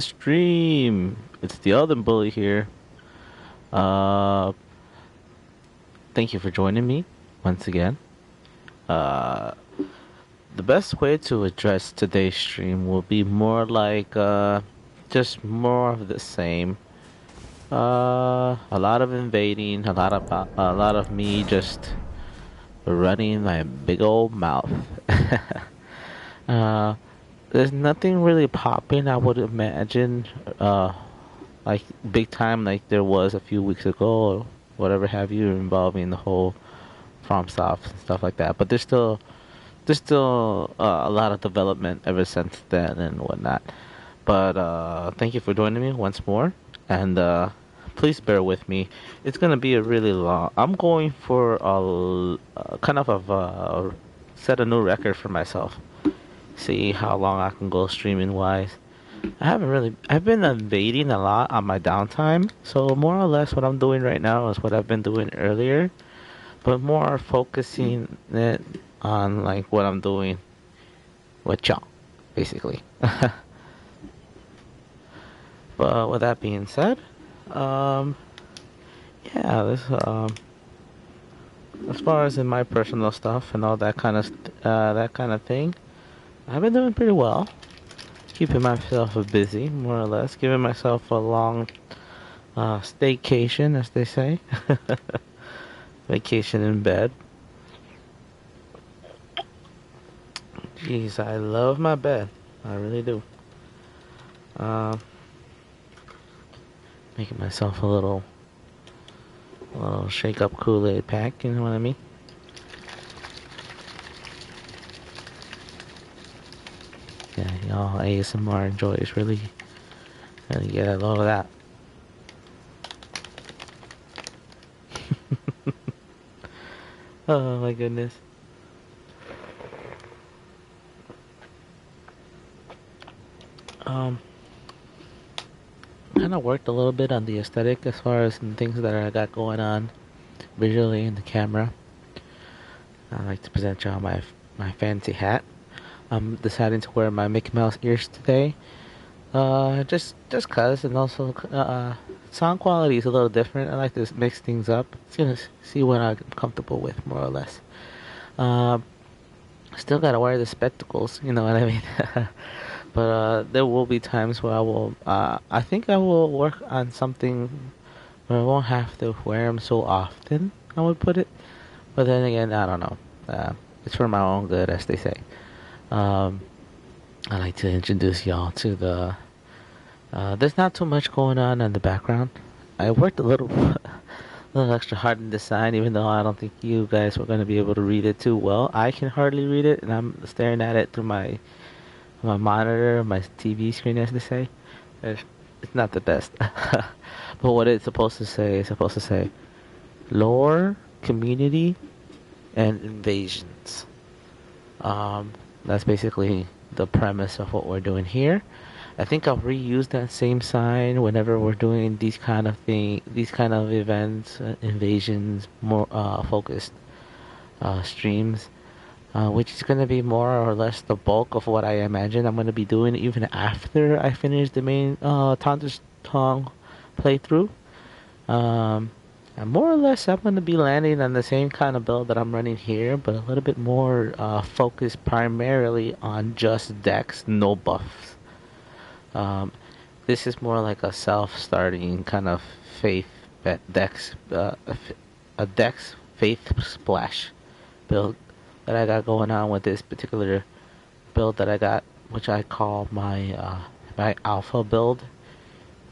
Stream. It's the Elden Bully here. Uh, Thank you for joining me once again. Uh, the best way to address today's stream will be more like just more of the same. A lot of invading, a lot of me just running my big old mouth. uh, there's nothing really popping. I would imagine. Like big time, like there was a few weeks ago, or whatever have you, involving the whole FromSoft and stuff like that. But there's still a lot of development ever since then and whatnot. But thank you for joining me once more, and please bear with me. It's gonna be a really long. I'm going for a kind of set a new record for myself. See how long I can go streaming wise. I've been invading a lot on my downtime, so more or less what I'm doing right now is what I've been doing earlier, but more focusing it on like what I'm doing with y'all, basically. But with that being said, um, yeah, as far as in my personal stuff and all that kind of thing, I've been doing pretty well, keeping myself busy, more or less, giving myself a long staycation, as they say. Vacation in bed. Jeez, I love my bed. I really do. Uh, Making myself a little shake up Kool-Aid pack. You know what I mean? Yeah, y'all ASMR enjoys really get a load of that. Oh my goodness. Um, Kind of worked a little bit on the aesthetic as far as some things that I got going on visually in the camera. I like to present y'all my fancy hat. I'm deciding to wear my Mickey Mouse ears today. Just cause, and also sound quality is a little different. I like to mix things up. It's gonna see what I'm comfortable with, more or less. Uh, Still gotta wear the spectacles. You know what I mean? But there will be times where I will. I think I will work on something where I won't have to wear them so often. I would put it. But then again, I don't know. It's for my own good, as they say. Um, I like to introduce y'all to the. There's not too much going on in the background. I worked a little, a little extra hard in design, even though I don't think you guys were going to be able to read it too well. I can hardly read it, and I'm staring at it through my monitor, my TV screen, as they say. It's, it's not the best. But what it's supposed to say is supposed to say lore, community, and invasions. That's basically the premise of what we're doing here. I think I'll reuse that same sign whenever we're doing these kind of events, invasions, more focused streams, which is going to be more or less the bulk of what I imagine I'm going to be doing even after I finish the main Tanta's Tong playthrough. Um, and more or less, I'm going to be landing on the same kind of build that I'm running here, but a little bit more focused primarily on just decks, no buffs. Um, this is more like a self-starting kind of faith dex, a dex faith splash build that I got going on with this particular build that I got, which I call my alpha build.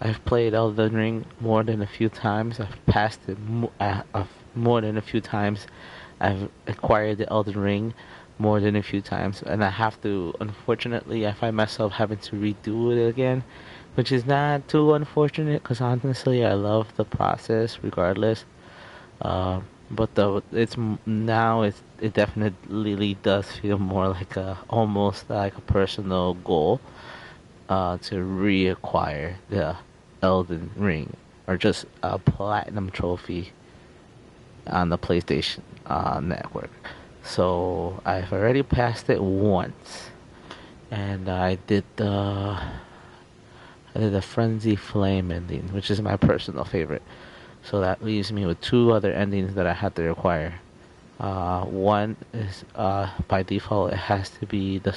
I've played Elden Ring more than a few times. I've passed it more than a few times. I've acquired the Elden Ring more than a few times, and I have to. Unfortunately, I find myself having to redo it again, which is not too unfortunate because honestly, I love the process regardless. But though it definitely does feel more like a almost like a personal goal to reacquire the Elden Ring or just a platinum trophy on the PlayStation Network. So I've already passed it once, and I did the I did the Frenzy Flame ending, which is my personal favorite. So that leaves me with two other endings that I had to acquire. One is by default it has to be the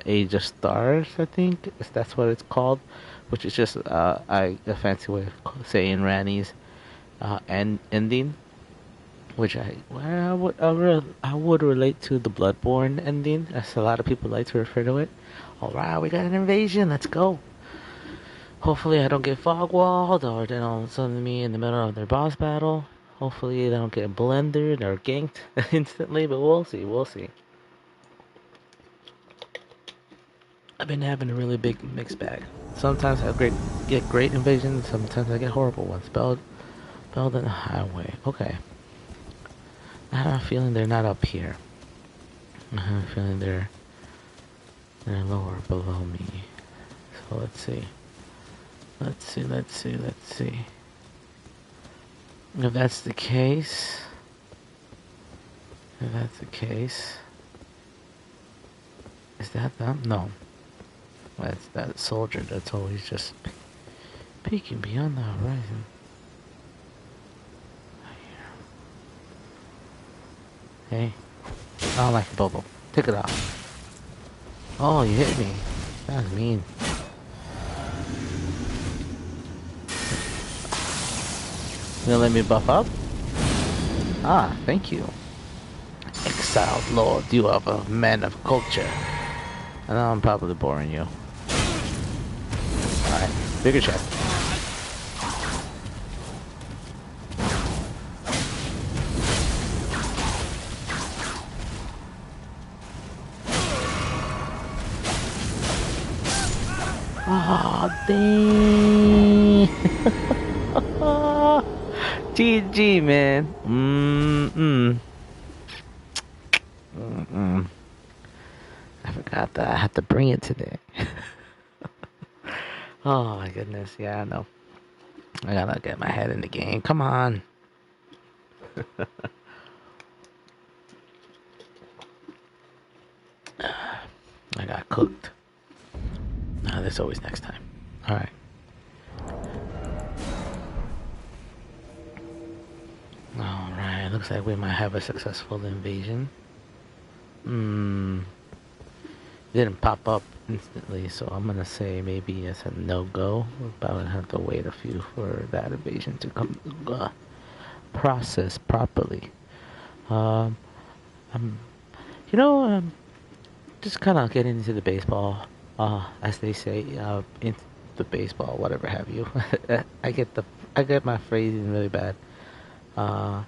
Age of Stars, I think that's what it's called, which is just a fancy way of saying Ranni's ending, which I would relate to the Bloodborne ending, as a lot of people like to refer to it. All right, we got an invasion. Let's go. Hopefully, I don't get fog walled or they don't suddenly me in the middle of their boss battle. Hopefully, they don't get blendered or ganked instantly, but we'll see. We'll see. I've been having a really big mixed bag. Sometimes I get great invasions, sometimes I get horrible ones. Belden Highway. Okay. I have a feeling they're not up here. I have a feeling they're lower below me. So let's see. Let's see. If that's the case, is that them? No. That's that soldier that's always just peeking beyond the horizon. Hey, I don't like it, Bobo. Take it off. Oh, you hit me. That was mean. You gonna let me buff up? Ah, thank you. Exiled Lord, you are a man of culture. I know I'm probably boring you. Alright, bigger check. Oh, dang. GG, man. I forgot that I had to bring it today. Oh my goodness, yeah, I know. I gotta get my head in the game. Come on. I got cooked. No, there's always next time. Alright. Alright, looks like we might have a successful invasion. Didn't pop up instantly, so I'm gonna say maybe it's a no-go. We're about to have to wait a few for that invasion to come process properly. I'm, just kind of getting into the baseball, as they say, into the baseball, whatever have you. I get my phrasing really bad.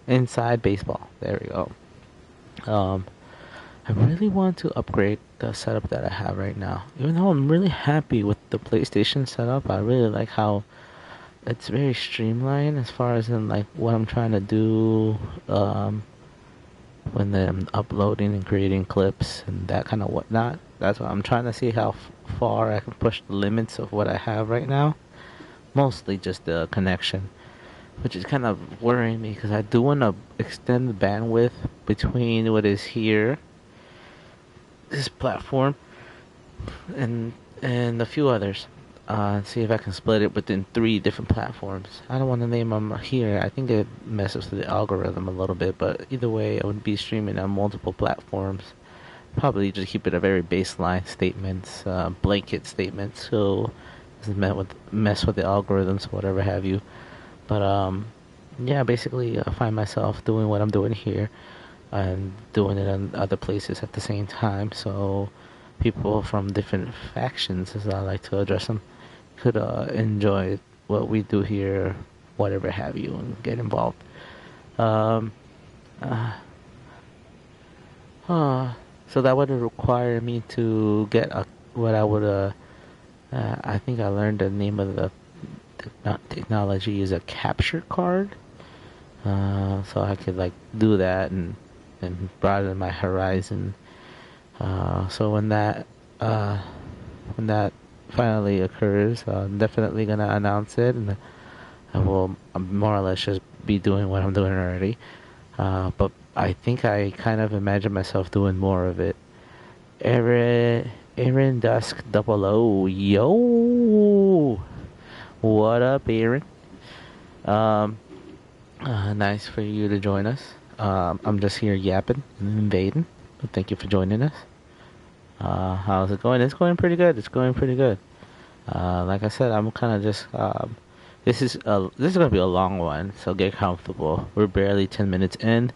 Inside baseball. There we go. I really want to upgrade the setup that I have right now. Even though I'm really happy with the PlayStation setup, I really like how it's very streamlined as far as in like what I'm trying to do when I'm uploading and creating clips and that kind of whatnot. That's what I'm trying to see how far I can push the limits of what I have right now. Mostly just the connection, which is kind of worrying me because I do want to extend the bandwidth between what is here, this platform, and a few others. See if I can split it within 3 different platforms. I don't want to name them here. I think it messes with the algorithm a little bit, but either way, I would be streaming on multiple platforms. Probably just keep it a very baseline statements, blanket statements, so it doesn't mess with the algorithms, whatever have you. But yeah, basically, I find myself doing what I'm doing here and doing it in other places at the same time. So people from different factions, as I like to address them, could enjoy what we do here, whatever have you, and get involved. Um, so that would require me to get what I would I think I learned the name of the technology is a capture card. So I could like do that and broaden my horizon. So when that finally occurs, I'm definitely gonna announce it, and I will more or less just be doing what I'm doing already. But I think I kind of imagine myself doing more of it. Aaron Dusk 00, yo! What up, Aaron? Um, Nice for you to join us. I'm just here yapping and invading. But thank you for joining us. How's it going? It's going pretty good. It's going pretty good. Like I said, I'm kind of just. This is gonna be a long one, so get comfortable. We're barely 10 minutes in.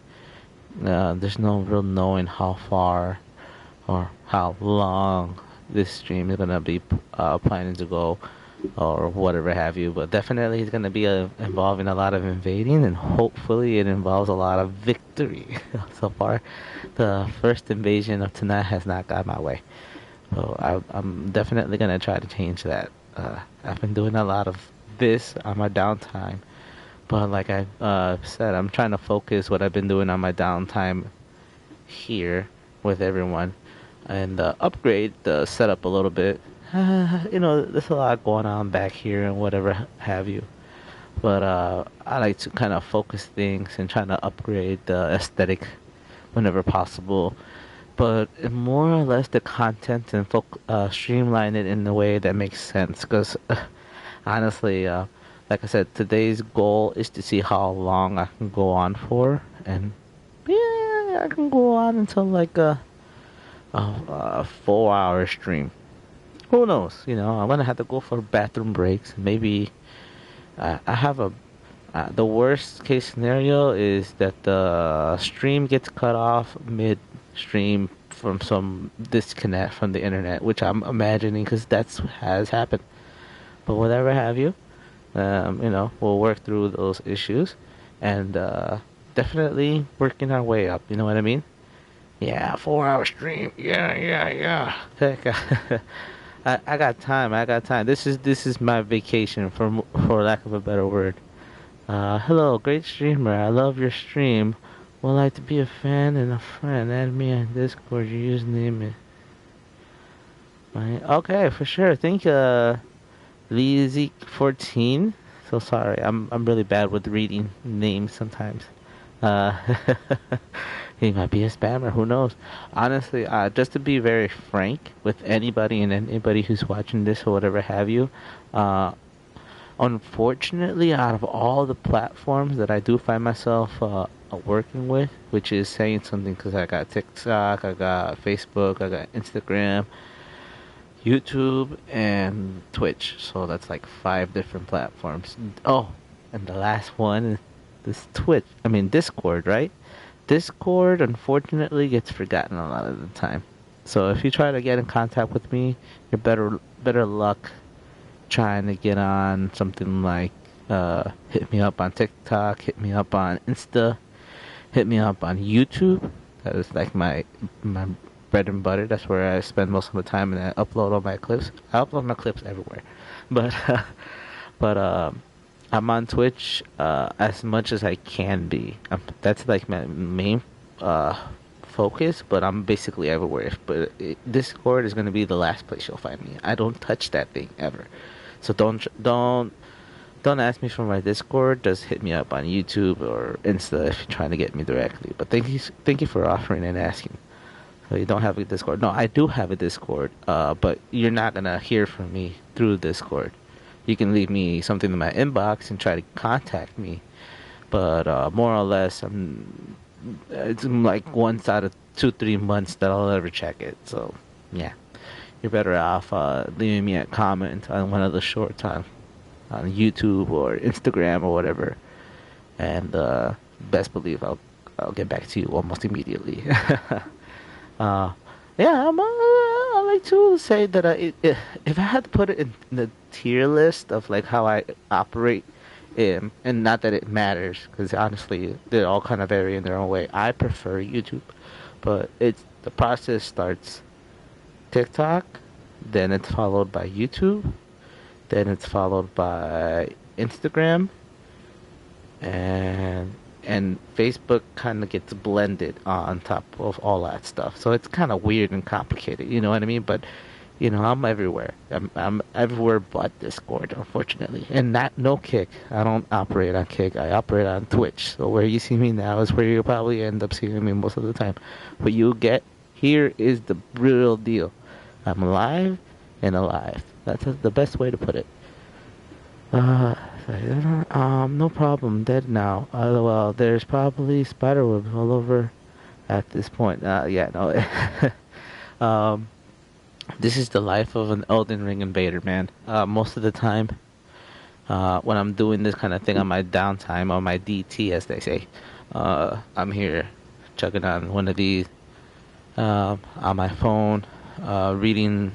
There's no real knowing how far or how long this stream is gonna be planning to go or whatever have you. But definitely, it's gonna be involving a lot of invading, and hopefully, it involves a lot of victory. So far, the first invasion of tonight has not got my way, so I'm definitely gonna try to change that. I've been doing a lot of this on my downtime, but like I said, I'm trying to focus what I've been doing on my downtime here with everyone and upgrade the setup a little bit. There's a lot going on back here and whatever have you. But I like to kind of focus things and trying to upgrade the aesthetic whenever possible. But more or less the content and streamline it in a way that makes sense. Because honestly, like I said, today's goal is to see how long I can go on for. And yeah, I can go on until like a 4 hour stream. Who knows? I'm gonna have to go for bathroom breaks. Maybe I have a. The worst case scenario is that the stream gets cut off mid stream from some disconnect from the internet, which I'm imagining because that's has happened. But whatever have you, we'll work through those issues and definitely working our way up. You know what I mean? Yeah, 4 hour stream. Yeah, yeah, yeah. Heck, I got time. I got time. This is my vacation for lack of a better word. Hello, great streamer. I love your stream. Would like to be a fan and a friend. Add me on Discord. Your username is right. Okay, for sure. Thank Leezik14. So sorry. I'm really bad with reading names sometimes. Uh, he might be a spammer. Who knows? Honestly, just to be very frank with anybody and anybody who's watching this or whatever have you, unfortunately, out of all the platforms that I do find myself working with, which is saying something because I got TikTok, I got Facebook, I got Instagram, YouTube, and Twitch. So that's like 5 different platforms. Oh, and the last one is this Twitch. I mean Discord, right? Discord unfortunately gets forgotten a lot of the time. So if you try to get in contact with me, you're better luck trying to get on something like hit me up on TikTok, hit me up on Insta, hit me up on YouTube. That is like my bread and butter. That's where I spend most of the time, and I upload all my clips. I upload my clips everywhere, but but I'm on Twitch as much as I can be. That's like my main focus, but I'm basically everywhere. But Discord is gonna be the last place you'll find me. I don't touch that thing ever. So don't ask me for my Discord. Just hit me up on YouTube or Insta if you're trying to get me directly. But thank you for offering and asking. So you don't have a Discord? No, I do have a Discord. But you're not gonna hear from me through Discord. You can leave me something in my inbox and try to contact me. But more or less, it's like once out of 2-3 months that I'll ever check it. So yeah, you're better off leaving me a comment on one of the short time on YouTube or Instagram or whatever, and best believe I'll get back to you almost immediately. uh, yeah, I like to say that if I had to put it in the tier list of like how I operate, and not that it matters, because honestly they all kind of vary in their own way. I prefer YouTube, but the process starts TikTok, then it's followed by YouTube, then it's followed by Instagram, and Facebook kind of gets blended on top of all that stuff. So it's kind of weird and complicated, you know what I mean? But I'm everywhere. I'm everywhere but Discord, unfortunately, and not no Kick. I don't operate on Kick. I operate on Twitch. So where you see me now is where you'll probably end up seeing me most of the time. What you get here is the real deal. I'm live and alive. That's the best way to put it. Uh, no problem. Dead now. Well, there's probably spider webs all over at this point. Yeah, no. um, this is the life of an Elden Ring invader, man. Most of the time, when I'm doing this kind of thing on my downtime, on my DT, as they say, I'm here chugging on one of these on my phone, reading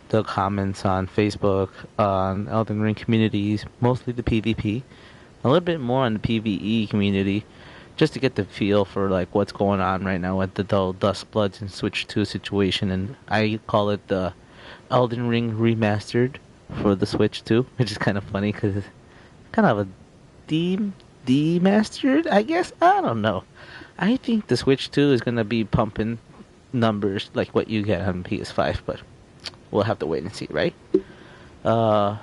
the comments on Facebook, on Elden Ring communities, mostly the PvP, a little bit more on the PvE community, just to get the feel for like what's going on right now with the Dust Bloods and Switch 2 situation, and I call it the Elden Ring Remastered for the Switch 2, which is kind of funny because it's kind of a demastered, I guess. I don't know. I think the Switch 2 is gonna be pumping numbers like what you get on PS5, but we'll have to wait and see, right? Uh,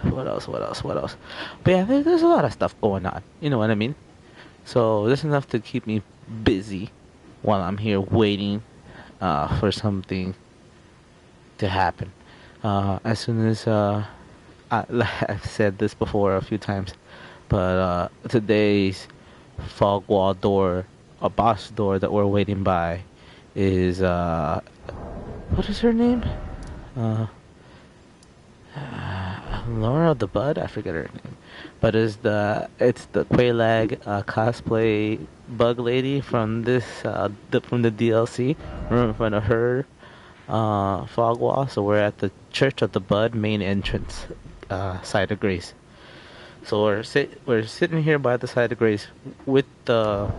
what else? What else? What else? But yeah, there's a lot of stuff going on. You know what I mean? So there's enough to keep me busy while I'm here waiting for something to happen. As soon as I've said this before a few times, but today's fog wall door, a boss door that we're waiting by, is what is her name? Uh, Laura the Bud, I forget her name, but it's the Quelaag cosplay bug lady from from the DLC. We're in front of her fog wall, so we're at the Church of the Bud main entrance, side of Grace. So we're sitting here by the side of Grace with the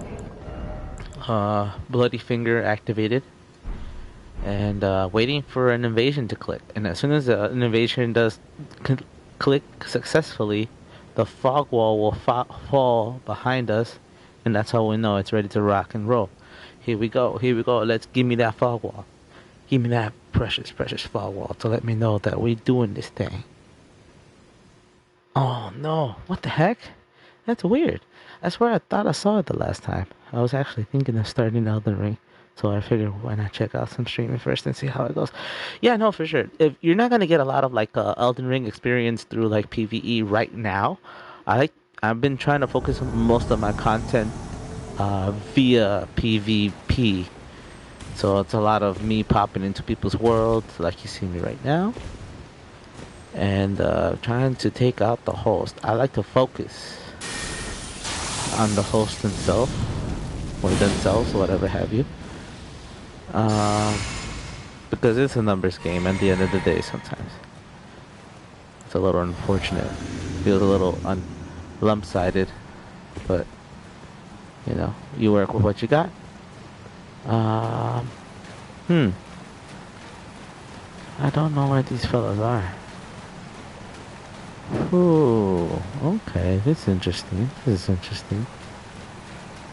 bloody finger activated, and waiting for an invasion to click. And as soon as an invasion does click successfully, the fog wall will fall behind us, and that's how we know it's ready to rock and roll. Here we go. Here we go. Let's give me that fog wall. Give me that precious, precious fog wall to let me know that we're doing this thing. Oh no! What the heck? That's weird. I swear I thought I saw it the last time. I was actually thinking of starting Elden Ring. So I figured why not check out some streaming first and see how it goes. Yeah, no, for sure. If you're not gonna get a lot of like Elden Ring experience through like PVE right now, I like I've been trying to focus most of my content via PvP. So it's a lot of me popping into people's worlds, like you see me right now, and trying to take out the host. I like to focus on the host himself or themselves, whatever have you. Um, because it's a numbers game at the end of the day sometimes. It's a little unfortunate. Feels a little lump-sided, but you know, you work with what you got. Um, hmm. I don't know where these fellas are. Ooh, okay, this is interesting. This is interesting.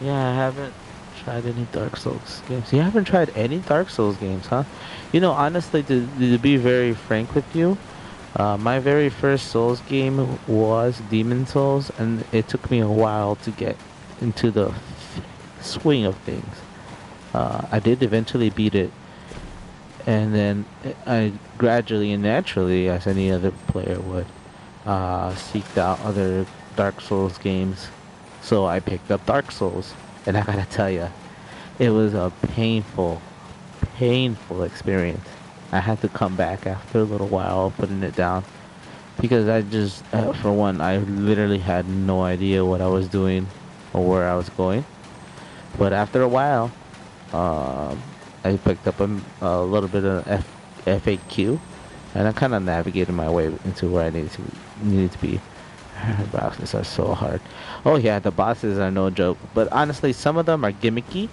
Yeah, I haven't tried any Dark Souls games. You haven't tried any Dark Souls games, huh? You know, honestly, to be very frank with you, my very first Souls game was Demon Souls, and it took me a while to get into the swing of things. I did eventually beat it, and then I gradually and naturally, as any other player would, seeked out other Dark Souls games. So I picked up Dark Souls, and I gotta tell you, it was a painful, painful experience. I had to come back after a little while of putting it down because I just, for one, I literally had no idea what I was doing or where I was going. But after a while, um, I picked up a little bit of FAQ, and I kind of navigated my way into where I needed to be. Bosses are so hard. Oh yeah, the bosses are no joke. But honestly, some of them are gimmicky.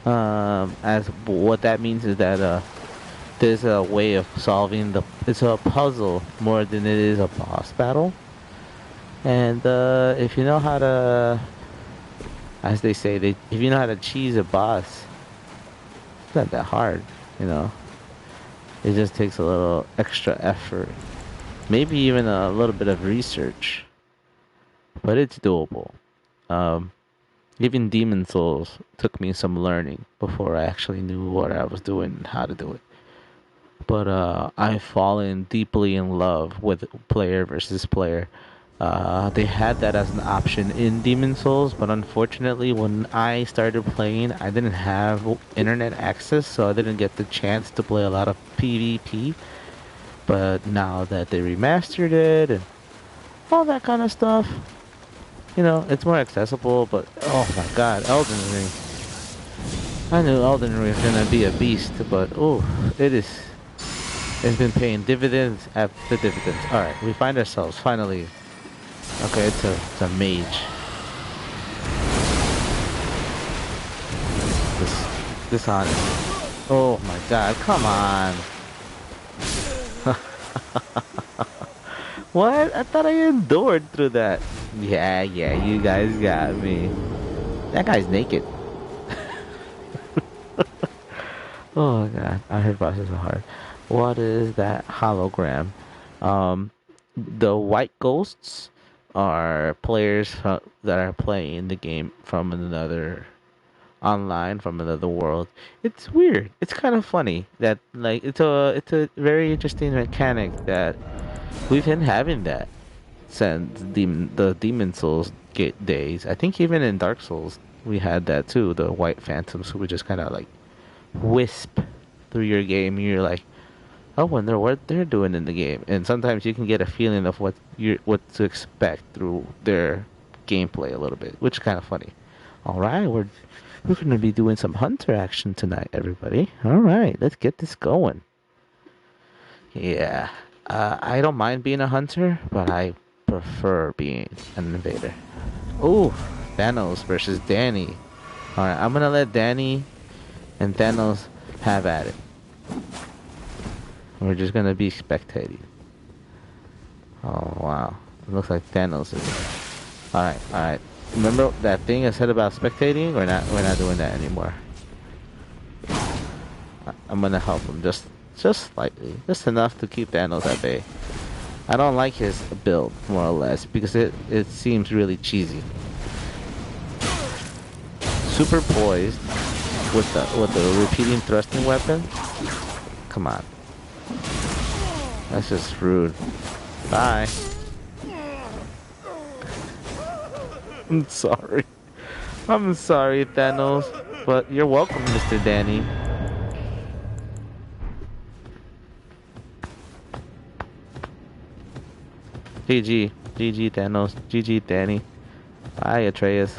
As what that means is that there's a way of solving it's a puzzle more than it is a boss battle. And if you know how to, as they say, if you know how to cheese a boss, it's not that hard, you know. It just takes a little extra effort, maybe even a little bit of research, but it's doable. Um, Even Demon Souls took me some learning before I actually knew what I was doing and how to do it. But I've fallen deeply in love with player versus player. They had that as an option in Demon Souls, but unfortunately, when I started playing, I didn't have internet access, so I didn't get the chance to play a lot of PvP. But now that they remastered it and all that kind of stuff, it's more accessible. But oh my God, Elden Ring! I knew Elden Ring was gonna be a beast, but oh, it is. It's been paying dividends after dividends. All right, we find ourselves finally. Okay, it's a mage. This on. Oh my God! Come on. What? I thought I endured through that. Yeah, you guys got me. That guy's naked. Oh God, I heard bosses are hard. What is that hologram? The white ghosts are players that are playing the game from another online from another world. It's weird. It's kind of funny that like it's a very interesting mechanic that we've been having that since the Demon Souls days. I think even in Dark Souls we had that too. The white phantoms who would just kind of like wisp through your game. You're like, I wonder what they're doing in the game. And sometimes you can get a feeling of what to expect through their gameplay a little bit, which is kind of funny. All right, we're going to be doing some hunter action tonight, everybody. All right, let's get this going. Yeah, I don't mind being a hunter, but I prefer being an invader. Oh, Thanos versus Danny. All right, I'm gonna let Danny and Thanos have at it. We're just gonna be spectating. Oh wow, it looks like Thanos is. All right, all right. Remember that thing I said about spectating? We're not doing that anymore. I'm gonna help him just slightly, just enough to keep Thanos at bay. I don't like his build more or less because it seems really cheesy. Super poised with the repeating thrusting weapon. Come on, that's just rude. Bye. I'm sorry. I'm sorry, Thanos, but you're welcome, Mr. Danny. GG. GG, Thanos. GG, Danny. Bye, Atreus.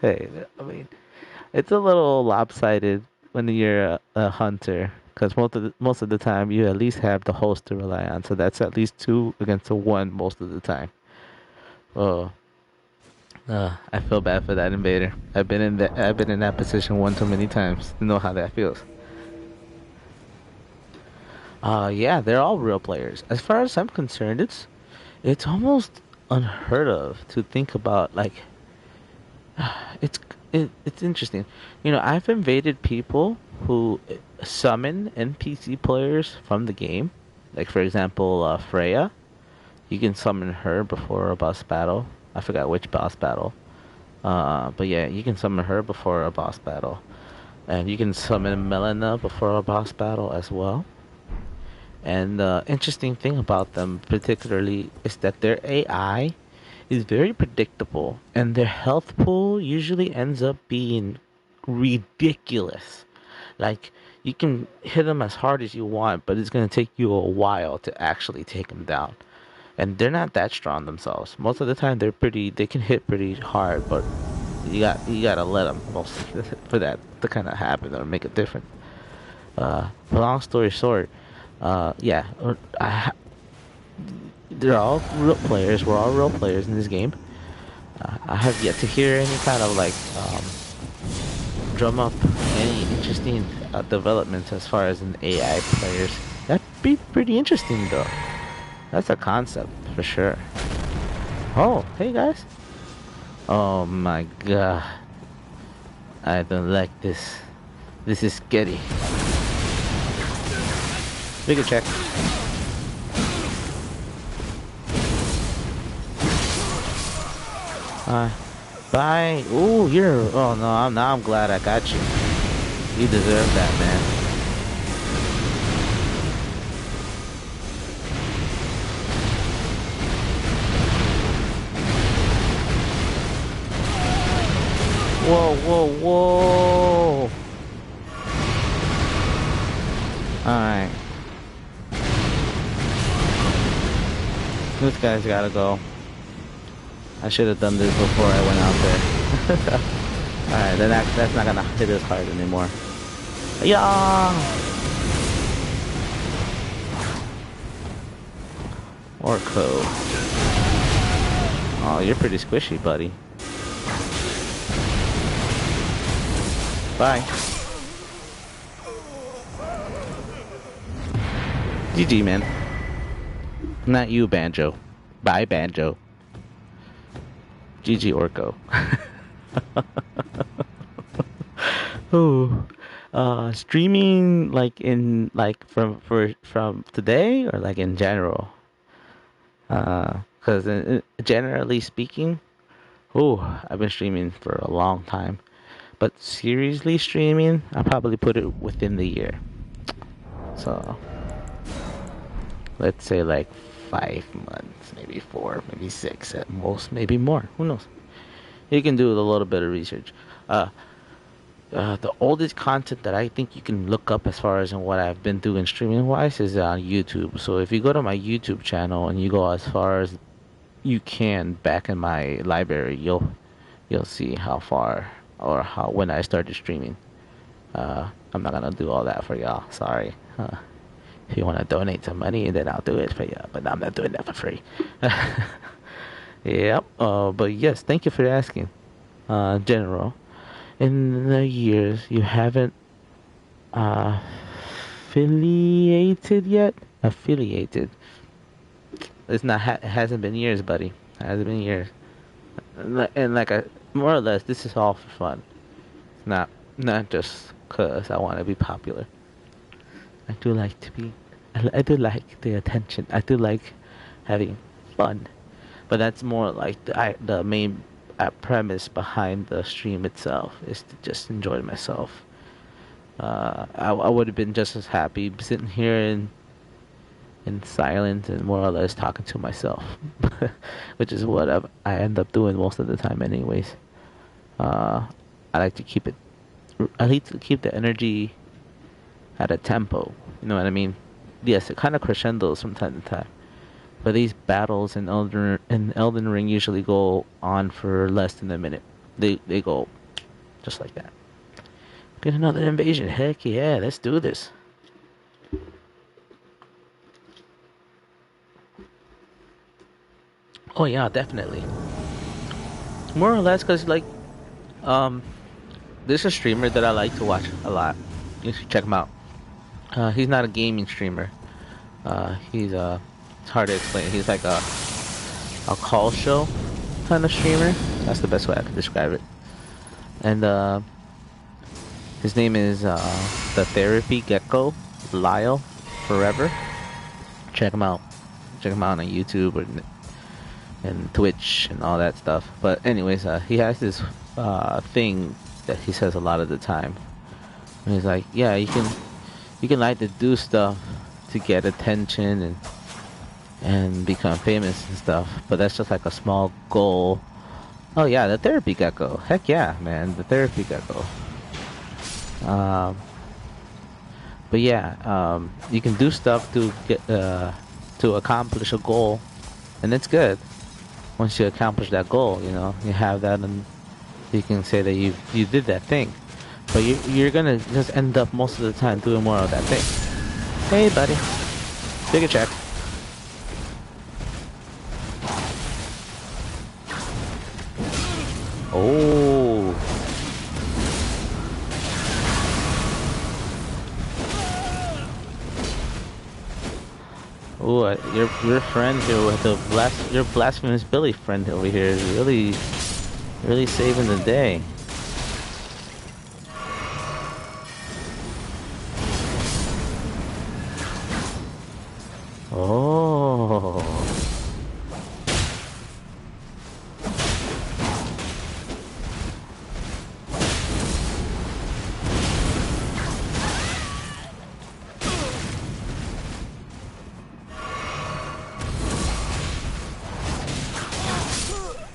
Hey, I mean, it's a little lopsided when you're a hunter, because most of the time you at least have the host to rely on. So that's at least 2 against 1 most of the time. Oh, I feel bad for that invader. I've been in that position one too many times to know how that feels. Yeah, they're all real players. As far as I'm concerned, it's almost unheard of to think about like it's it's interesting. I've invaded people who summon NPC players from the game. Like for example, Freya. You can summon her before a boss battle. I forgot which boss battle. But yeah, you can summon her before a boss battle, and you can summon Melina before a boss battle as well. And the interesting thing about them, particularly, is that their AI is very predictable, and their health pool usually ends up being ridiculous. Like, you can hit them as hard as you want, but it's going to take you a while to actually take them down. And they're not that strong themselves. Most of the time, they can hit pretty hard, but you gotta let them for that to kind of happen or make a difference. Long story short, yeah, they're all real players. We're all real players in this game. I have yet to hear any kind of like drum up any interesting developments as far as an AI players. That'd be pretty interesting though. That's a concept for sure. Oh, hey guys. Oh my god. I don't like this. This is scary. Bigger check. Bye. Ooh, you're. Oh no, I'm glad I got you. You deserve that, man. Whoa! Alright. This guy's gotta go. I should have done this before I went out there. Alright, then that's not gonna hit as hard anymore. Yeah! Orko. Oh, you're pretty squishy, buddy. Bye. GG, man. Not you, Banjo. Bye, Banjo. GG, Orko. Oh, streaming like in like from today or like in general. Because generally speaking, oh, I've been streaming for a long time. But seriously streaming, I probably put it within the year. So let's say like 5 months, maybe 4, maybe 6 at most, maybe more. Who knows? You can do a little bit of research. The oldest content that I think you can look up as far as in what I've been doing streaming wise is on YouTube. So if you go to my YouTube channel and you go as far as you can back in my library, you'll see how far or how when I started streaming. I'm not gonna do all that for y'all. Sorry. If you want to donate some money, then I'll do it for you. But I'm not doing that for free. Yep. But yes, thank you for asking. General, in the years you haven't affiliated yet. Affiliated. It's not. It hasn't been years, buddy. It hasn't been years. And like more or less, this is all for fun. It's not just cause I want to be popular. I do like to be. I do like the attention. I do like having fun. But that's more like the main premise behind the stream itself is to just enjoy myself. I would have been just as happy sitting here in silence and more or less talking to myself, which is what I end up doing most of the time, anyways. I like to keep it. I like to keep the energy at a tempo. You know what I mean? Yes, it kind of crescendos from time to time. But these battles in Elden Ring usually go on for less than a minute. They go just like that. Get another invasion. Heck yeah, let's do this. Oh yeah, definitely. More or less, cause like, there's a streamer that I like to watch a lot. You should check him out. He's not a gaming streamer. He's it's hard to explain. He's like a call show kind of streamer. That's the best way I can describe it. And his name is the Therapy Gecko Lyle Forever. Check him out. Check him out on YouTube and Twitch and all that stuff. But anyways, he has this thing that he says a lot of the time. And he's like, yeah, you can like to do stuff to get attention and become famous and stuff, but that's just like a small goal. Oh yeah, the Therapy Gecko. Heck yeah, man, the Therapy Gecko. But yeah, you can do stuff to get to accomplish a goal, and it's good. Once you accomplish that goal, you know, you have that, and you can say that you did that thing. But you're gonna just end up most of the time doing more of that thing. Hey, buddy, take a check. Oh. Oh, your friend here with your blasphemous Billy friend over here is really saving the day. Oh.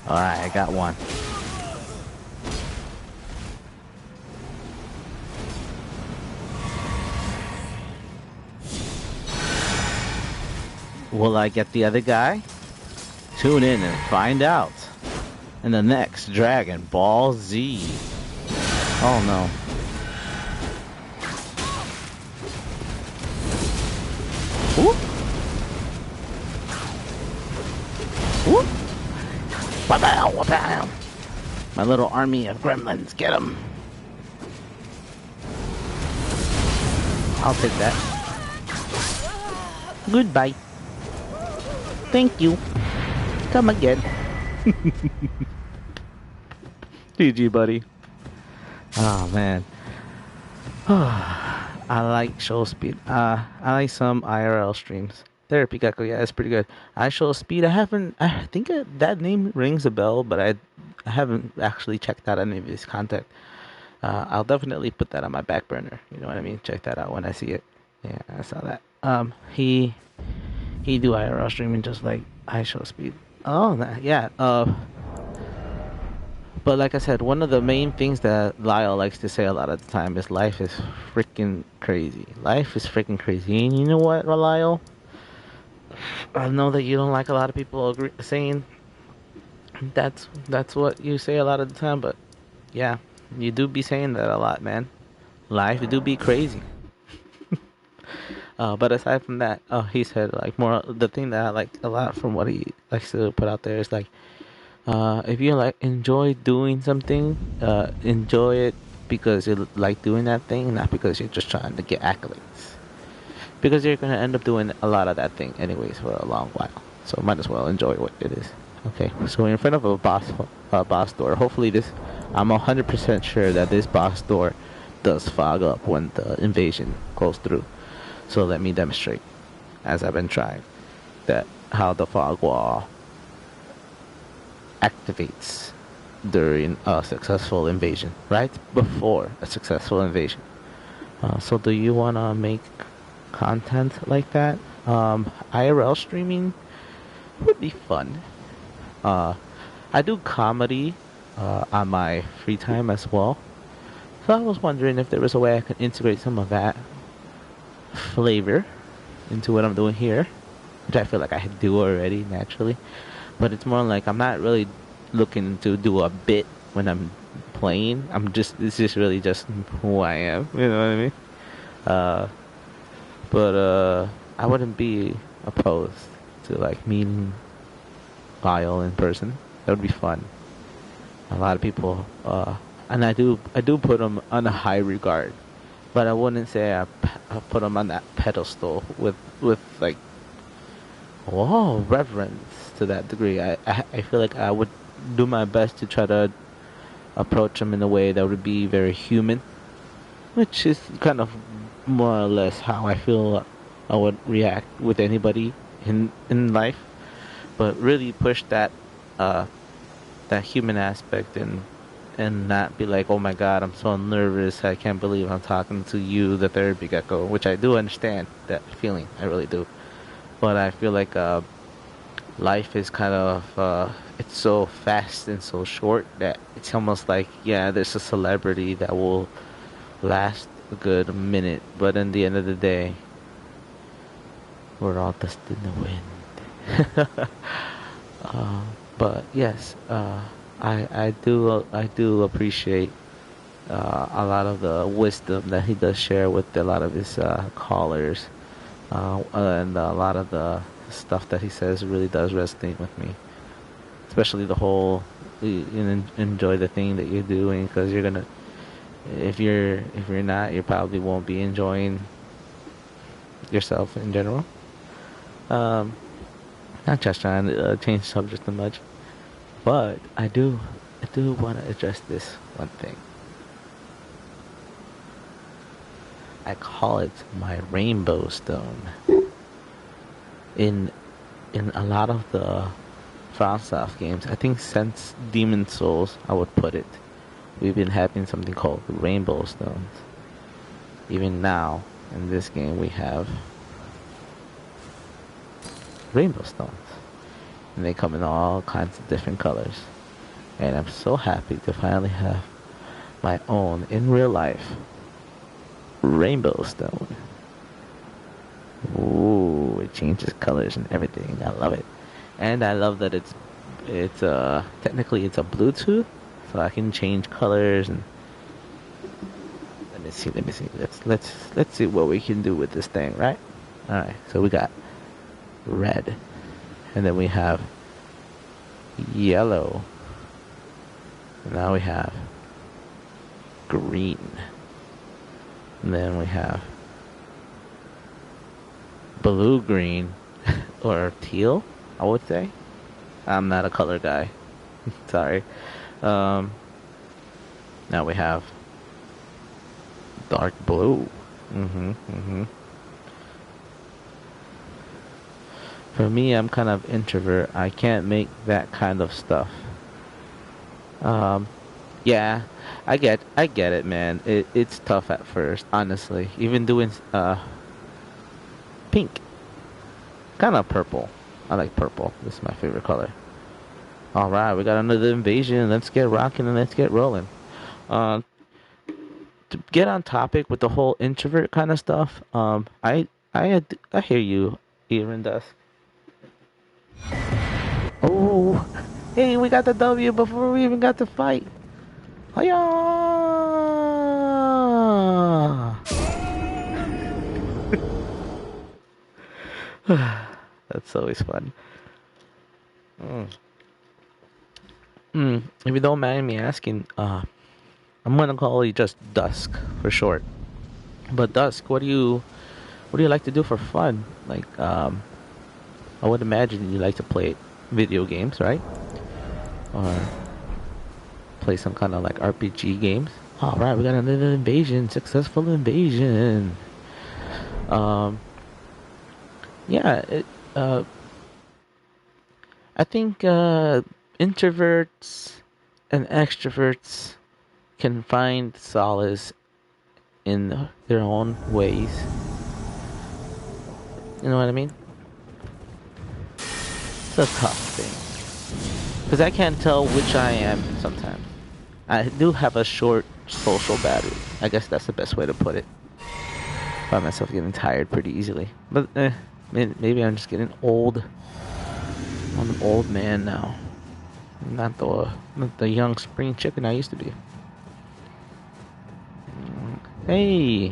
Alright, I got one. Will I get the other guy? Tune in and find out in the next Dragon Ball Z. Oh no. Whoop. Whoop. Wapow, wapow. My little army of gremlins, get them. I'll take that. Goodbye. Thank you. Come again. GG, buddy. Oh, man. I like show speed. I like some IRL streams. Therapy Gecko, yeah, it's pretty good. I show speed. I think that name rings a bell, but I haven't actually checked out any of his content. I'll definitely put that on my back burner. You know what I mean? Check that out when I see it. Yeah, I saw that. He do IRL streaming just like I show speed. Oh, yeah. But like I said, one of the main things that Lyle likes to say a lot of the time is life is freaking crazy. Life is freaking crazy. And you know what, Lyle? I know that you don't like a lot of people saying that's what you say a lot of the time, but yeah, you do be saying that a lot, man. Life do be crazy. But aside from that, he said like more the thing that I like a lot from what he likes to put out there is like, if you like enjoy doing something, enjoy it because you like doing that thing, not because you're just trying to get accolades. Because you're gonna end up doing a lot of that thing anyways for a long while. So might as well enjoy what it is. Okay, so in front of a boss door. Hopefully this, I'm 100% sure that this boss door does fog up when the invasion goes through. So let me demonstrate, as I've been trying, that how the fog wall activates during a successful invasion, right before a successful invasion. So do you want to make content like that? IRL streaming would be fun. I do comedy on my free time as well. So I was wondering if there was a way I could integrate some of that flavor into what I'm doing here, which I feel like I do already naturally. But it's more like I'm not really looking to do a bit when I'm playing. It's just really just who I am. You know what I mean? But I wouldn't be opposed to like meeting Lyle in person. That would be fun. A lot of people, and I do put him on a high regard, but I wouldn't say I put him on that pedestal with like, whoa, reverence to that degree. I feel like I would do my best to try to approach him in a way that would be very human, which is kind of more or less how I feel I would react with anybody in life. But really push that that human aspect and not be like, oh my god, I'm so nervous, I can't believe I'm talking to you, the therapy gecko, which I do understand that feeling, I really do. But I feel like life is kind of it's so fast and so short that it's almost like, yeah, there's a celebrity that will last a good minute, but in the end of the day, we're all dust in the wind. But yes, I do appreciate a lot of the wisdom that he does share with a lot of his callers, and a lot of the stuff that he says really does resonate with me. Especially the whole enjoy the thing that you're doing, because you're gonna, if you're not, you probably won't be enjoying yourself in general. Um, Not just trying to change subject too much, but I do want to address this one thing. I call it my rainbow stone. In a lot of the FromSoft games, I think since Demon Souls, I would put it, we've been having something called rainbow stones. Even now, in this game, we have rainbow stones. And they come in all kinds of different colors. And I'm so happy to finally have my own, in real life, rainbow stone. Ooh, it changes colors and everything. I love it, and I love that it's technically it's a Bluetooth, so I can change colors and let me see. Let's see what we can do with this thing, right? All right. So we got red, and then we have yellow. And now we have green. And then we have blue green or teal, I would say. I'm not a color guy. Sorry. Now we have dark blue. For me, I'm kind of introvert. I can't make that kind of stuff. Yeah, I get it, man. It's tough at first, honestly. Even doing pink, kind of purple. I like purple. This is my favorite color. All right, we got another invasion. Let's get rocking and let's get rolling. To get on topic with the whole introvert kind of stuff, I hear you, Aaron Dust. Oh, hey, we got the W before we even got to fight. Hiya! That's always fun. If you don't mind me asking, I'm gonna call you just Dusk for short. But Dusk, what do you like to do for fun? Like, I would imagine you like to play video games, right? Or play some kind of like RPG games. All right, we got another invasion, successful invasion. Yeah, I think introverts and extroverts can find solace in their own ways. You know what I mean? It's a tough thing. Because I can't tell which I am sometimes. I do have a short social battery. I guess that's the best way to put it. I find myself getting tired pretty easily. But maybe I'm just getting old. I'm an old man now. Not the young spring chicken I used to be. Hey.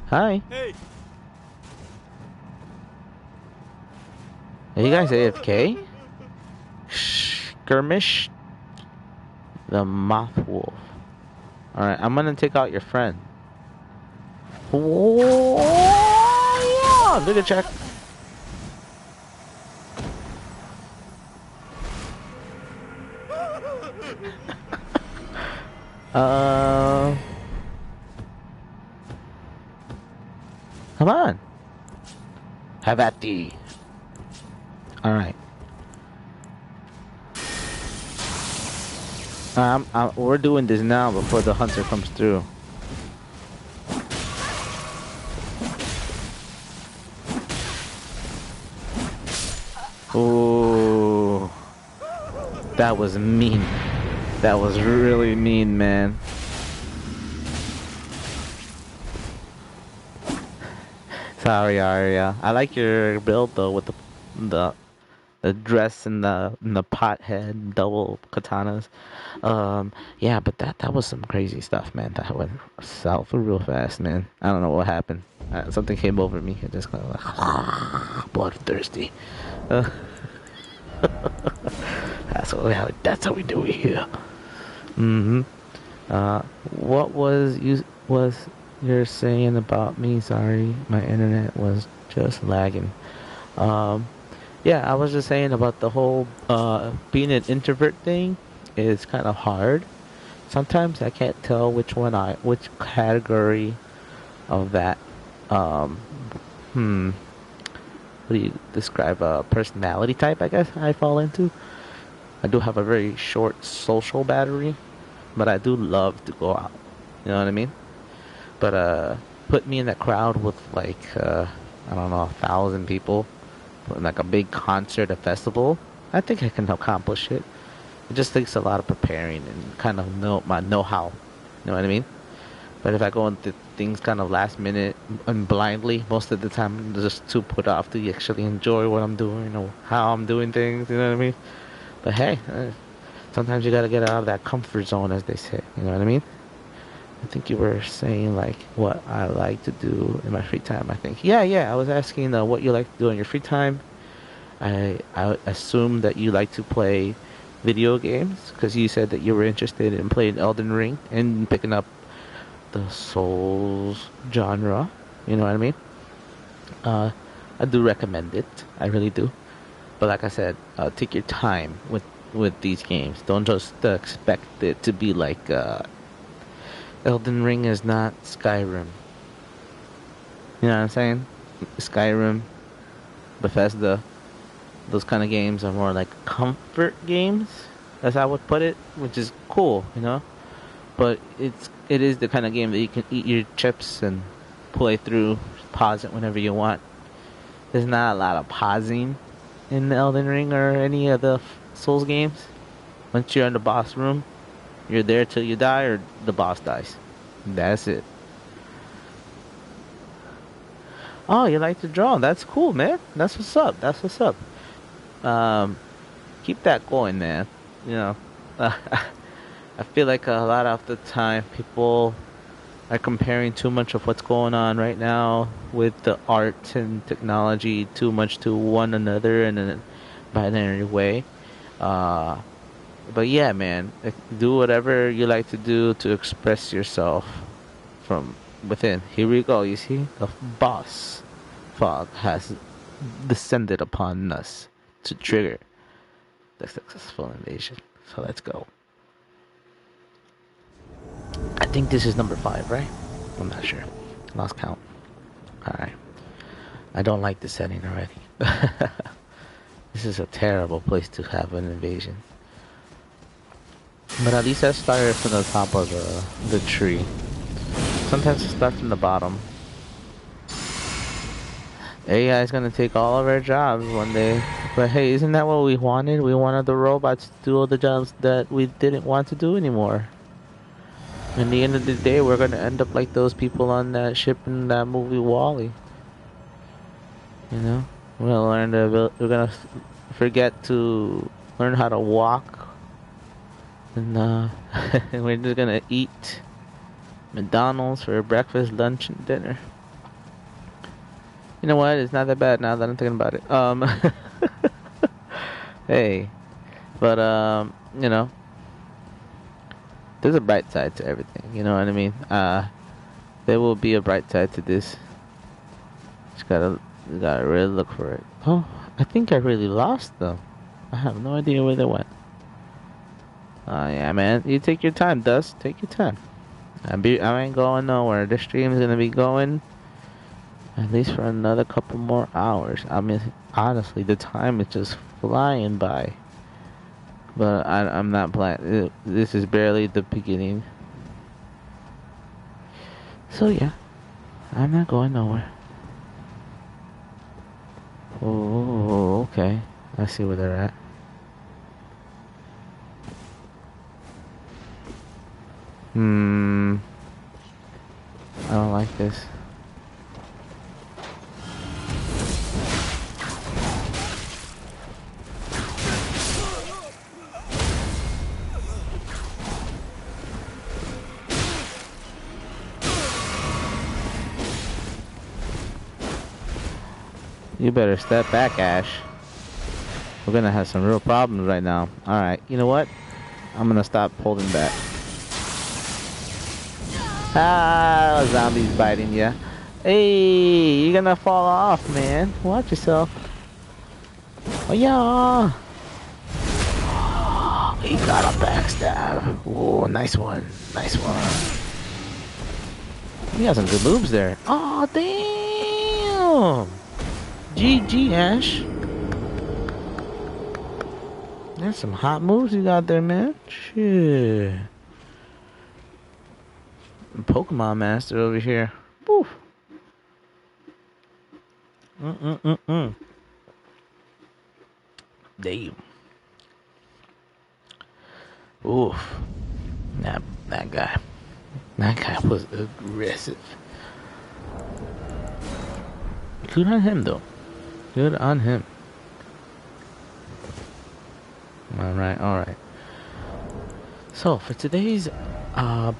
Hi. Hey. Are you guys AFK? Skirmish the Moth Wolf. Alright, I'm gonna take out your friend. Whoa, yeah! Video check. Come on. Have at thee. Alright. We're doing this now before the hunter comes through. Ooh. That was mean. That was really mean, man. Sorry, Arya. I like your build though with the dress and the pot head double katanas. Yeah, but that was some crazy stuff, man. That went south real fast, man. I don't know what happened. Something came over me. It just kind of like bloodthirsty. That's how we do it here. What was you're saying about me? Sorry, my internet was just lagging. Yeah, I was just saying about the whole being an introvert thing is kind of hard. Sometimes I can't tell which category of that what do you describe a personality type, I guess I fall into. I do have a very short social battery, but I do love to go out. You know what I mean? But put me in that crowd with like I don't know, 1,000 people, like a big concert, a festival. I think I can accomplish it. It just takes a lot of preparing and kind of my know-how. You know what I mean? But if I go into things kind of last minute and blindly. Most of the time, I'm just too put off to actually enjoy what I'm doing or how I'm doing things. You know what I mean? But hey, sometimes you gotta get out of that comfort zone, as they say. You know what I mean? I think you were saying like what I like to do in my free time. I think. Yeah. I was asking what you like to do in your free time. I assume that you like to play video games because you said that you were interested in playing Elden Ring and picking up the Souls genre. You know what I mean? Uh, I do recommend it. I really do. But like I said, take your time with these games. Don't just expect it to be like Elden Ring is not Skyrim. You know what I'm saying? Skyrim, Bethesda, those kind of games are more like comfort games, as I would put it, which is cool, you know. But it is the kind of game that you can eat your chips and play through, pause it whenever you want. There's not a lot of pausing in Elden Ring or any of the Souls games. Once you're in the boss room, you're there till you die or the boss dies. That's it. Oh, you like to draw? That's cool, man. That's what's up. That's what's up. Um, Keep that going, man. You know, I feel like a lot of the time people are comparing too much of what's going on right now with the art and technology too much to one another in a binary way. Uh, but yeah, man, do whatever you like to do to express yourself from within. Here we go. You see, the boss fog has descended upon us to trigger the successful invasion. So let's go. I think this is number 5, right? I'm not sure. Lost count. Alright. I don't like the setting already. This is a terrible place to have an invasion. But at least I started from the top of the tree. Sometimes I start from the bottom. AI is gonna take all of our jobs one day. But hey, isn't that what we wanted? We wanted the robots to do all the jobs that we didn't want to do anymore. In the end of the day, we're gonna end up like those people on that ship in that movie WALL-E. You know, we're gonna forget to learn how to walk, and we're just gonna eat McDonald's for breakfast, lunch, and dinner. You know what? It's not that bad now that I'm thinking about it. Hey, but you know, there's a bright side to everything. You know what I mean? There will be a bright side to this. Just gotta really look for it. Oh, I think I really lost them. I have no idea where they went. Yeah, man. You take your time, Dust. Take your time. I ain't going nowhere. This stream is gonna be going at least for another couple more hours. I mean, honestly, the time is just flying by. But I'm not planning. This is barely the beginning. So yeah, I'm not going nowhere. Oh, okay. I see where they're at. I don't like this. You better step back, Ash. We're gonna have some real problems right now. Alright, you know what? I'm gonna stop holding back. Ah, zombies biting ya. Hey, you're gonna fall off, man. Watch yourself. Oh, yeah. He got a backstab. Oh, nice one. Nice one. He got some good moves there. Oh, damn. GG, Ash. There's some hot moves you got there, man. Shit. Pokemon Master over here. Woo. Damn. Oof. That guy. That guy was aggressive. Good on him, though. Good on him. Alright, alright. So, for today's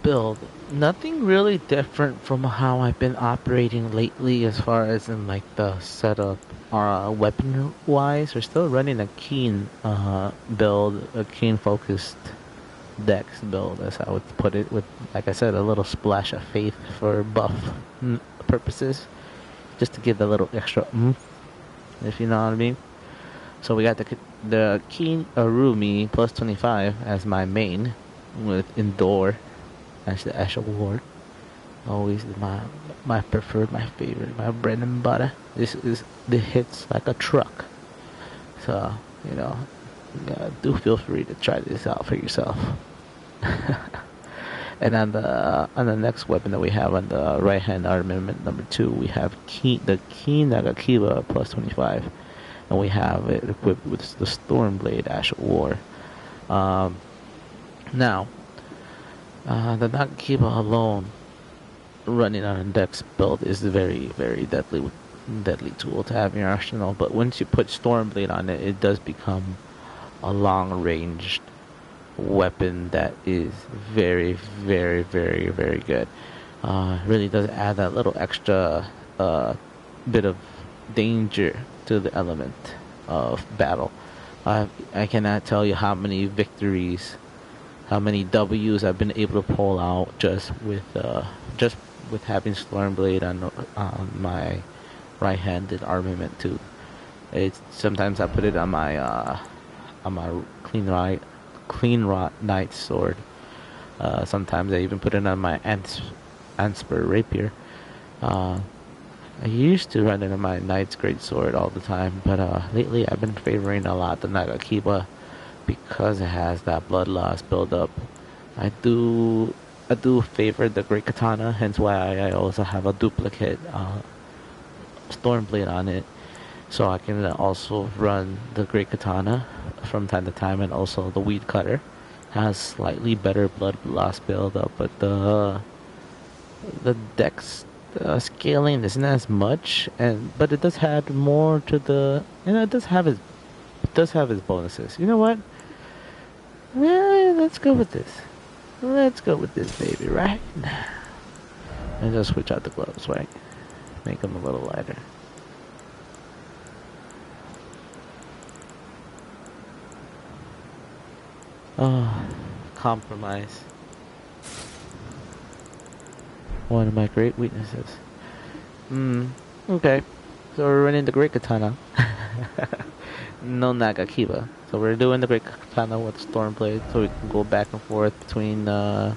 build, nothing really different from how I've been operating lately as far as in like the setup weapon wise. We're still running a keen build, a keen focused dex build, as I would put it, with, like I said, a little splash of faith for buff purposes, just to give a little extra if you know what I mean. So we got the Keen Arumi plus 25 as my main, with Endure as the Asher Ward. Always my preferred, my favorite, my bread and butter. This hits like a truck. So do feel free to try this out for yourself. And on the next weapon that we have on the right hand armament number 2, we have the Keen Nagakiba plus 25, and we have it equipped with the Stormblade Ash of War. Now, the Nagakiba alone, running on a dex build, is a very, very deadly tool to have in your arsenal. But once you put Stormblade on it, it does become a long-ranged weapon that is very, very, very, very good. Really does add that little extra bit of danger to the element of battle. I cannot tell you how many victories, how many W's I've been able to pull out just with having Stormblade on my right-handed armament too. It's sometimes I put it on my clean rot knight sword. Sometimes I even put it on my Ansper rapier. I used to run it on my knight's great sword all the time, but lately I've been favoring a lot the Nagakiba because it has that blood loss build up. I do favor the great katana, hence why I also have a duplicate Stormblade on it, so I can also run the great katana from time to time, and also the weed cutter has slightly better blood loss build up, but the dex scaling isn't as much, but it does have more to the, it does have its bonuses. You know what? Let's go with this. Let's go with this, baby, right? And just switch out the gloves, right? Make them a little lighter. Oh, compromise. One of my great weaknesses. Okay. So we're running the Great Katana. No Nagakiba. So we're doing the Great Katana with Stormblade, so we can go back and forth between the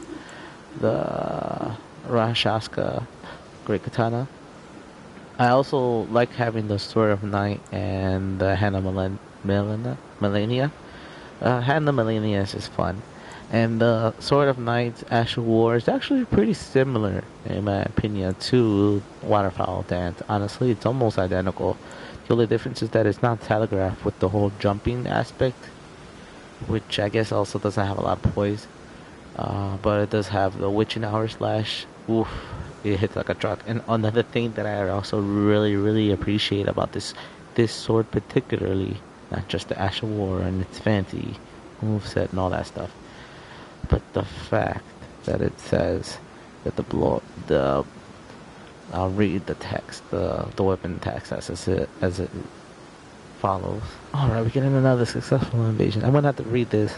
Rashaska Great Katana. I also like having the Sword of Night and the Hand of Millennia. Hand of Millennia is just fun. And the Sword of Night's Ash of War is actually pretty similar, in my opinion, to Waterfowl Dance. Honestly, it's almost identical. The only difference is that it's not telegraphed with the whole jumping aspect, which I guess also doesn't have a lot of poise. But it does have the Witching Hour Slash. Oof, it hits like a truck. And another thing that I also really, really appreciate about this sword particularly, not just the Ash of War and its fancy moveset and all that stuff, but the fact that it says that I'll read the text, the weapon text as it follows. Alright, we get in another successful invasion. I'm gonna have to read this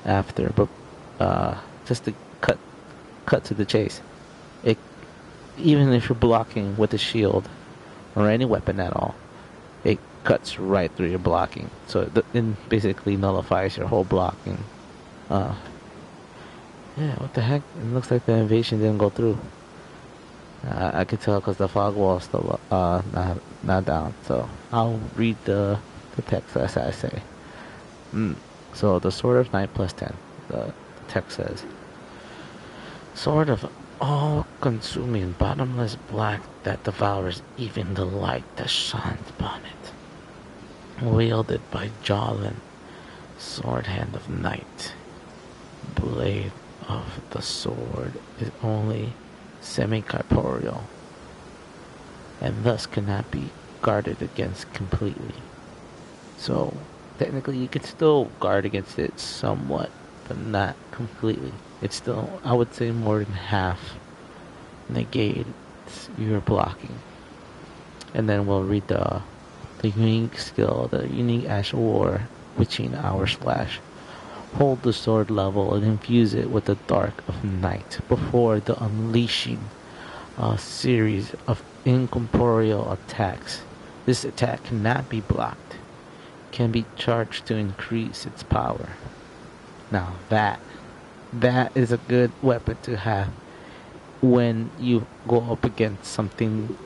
after, but just to cut to the chase. Even if you're blocking with a shield or any weapon at all, it cuts right through your blocking. So it basically nullifies your whole blocking. Yeah, what the heck? It looks like the invasion didn't go through. I could tell because the fog wall is still not down. So I'll read the text as I say. So the Sword of Night plus 10. The text says, Sword of all-consuming bottomless black that devours even the light that shines upon it. Wielded by Jolin, Sword Hand of Night. Blade of the sword is only semi-corporeal. and thus cannot be guarded against completely. So technically you could still guard against it somewhat, but not completely. It's still, I would say, more than half negates your blocking. And then we'll read the unique skill, the unique Ash of War, Witching Hour Slash. Hold the sword level and infuse it with the Dark of Night before the unleashing a series of incorporeal attacks. This attack cannot be blocked, can be charged to increase its power. Now that is a good weapon to have when you go up against something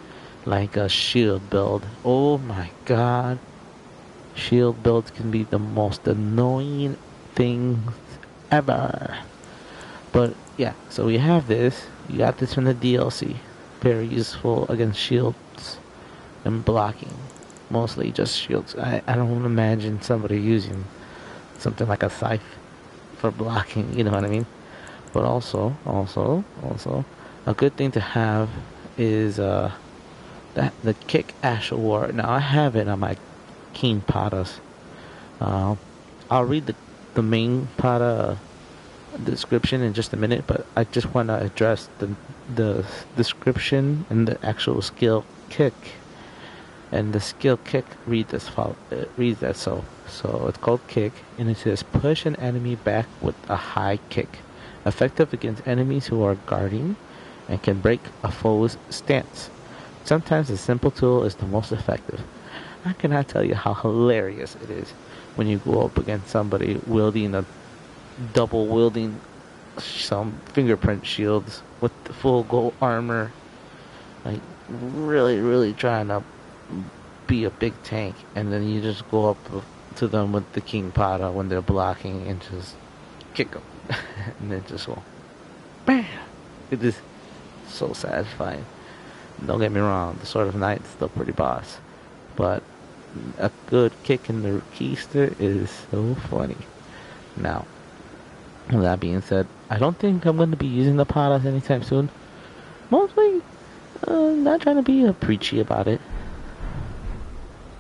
like a shield build. Oh my god. Shield builds can be the most annoying things ever. But yeah, so we have this. You got this from the DLC. Very useful against shields and blocking. Mostly just shields. I don't imagine somebody using something like a scythe for blocking, you know what I mean? But also, a good thing to have is that the kick Ash of War. Now I have it on my King Patas. I'll read the main Pata description in just a minute, but I just want to address the description and the actual skill kick. And the skill kick reads as follows. Reads as so. So it's called kick, and it says push an enemy back with a high kick, effective against enemies who are guarding, and can break a foe's stance. Sometimes a simple tool is the most effective. I cannot tell you how hilarious it is when you go up against somebody wielding some fingerprint shields with the full gold armor, like really, really trying to be a big tank, and then you just go up to them with the King Pata when they're blocking and just kick them, and then just go, bam! It is so satisfying. Don't get me wrong, the Sword of Night is still pretty boss, but a good kick in the keister is so funny. Now, with that being said, I don't think I'm going to be using the Patas anytime soon. Mostly, not trying to be preachy about it.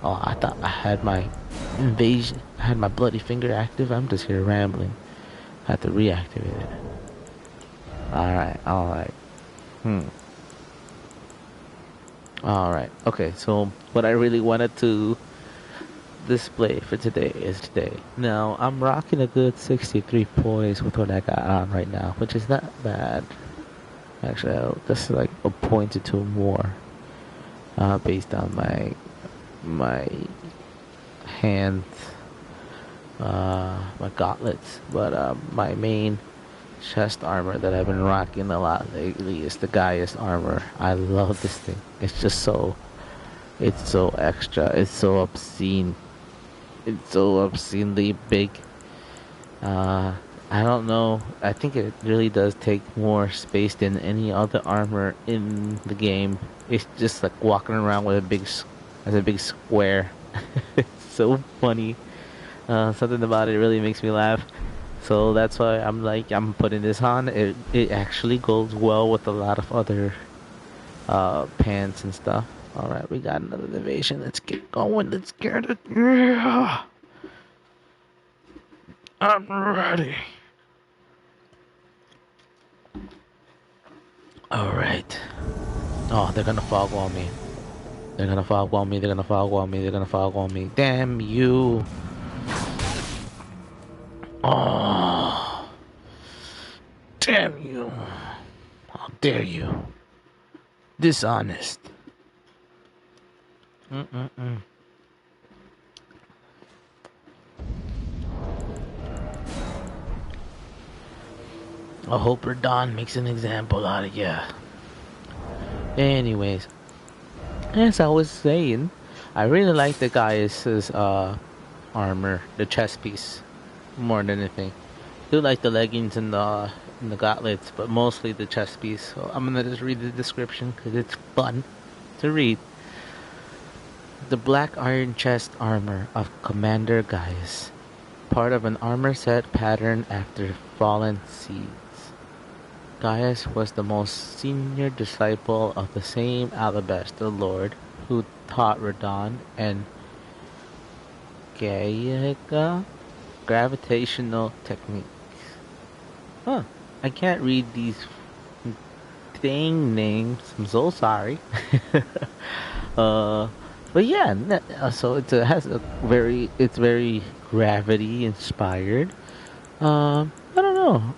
Oh, I thought I had my invasion, I had my bloody finger active. I'm just here rambling. I have to reactivate it. Alright. Alright, okay, so what I really wanted to display for today is today. Now, I'm rocking a good 63 poise with what I got on right now, which is not bad. Actually, I'll just like a point or two more, based on my hands, my gauntlets, but my main chest armor that I've been rocking a lot lately is the Gaius armor. I love this thing. It's so extra. It's so obscene. It's so obscenely big. I don't know. I think it really does take more space than any other armor in the game. It's just like walking around with a big square. It's so funny. Something about it really makes me laugh. So that's why I'm putting this on. It actually goes well with a lot of other pants and stuff. Alright, we got another invasion. Let's get going. Let's get it. Yeah! I'm ready. Alright. Oh, they're gonna fog wall me. They're gonna fog wall me. They're gonna fog wall me. They're gonna fog wall me. Damn you. Oh. Damn you. How dare you. Dishonest. I hope Radon makes an example out of ya. Anyways, as I was saying, I really like the guy's armor, the chest piece, more than anything. I do like the leggings and the gauntlets, but mostly the chest piece. So I'm gonna just read the description because it's fun to read. The black iron chest armor of Commander Gaius, part of an armor set patterned after Fallen Seas. Gaius was the most senior disciple of the same Alabaster Lord who taught Radon and Gaia gravitational techniques. Huh. I can't read these dang names. I'm so sorry. uh, but yeah, so it has a it's very gravity inspired. I don't know.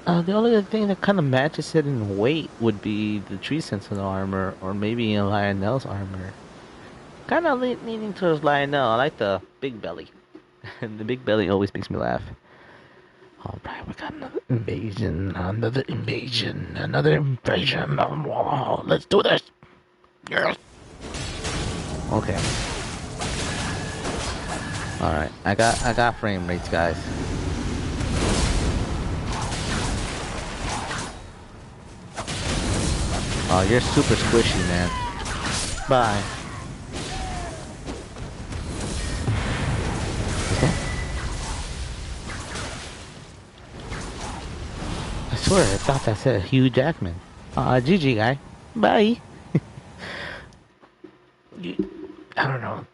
The only other thing that kind of matches it in weight would be the Tree Sentinel armor, or maybe in Lionel's armor. Kind of leaning towards Lionel. I like the big belly. And the big belly always makes me laugh. Alright, we got another invasion. Another invasion. Let's do this. Yes. Okay. Alright, I got frame rates, guys. Oh, you're super squishy, man. Bye. I swear, I thought that said Hugh Jackman. GG, guy. Bye. I don't know.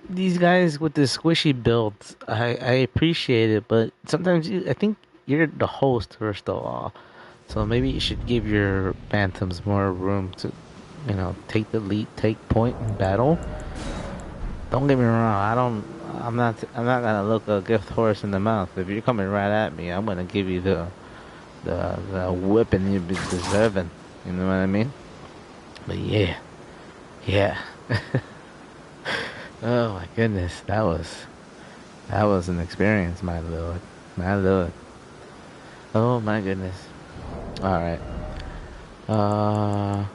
These guys with the squishy builds, I appreciate it, but sometimes I think you're the host, first of all. So maybe you should give your phantoms more room to, take the lead, take point in battle. Don't get me wrong. I'm not gonna look a gift horse in the mouth. If you're coming right at me, I'm gonna give you the whipping you've been deserving. You know what I mean? But yeah. Oh my goodness, that was an experience, my lord. Oh my goodness. Alright. I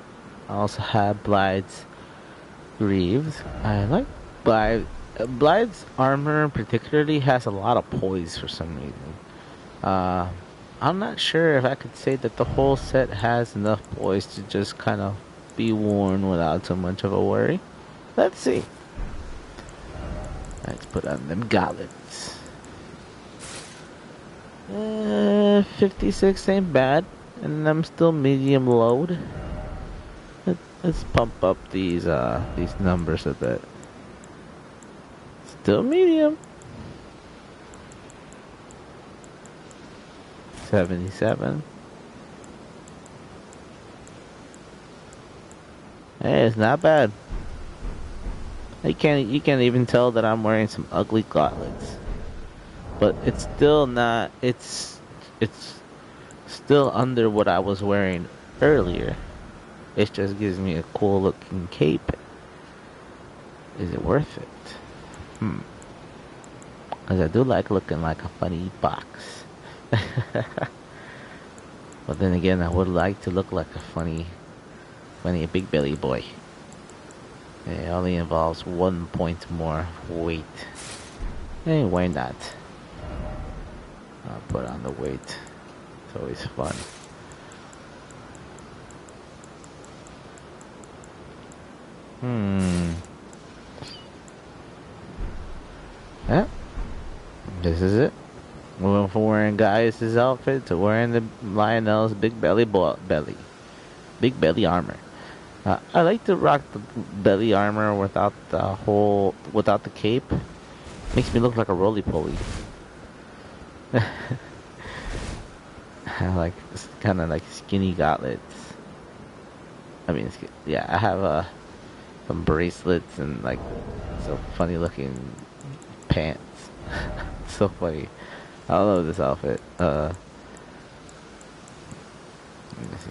also have Blythe's Greaves. I like Blythe. Blythe's armor particularly has a lot of poise for some reason. I'm not sure if I could say that the whole set has enough poise to just kind of be worn without too much of a worry. Let's see. Let's put on them gauntlets. 56 ain't bad, and I'm still medium load. Let's pump up these numbers a bit. Still medium. 77. Hey, it's not bad. You can't even tell that I'm wearing some ugly gauntlets. But it's still not, it's still under what I was wearing earlier. It just gives me a cool looking cape. Is it worth it? Because I do like looking like a funny box. But then again, I would like to look like a funny big belly boy. It only involves 1 point more weight. Hey, why not? I'll put on the weight. It's always fun. Yeah. This is it. We went from wearing Gaius' outfit to wearing the Lionel's big belly armor. I like to rock the belly armor without the cape. Makes me look like a roly-poly. I like kind of like skinny gauntlets. I mean, yeah, I have some bracelets and like some funny looking pants. So funny. I love this outfit. Let me see.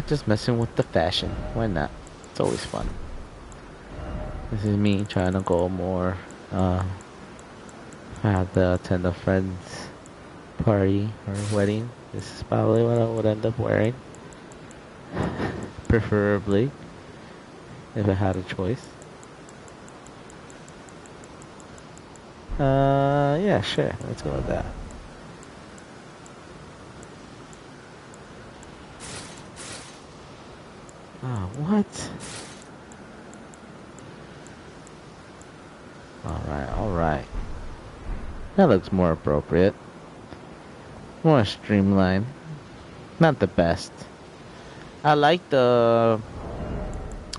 Just messing with the fashion. Why not? It's always fun. This is me trying to go more. I have to attend a friend's party or wedding. This is probably what I would end up wearing. Preferably, if I had a choice. Yeah, sure. Let's go with that. Oh, what? Alright. That looks more appropriate. More streamlined. Not the best. I like the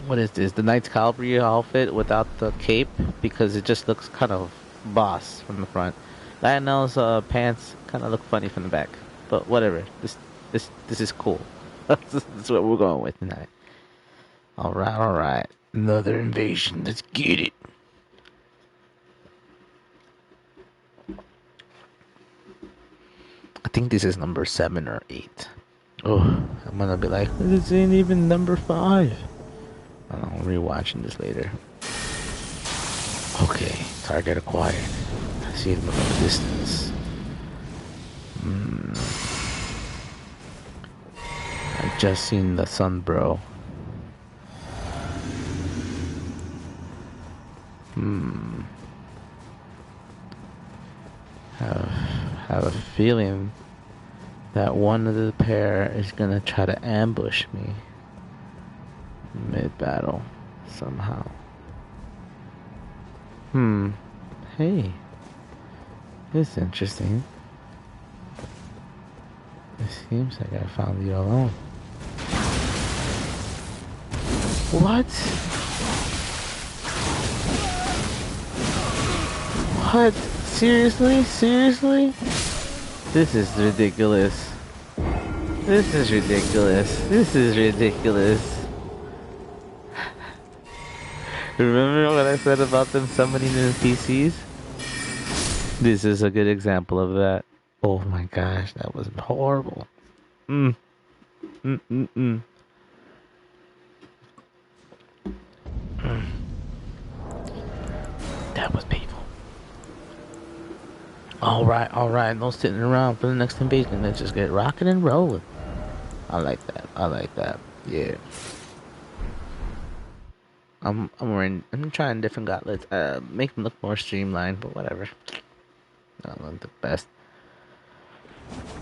what is this? The Knights Cavalry outfit without the cape because it just looks kind of boss from the front. Lionel's pants kind of look funny from the back, but whatever. This is cool. This is what we're going with tonight. All right, all right. Another invasion. Let's get it. I think this is number 7 or 8. Oh, I'm gonna be like, this ain't even number 5. I'm rewatching this later. Okay, target acquired. I see them from a distance. I've just seen the sun, bro. Have a feeling that one of the pair is gonna try to ambush me mid-battle somehow. Hey, this is interesting. It seems like I found you alone. What? What? Seriously? Seriously? This is ridiculous. This is ridiculous. This is ridiculous. Remember what I said about them summoning the PCs? This is a good example of that. Oh my gosh, that was horrible. That was painful. Alright, no sitting around for the next invasion. Let's just get rocking and rolling. I like that. Yeah. I'm trying different gauntlets. Make them look more streamlined, but whatever. Not look the best.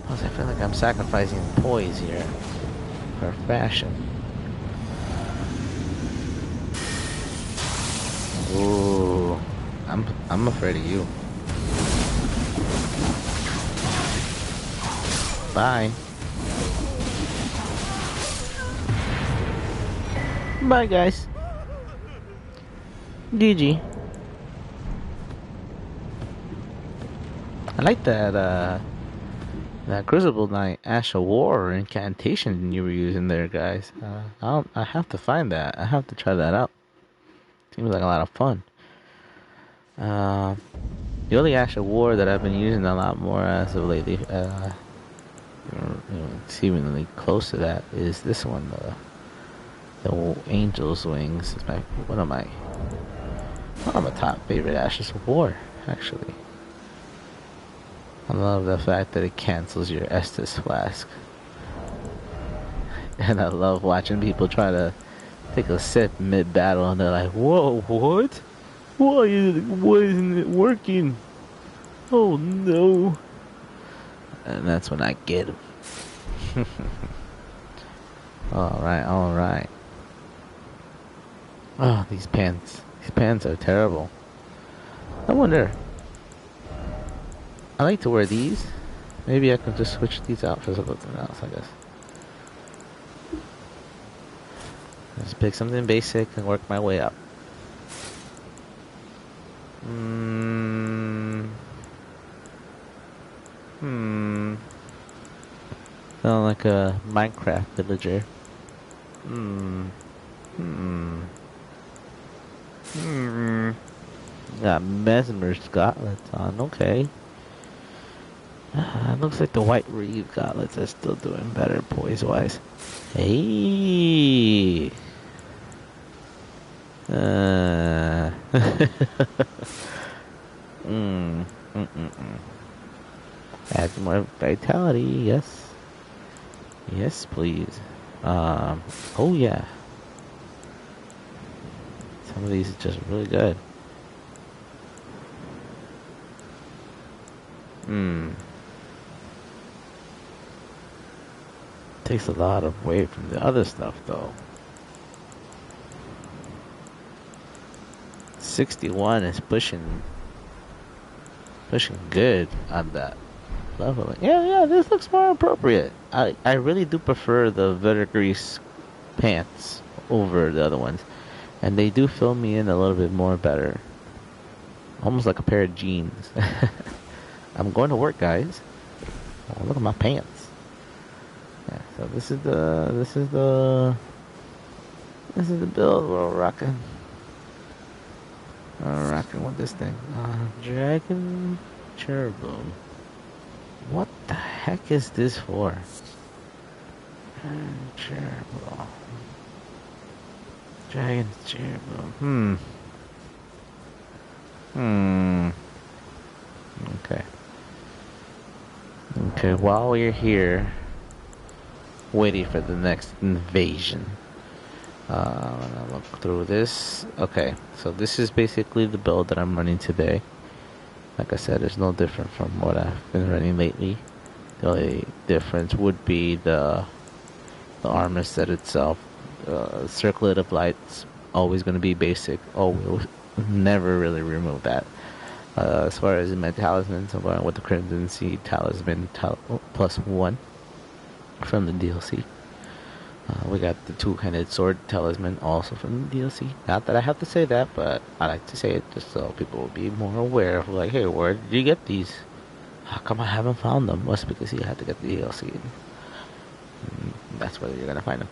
Plus, I feel like I'm sacrificing poise here for fashion. Ooh, I'm afraid of you. Bye. Bye, guys. GG. I like that Crucible Knight Ash of War incantation you were using there, guys. I have to find that. I have to try that out. Seems like a lot of fun. The only Ash of War that I've been using a lot more as of lately, seemingly close to that, is this one, the Angel's Wings. It's one of my top favorite Ashes of War, actually. I love the fact that it cancels your Estus Flask. And I love watching people try to take a sip mid-battle and they're like, whoa, what? Why isn't it working? Oh no. And that's when I get him. Alright. Oh, these pants are terrible. I wonder, I like to wear these. Maybe I can just switch these out for something else, I guess. Just pick something basic and work my way up. Sound like a Minecraft villager. Got Mesmer's gauntlets on, okay. Looks like the White Reeve gauntlets are still doing better poise-wise. Hey! Add more vitality, yes. Yes, please. Oh yeah. Some of these are just really good. Takes a lot away from the other stuff, though. 61 is pushing good on that leveling. Yeah, this looks more appropriate. I really do prefer the Verdigris pants over the other ones. And they do fill me in a little bit more better. Almost like a pair of jeans. I'm going to work, guys. Oh, look at my pants. Yeah, so this is the build we're rocking. We're rocking with this thing. Dragon Cherubim. What the heck is this for? Cherubim. Dragon Cherubim. Okay. Okay, while we're here, waiting for the next invasion. I'm gonna look through this. Okay, so this is basically the build that I'm running today. Like I said, it's no different from what I've been running lately. The only difference would be the armor set itself. Circlet of Light's always going to be basic. We'll never really remove that. As far as my talismans, I'm going with the Crimson Sea Talisman +1 from the DLC. We got the two-handed sword talisman also from the DLC. Not that I have to say that, but I like to say it just so people will be more aware of, like, hey, where did you get these? How come I haven't found them? Well, it's because you had to get the DLC. And that's where you're gonna find them.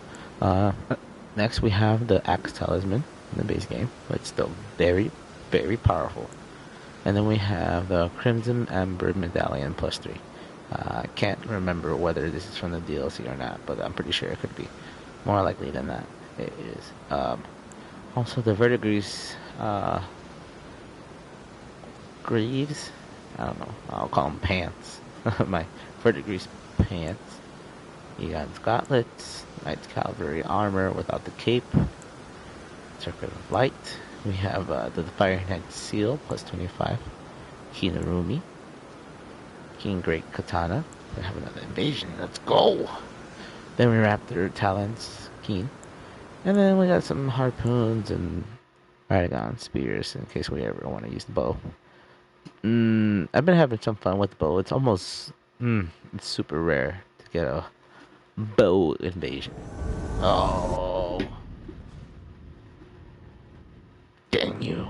Next, we have the Axe Talisman in the base game, but it's still very, very powerful. And then we have the Crimson Amber Medallion +3. I can't remember whether this is from the DLC or not, but I'm pretty sure it could be. More likely than that, it is. Also, the Verdigris greaves. I don't know. I'll call them pants. My Verdigris pants. You got gauntlets, Knight's Cavalry armor without the cape, Circuit of Light. We have the Fire Knight Seal +25, Kinarumi, King Great Katana. We have another invasion. Let's go! Then we Raptor Talons, Keen. And then we got some harpoons and Radagon spears in case we ever want to use the bow. I've been having some fun with the bow. It's almost, it's super rare to get a bow invasion. Oh. Dang you.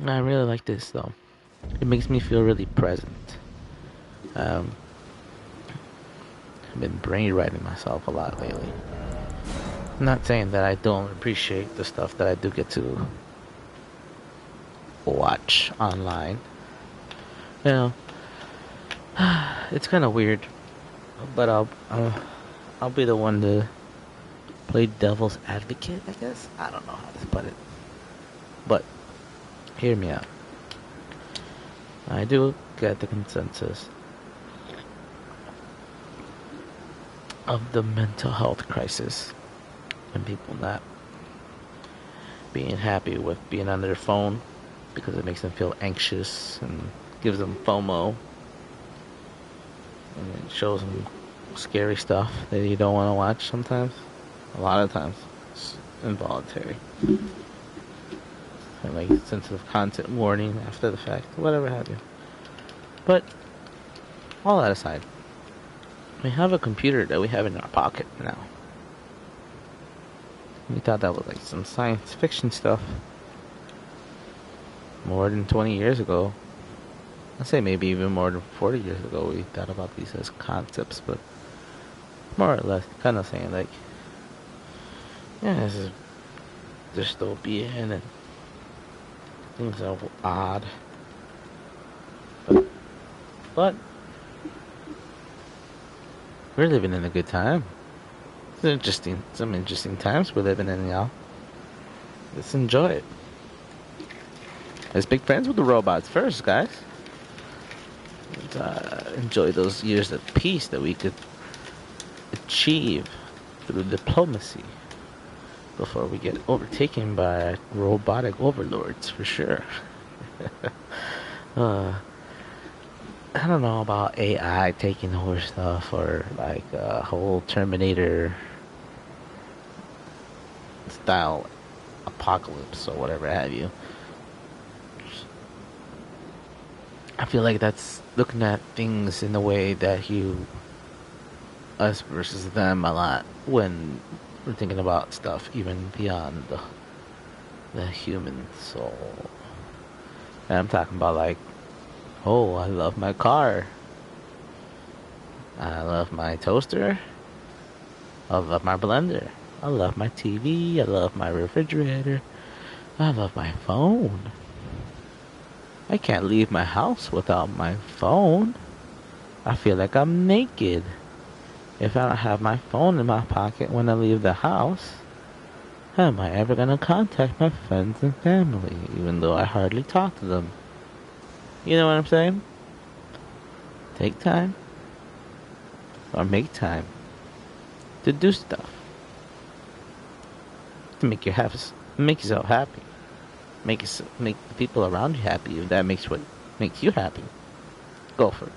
I really like this though. It makes me feel really present. I've been brain writing myself a lot lately. I'm not saying that I don't appreciate the stuff that I do get to watch online. You know, it's kind of weird, but I'll be the one to play devil's advocate, I guess. I don't know how to put it, but hear me out. I do get the consensus of the mental health crisis and people not being happy with being on their phone because it makes them feel anxious and gives them FOMO and it shows them scary stuff that you don't want to watch sometimes. A lot of times it's involuntary. And like sensitive content warning after the fact, whatever have you. But all that aside, we have a computer that we have in our pocket now. We thought that was like some science fiction stuff more than 20 years ago. I'd say maybe even more than 40 years ago we thought about these as concepts, but more or less kind of saying like, yeah, this is dystopian and things are odd. But we're living in a good time. It's some interesting times we're living in, y'all. Let's enjoy it. Let's make friends with the robots first, guys. Let's enjoy those years of peace that we could achieve through diplomacy before we get overtaken by robotic overlords, for sure. I don't know about AI taking over stuff or like a whole Terminator style apocalypse or whatever have you. I feel like that's looking at things in a way that you us versus them a lot when we're thinking about stuff even beyond the human soul. And I'm talking about like, oh, I love my car. I love my toaster. I love my blender. I love my TV. I love my refrigerator. I love my phone. I can't leave my house without my phone. I feel like I'm naked if I don't have my phone in my pocket when I leave the house. How am I ever gonna contact my friends and family, even though I hardly talk to them? You know what I'm saying? Take time, or make time, to do stuff, to make make yourself happy, make the people around you happy. If that makes what makes you happy, go for it.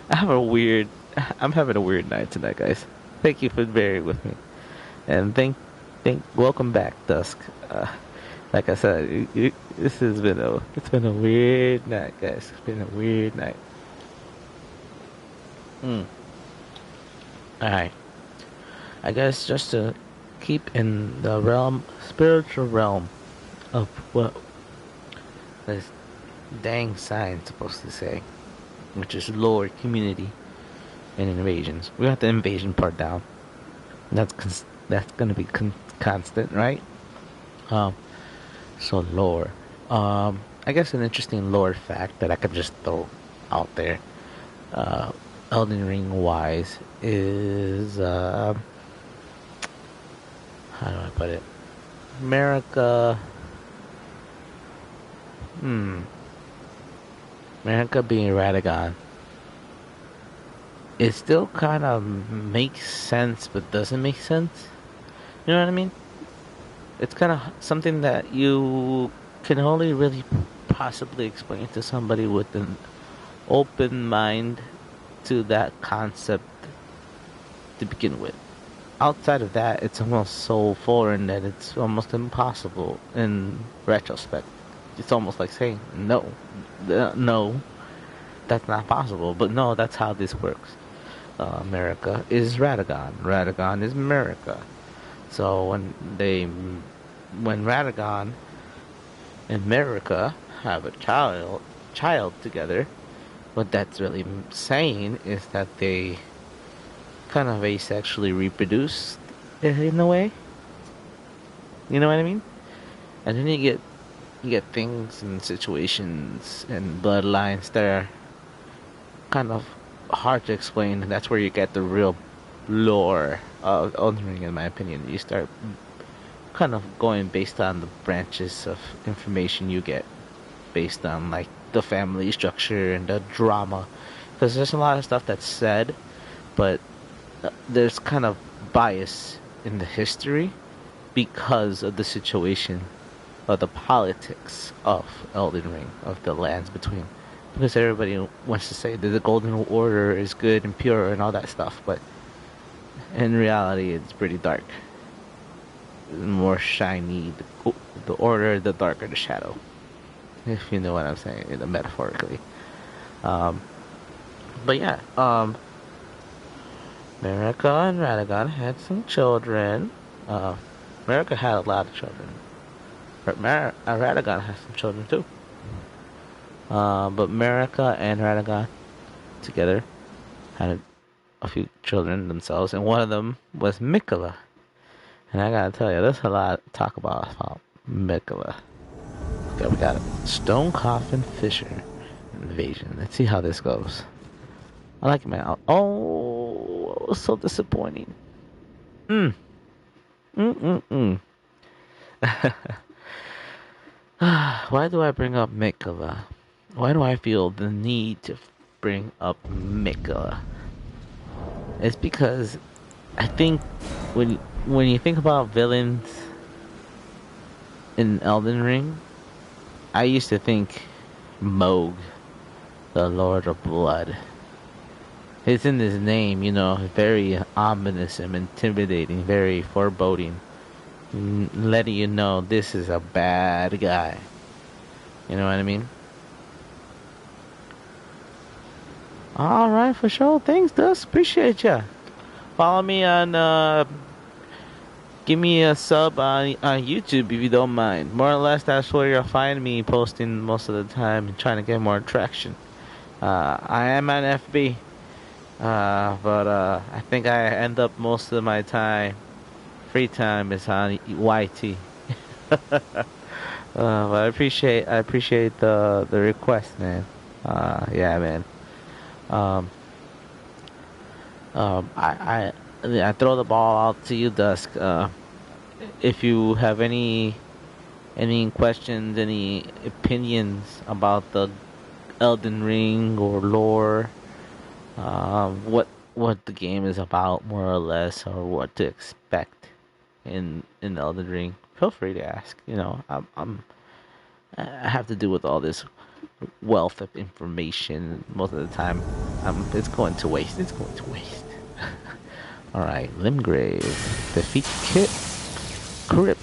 I'm having a weird night tonight, guys. Thank you for bearing with me. And welcome back, Dusk. Like I said, it's been a weird night, guys. It's been a weird night. All right. I guess just to keep in the spiritual realm of what this dang sign's supposed to say, which is Lord, community, and invasions. We got the invasion part down. That's gonna be constant, right? So lore. I guess an interesting lore fact that I could just throw out there, Elden Ring wise, is how do I put it? America. America being Radagon. It still kind of makes sense, but doesn't make sense. You know what I mean? It's kind of something that you can only really possibly explain to somebody with an open mind to that concept to begin with. Outside of that, it's almost so foreign that it's almost impossible in retrospect. It's almost like saying, no, that's not possible. But no, that's how this works. America is Radagon. Radagon is America. So when Radagon and America have a child together, what that's really saying is that they kind of asexually reproduce in a way. You know what I mean? And then you get things and situations and bloodlines that are kind of hard to explain, and that's where you get the real lore of Elden Ring, in my opinion. You start kind of going based on the branches of information you get, based on like the family structure and the drama, because there's a lot of stuff that's said, but there's kind of bias in the history because of the situation of the politics of Elden Ring, of the lands between. Because everybody wants to say that the Golden Order is good and pure and all that stuff, but in reality, it's pretty dark. More shiny, the Order, the darker the shadow. If you know what I'm saying, metaphorically. But yeah, America and Radagon had some children. America had a lot of children. But Radagon has some children too. But America and Radagon together had a few children themselves, and one of them was Miquella. And I gotta tell you, there's a lot to talk about Miquella. Okay, we got Stone Coffin Fisher invasion. Let's see how this goes. I like it, man. Oh, it was so disappointing. Why do I bring up Miquella? Why do I feel the need to bring up Miquella? It's because I think when you think about villains in Elden Ring, I used to think Mohg, the Lord of Blood. It's in his name, very ominous and intimidating, very foreboding. letting you know this is a bad guy. You know what I mean? All right, for sure. Thanks, Dust. Appreciate ya. Follow me on. Give me a sub on YouTube if you don't mind. More or less, that's where you'll find me posting most of the time and trying to get more traction. I am on FB, but I think I end up most of my time, free time, is on YT. But I appreciate the request, man. Yeah, man. Um, I throw the ball out to you, Dusk. If you have any questions, any opinions about the Elden Ring or lore, what the game is about, more or less, or what to expect in Elden Ring, feel free to ask. You know, I have to do with all this wealth of information most of the time. It's going to waste. It's going to waste. All right, Limgrave, defeat Kit Crip.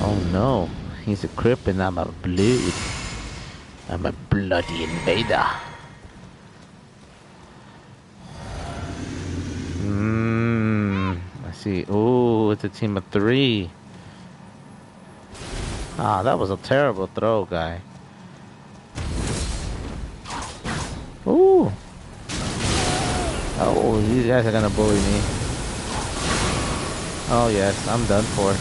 Oh no, he's a Crip and I'm a Blood. I'm a bloody invader. I see. Ooh, it's a team of 3. Ah, that was a terrible throw, guy. Ooh. Oh, these guys are gonna bully me. Oh yes, I'm done for.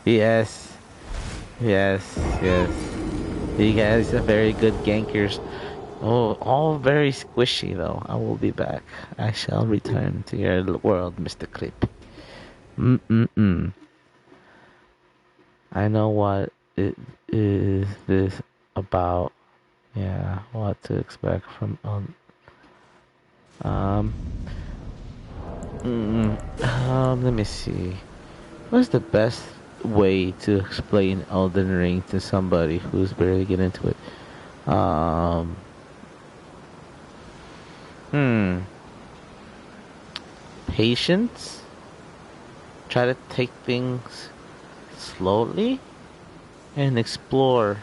Yes. Yes, yes. You guys are very good gankers. Oh, all very squishy though. I will be back. I shall return to your world, Mr. Clip. Mm-mm-mm. I know what it is this about. Yeah, what to expect from um let me see. What's the best way to explain Elden Ring to somebody who's barely getting into it? Um hmm Patience? Try to take things slowly and explore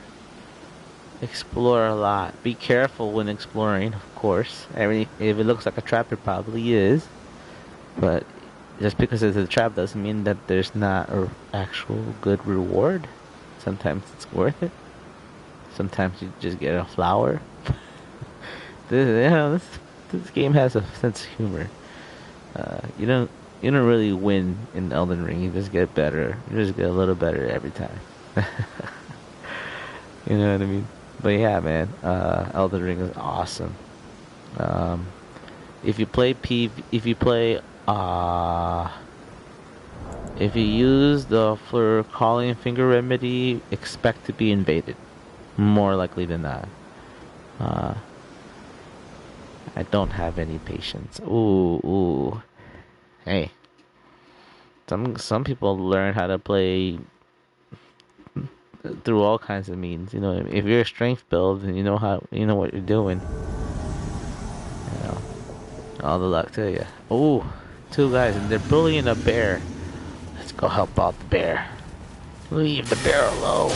a lot. Be careful when exploring, of course. If it looks like a trap, it probably is. But just because it's a trap doesn't mean that there's not an actual good reward. Sometimes it's worth it. Sometimes you just get a flower. This game has a sense of humor. You don't really win in Elden Ring. You just get better. You just get a little better every time. You know what I mean? But yeah, man, Elden Ring is awesome. Um, if you play if you play, if you use the for calling finger remedy, expect to be invaded. More likely than not. Uh, I don't have any patience. Ooh. Hey, some people learn how to play through all kinds of means. You know, if you're a strength build and you know what you're doing, you know, all the luck to you. Ooh, 2 guys and they're bullying a bear. Let's go help out the bear. Leave the bear alone.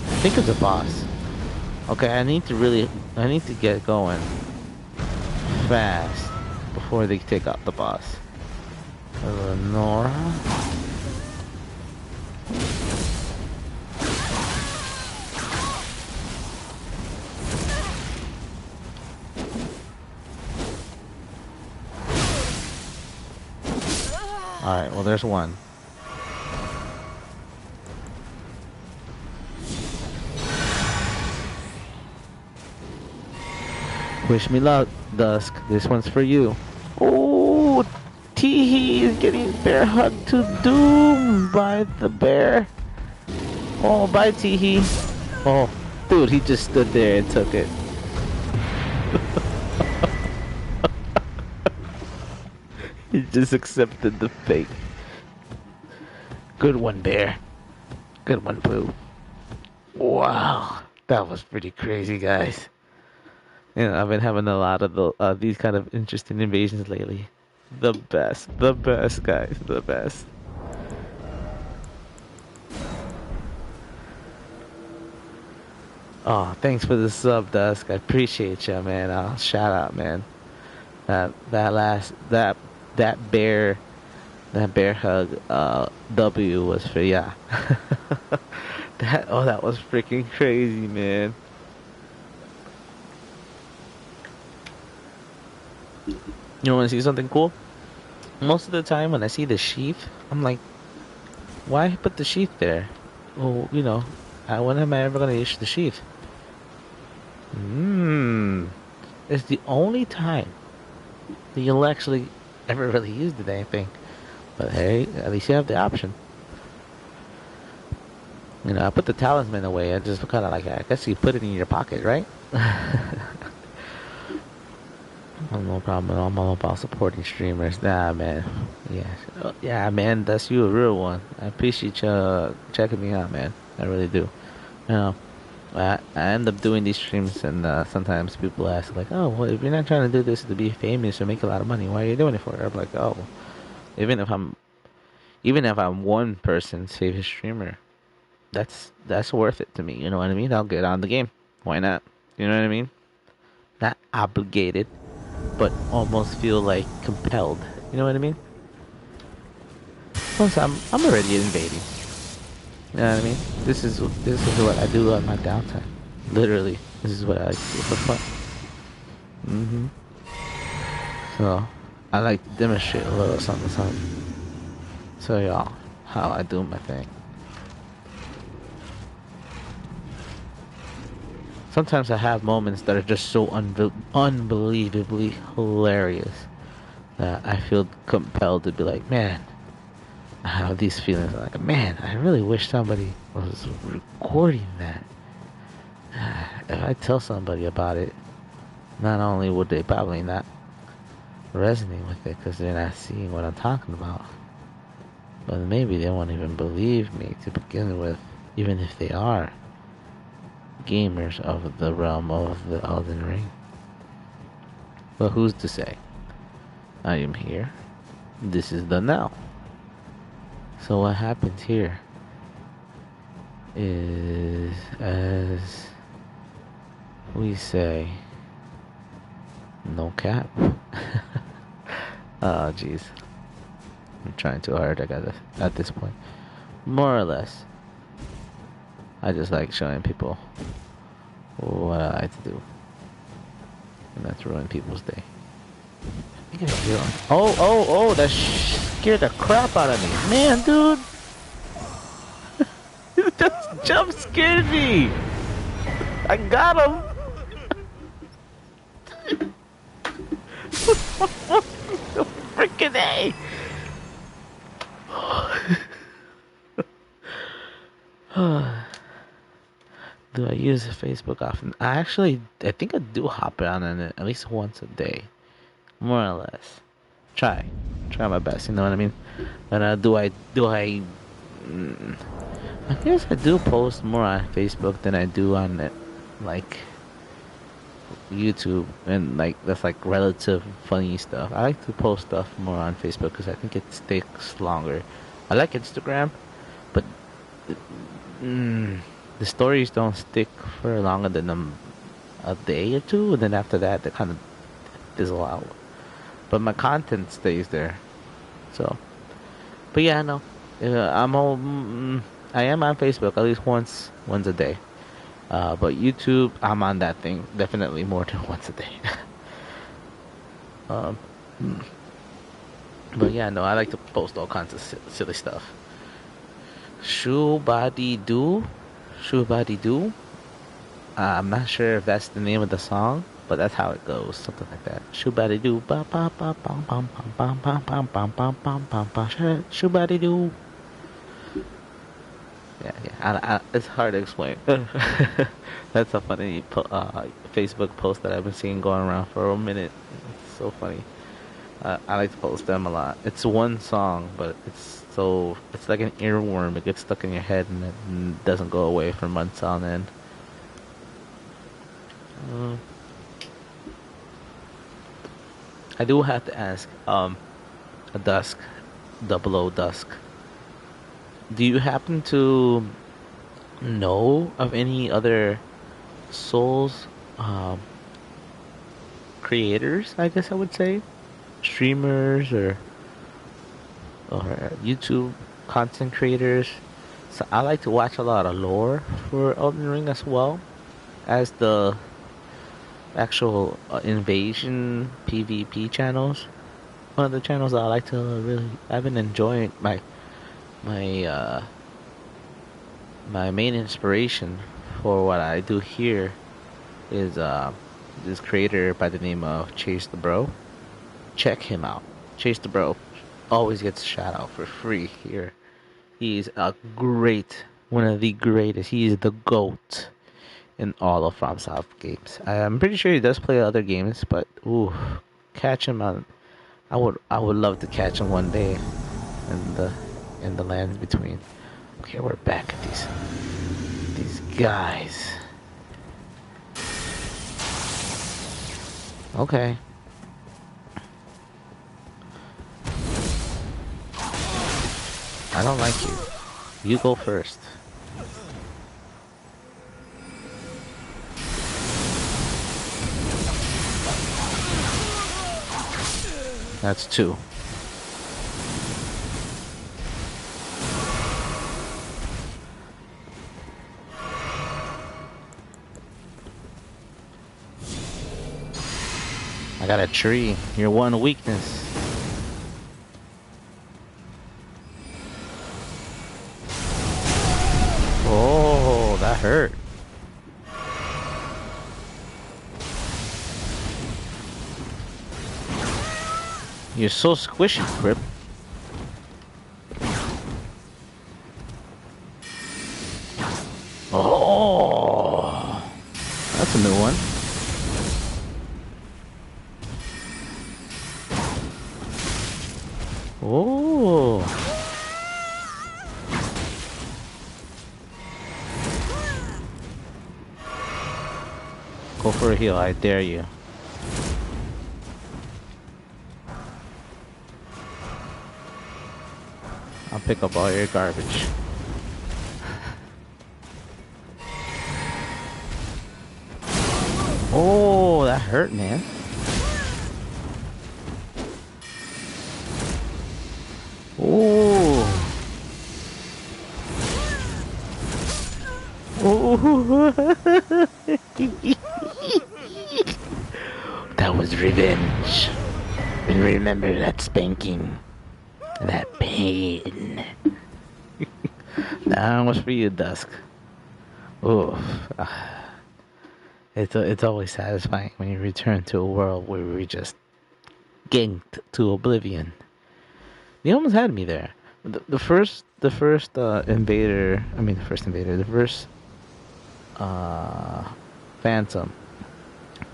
I think it's a boss. Okay, I need to get going fast before they take out the boss. Lenora. Alright, well there's one. Wish me luck, Dusk. This one's for you. Oh, Teehee is getting bear hugged to doom by the bear. Oh, bye Teehee. Oh, dude, he just stood there and took it. He just accepted the fate. Good one, bear. Good one, Pooh. Wow, that was pretty crazy, guys. I've been having a lot of these kind of interesting invasions lately. The best, guys, the best. Oh, thanks for the sub, Dusk. I appreciate you, man. Shout out, man. That last that bear hug W was for ya. That was freaking crazy, man. You want to see something cool? Most of the time when I see the sheath, I'm like, why put the sheath there? Well, when am I ever gonna use the sheath? It's the only time that you'll actually ever really use the dang thing. But hey, at least you have the option. I put the talisman away. I just kind of like, I guess you put it in your pocket, right? No problem at all. I'm all about supporting streamers. Nah, man. Yeah, man. That's you, a real one. I appreciate you checking me out, man. I really do. You know, I end up doing these streams, and sometimes people ask, like, "Oh, well, if you're not trying to do this to be famous or make a lot of money, why are you doing it for?" I'm like, "Oh, even if I'm, even if I'm one person's favorite streamer, that's worth it to me. You know what I mean? I'll get on the game. Why not? You know what I mean? Not obligated, but almost feel like compelled. You know what I mean? Plus, I'm already invading. You know what I mean? This is what I do on my downtime. Literally, this is what I like to do for fun. So, I like to demonstrate a little something, something. So y'all, how I do my thing. Sometimes I have moments that are just so unbelievably hilarious that I feel compelled to be like, man, I have these feelings like, man, I really wish somebody was recording that. If I tell somebody about it, not only would they probably not resonate with it because they're not seeing what I'm talking about, but maybe they won't even believe me to begin with, even if they are gamers of the realm of the Elden Ring. But who's to say? I am here. This is the now. So what happens here is, as we say, no cap. Oh, jeez. I'm trying too hard, I got at this point. More or less. I just like showing people what I like to do. And that's ruin people's day. Oh, that scared the crap out of me. Man, dude. That jump scared me. I got him. Freaking A. Do I use Facebook often? I think I do hop on it at least once a day. More or less. Try my best, you know what I mean? But I guess I do post more on Facebook than I do on like YouTube, and like that's like relative funny stuff. I like to post stuff more on Facebook because I think it sticks longer. I like Instagram, but the stories don't stick for longer than a day or two, and then after that they kind of fizzle out. But my content stays there. So, but yeah, no, I am on Facebook at least once a day. But YouTube, I'm on that thing definitely more than once a day. um, but yeah, no, I like to post all kinds of silly stuff. Shubadi Doo. I'm not sure if that's the name of the song, but that's how it goes, something like that. Shubadi Doo, ba ba ba bum bum bum bum bum bum bum bum bum bum bum. Shubadi Doo. Yeah. It's hard to explain. That's a funny Facebook post that I've been seeing going around for a minute. It's so funny. I like to post them a lot. It's one song, but it's like an earworm. It gets stuck in your head and it doesn't go away for months on end. I do have to ask, a Dusk, Double O Dusk. Do you happen to know of any other Souls um, creators? I guess I would say streamers or YouTube content creators. So I like to watch a lot of lore for Elden Ring as well as the actual invasion PvP channels. One of the channels that I like to really, I've been enjoying my my main inspiration for what I do here is this creator by the name of Chase the Bro. Check him out. Chase the Bro always gets a shout out for free here. He's a great, one of the greatest. He is the GOAT in all of FromSoft games. I'm pretty sure he does play other games, but ooh, catch him on. I would love to catch him one day in the lands between. Okay, we're back at these guys. Okay. I don't like you. You go first. That's two. I got a tree. Your one weakness. Oh, that hurt. You're so squishy, Crip. Oh, that's a new one. Oh. Go for a heal, I dare you. I'll pick up all your garbage. Oh, that hurt, man. Oh. Oh. That was revenge. And remember that spanking. That pain. That was for you, Dusk. Oh. It's always satisfying when you return to a world where we just ganked to oblivion. You almost had me there. The first invader. I mean, the first invader. The first phantom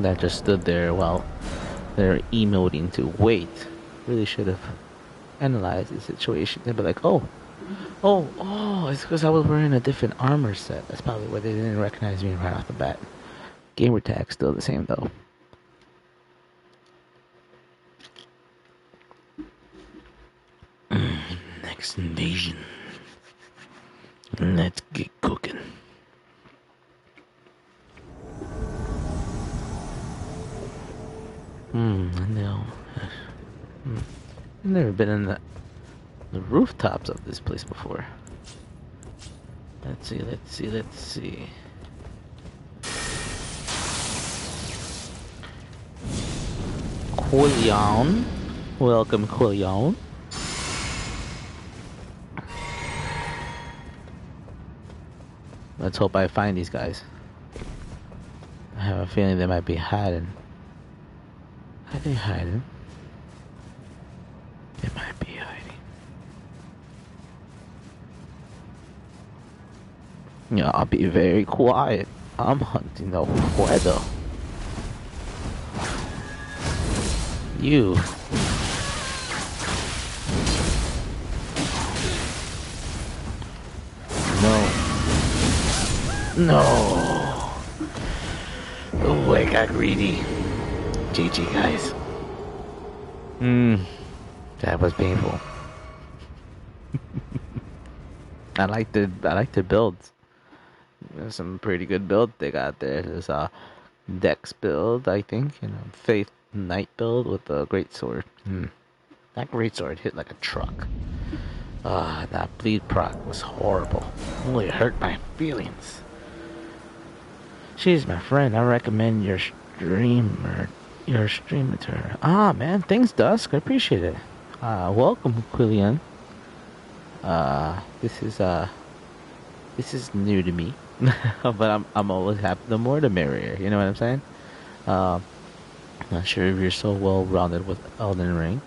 that just stood there while they're emoting to wait. Really should have analyzed the situation. They'd be like, oh, it's because I was wearing a different armor set. That's probably why they didn't recognize me right off the bat. Gamer tag's still the same though. Next invasion. Let's get cooking. No. I've never been in the rooftops of this place before. Let's see. Quillion. Welcome, Quillion. Let's hope I find these guys. I have a feeling they might be hiding. Are they hiding? They might be hiding. Yeah, I'll be very quiet. I'm hunting the weather. You. No. Oh, I got greedy. GG, guys. Hmm, that was painful. I like the builds. There's some pretty good build they got there. There's a Dex build, I think, and a Faith Knight build with a great sword. That great sword hit like a truck. That bleed proc was horrible. Really hurt my feelings. She's my friend. I recommend your stream to her. Ah, man, thanks, Dusk. I appreciate it. Welcome, Quillian. This is new to me, but I'm always happy. The more, the merrier. You know what I'm saying? Uh, Not sure if you're so well rounded with Elden Ring,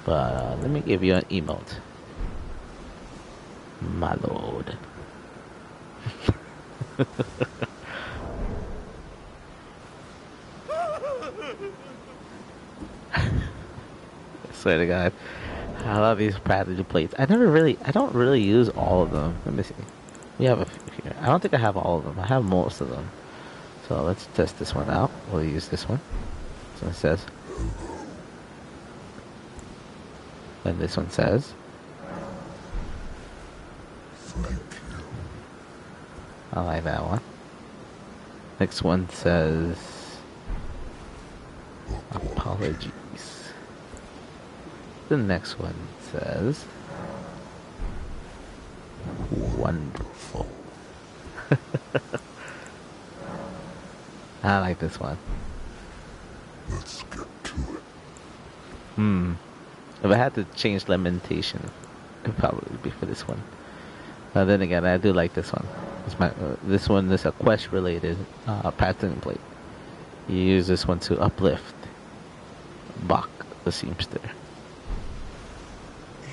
but let me give you an emote, my lord. I swear to God, I love these strategy plates. I don't really use all of them. Let me see. We have a few here. I don't think I have all of them. I have most of them. So let's test this one out. We'll use this one. So it says, and this one says, I like that one. Next one says, apologies. The next one says, wonderful. I like this one. Let's get to it. If I had to change lamentation, it'd probably be for this one. Then again, I do like this one. This one is a quest related pattern plate. You use this one to uplift Bach the seamster.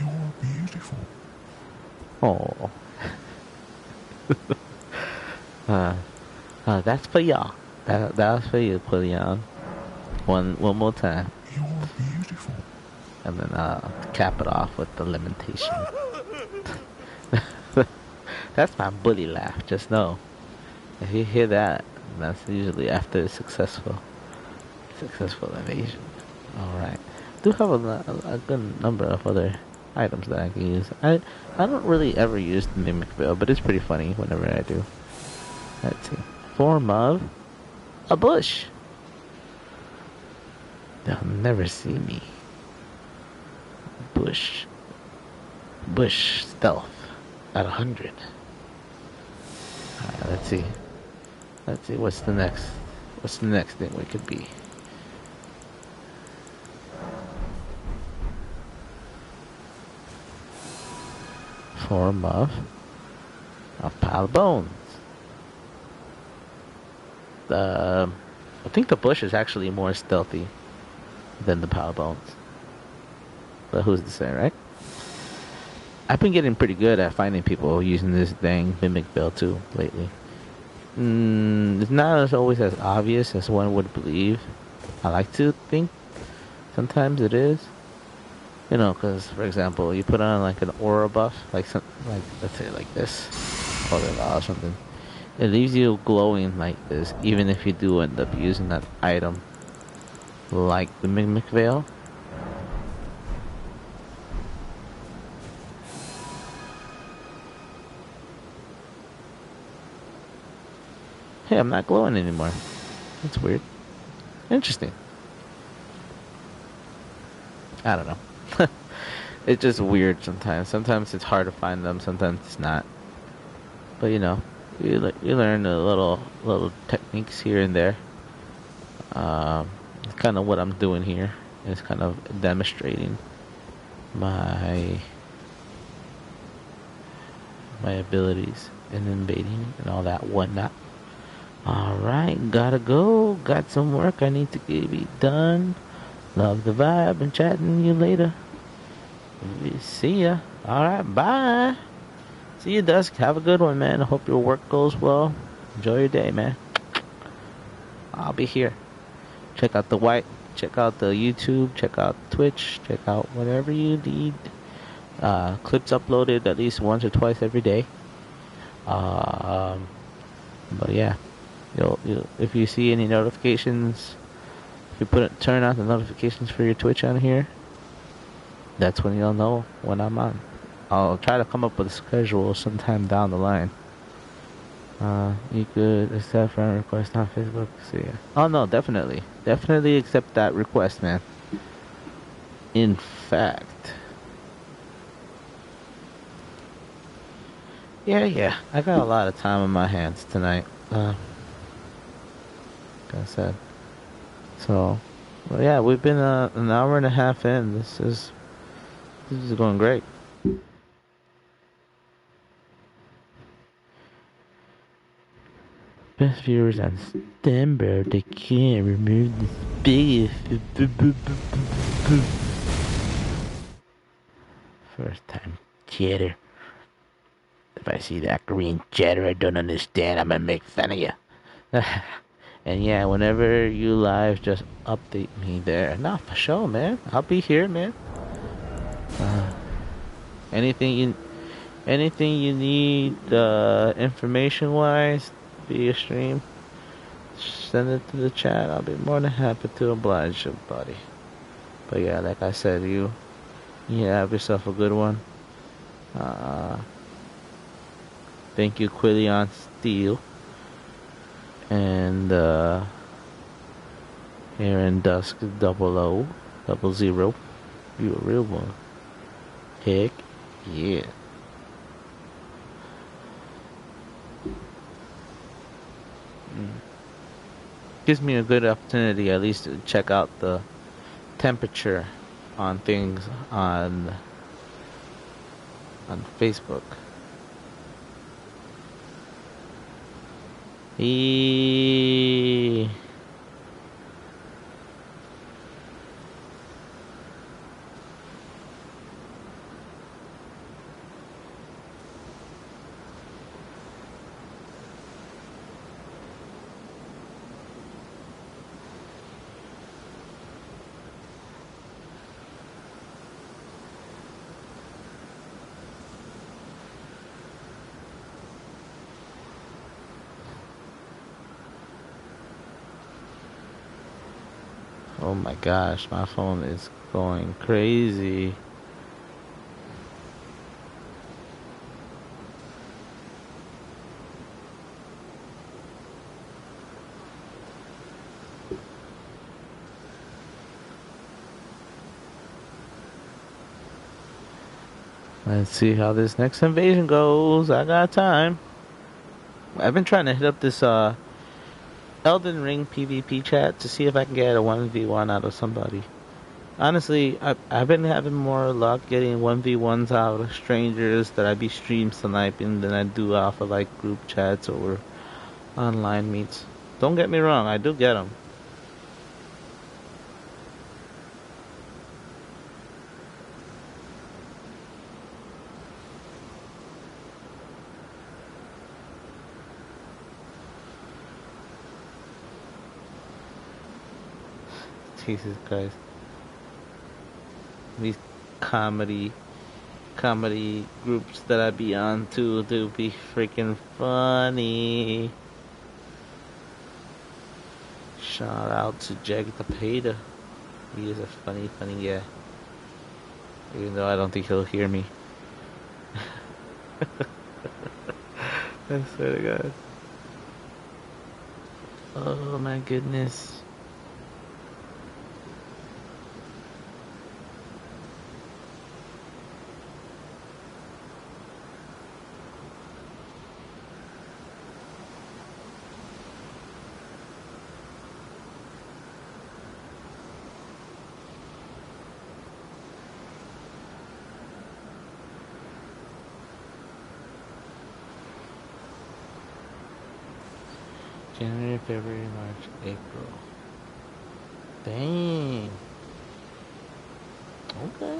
You're beautiful. Oh. That's for y'all. That was for you, Quillian. One more time. You're beautiful. And then cap it off with the lamentation. That's my bully laugh. Just know, if you hear that, that's usually after a successful invasion. All right. Do have a good number of other items that I can use. I don't really ever use the mimic veil, but it's pretty funny whenever I do. Let's see. Form of a bush. They'll never see me. Bush stealth at 100. Let's see. What's the next thing we could be? Form of a pile of bones. I think the bush is actually more stealthy than the pile of bones. But who's to say, right? I've been getting pretty good at finding people using this dang mimic build too lately. It's not as always as obvious as one would believe. I like to think sometimes it is. You know, because for example, you put on like an aura buff, like let's say like this, or something. It leaves you glowing like this, even if you do end up using that item, like the mimic veil. Hey, I'm not glowing anymore. That's weird. Interesting. I don't know. It's just weird sometimes. Sometimes it's hard to find them. Sometimes it's not. But you know, you learn the little techniques here and there. It's kind of what I'm doing here. It's kind of demonstrating my abilities in invading and all that whatnot. Alright, gotta go. Got some work I need to be done. Love the vibe and chatting you later. See ya. Alright, bye. See you, Dusk. Have a good one, man. I hope your work goes well. Enjoy your day, man. I'll be here. Check out the YouTube, check out Twitch, check out whatever you need. Clips uploaded at least once or twice every day. But yeah, if you see any notifications, if you turn on the notifications for your Twitch on here, That's when you'll know when I'm on. I'll try to come up with a schedule sometime down the line. You could accept friend request on Facebook. See ya. Oh no, definitely, definitely accept that request, man. In fact, yeah, I got a lot of time on my hands tonight. Like I said, so, well, yeah, we've been an hour and a half in. This is going great. Best viewers on Stember, they can't remove this biggest first time cheddar. If I see that green cheddar I don't understand, I'm gonna make fun of you. And yeah, whenever you live, just update me there. Nah, for sure, man. I'll be here, man. Uh, anything you anything you need, information wise, via stream, send it to the chat. I'll be more than happy to oblige you, buddy. But yeah, like I said, you have yourself a good one. Uh, thank you, Quillion Steel, and Aaron Dusk 0000. You a real one. Heck yeah. Gives me a good opportunity at least to check out the temperature on things on Facebook. Eee. Oh my gosh, my phone is going crazy. Let's see how this next invasion goes. I got time. I've been trying to hit up this Elden Ring PvP chat to see if I can get a 1v1 out of somebody. Honestly, I've been having more luck getting 1v1s out of strangers that I be stream sniping than I do off of like group chats or online meets. Don't get me wrong, I do get them. Jesus Christ. These comedy groups that I be on too do be freaking funny. Shout out to Jag the Peta. He is a funny guy. Even though I don't think he'll hear me. I swear to God. Oh my goodness. January, February, March, April. Dang. Okay.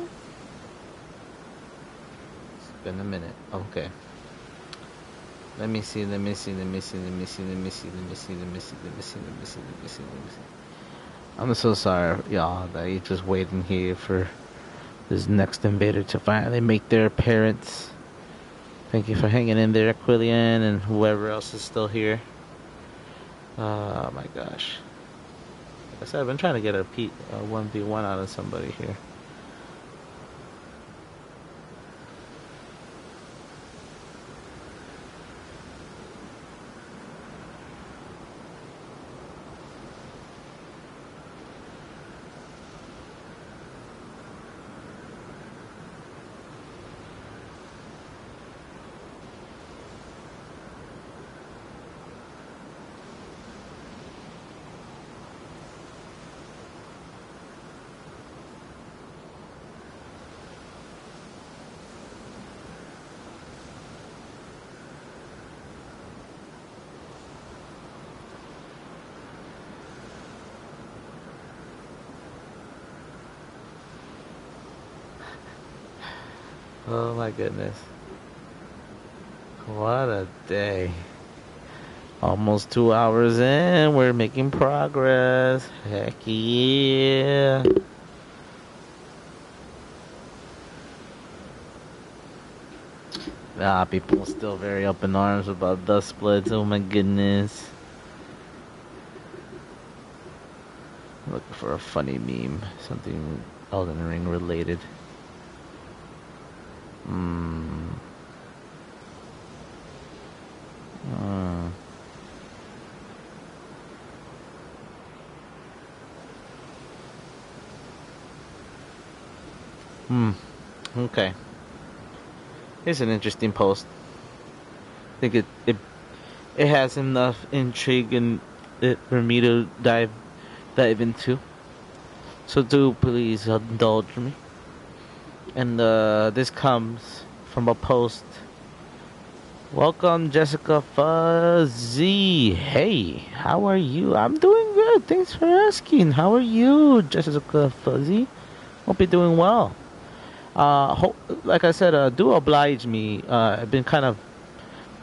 It's been a minute. Okay. Let me see. I'm so sorry, y'all, that you just waiting here for this next invader to finally make their appearance. Thank you for hanging in there, Quillian, and whoever else is still here. Oh my gosh. Like I said, I've been trying to get a 1v1 out of somebody here. Oh my goodness. What a day. Almost 2 hours in, we're making progress. Heck yeah. People still very up in arms about dust splits. Oh my goodness. Looking for a funny meme. Something Elden Ring related. Hmm. Okay. Here's an interesting post. I think it has enough intrigue in it for me to dive into. So do please indulge me. And this comes from a post. Welcome, Jessica Fuzzy. Hey, how are you? I'm doing good. Thanks for asking. How are you, Jessica Fuzzy? Hope you're doing well. Like I said, do oblige me. I've been kind of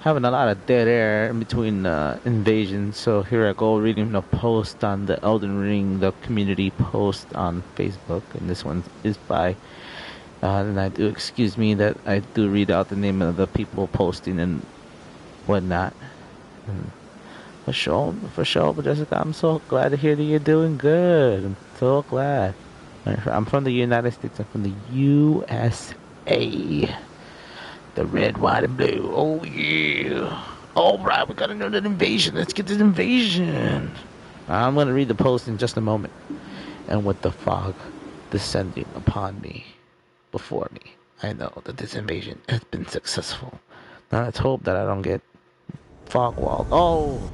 having a lot of dead air in between invasions, so here I go reading the post on the Elden Ring, the community post on Facebook, and this one is by. And I do excuse me that I do read out the name of the people posting and whatnot. And for sure, Jessica, I'm so glad to hear that you're doing good. I'm so glad. I'm from the United States. I'm from the USA. The red, white, and blue. Oh, yeah. All right, we got another invasion. Let's get this invasion. I'm going to read the post in just a moment. And with the fog descending upon me, before me, I know that this invasion has been successful. Now let's hope that I don't get fog walled. Oh!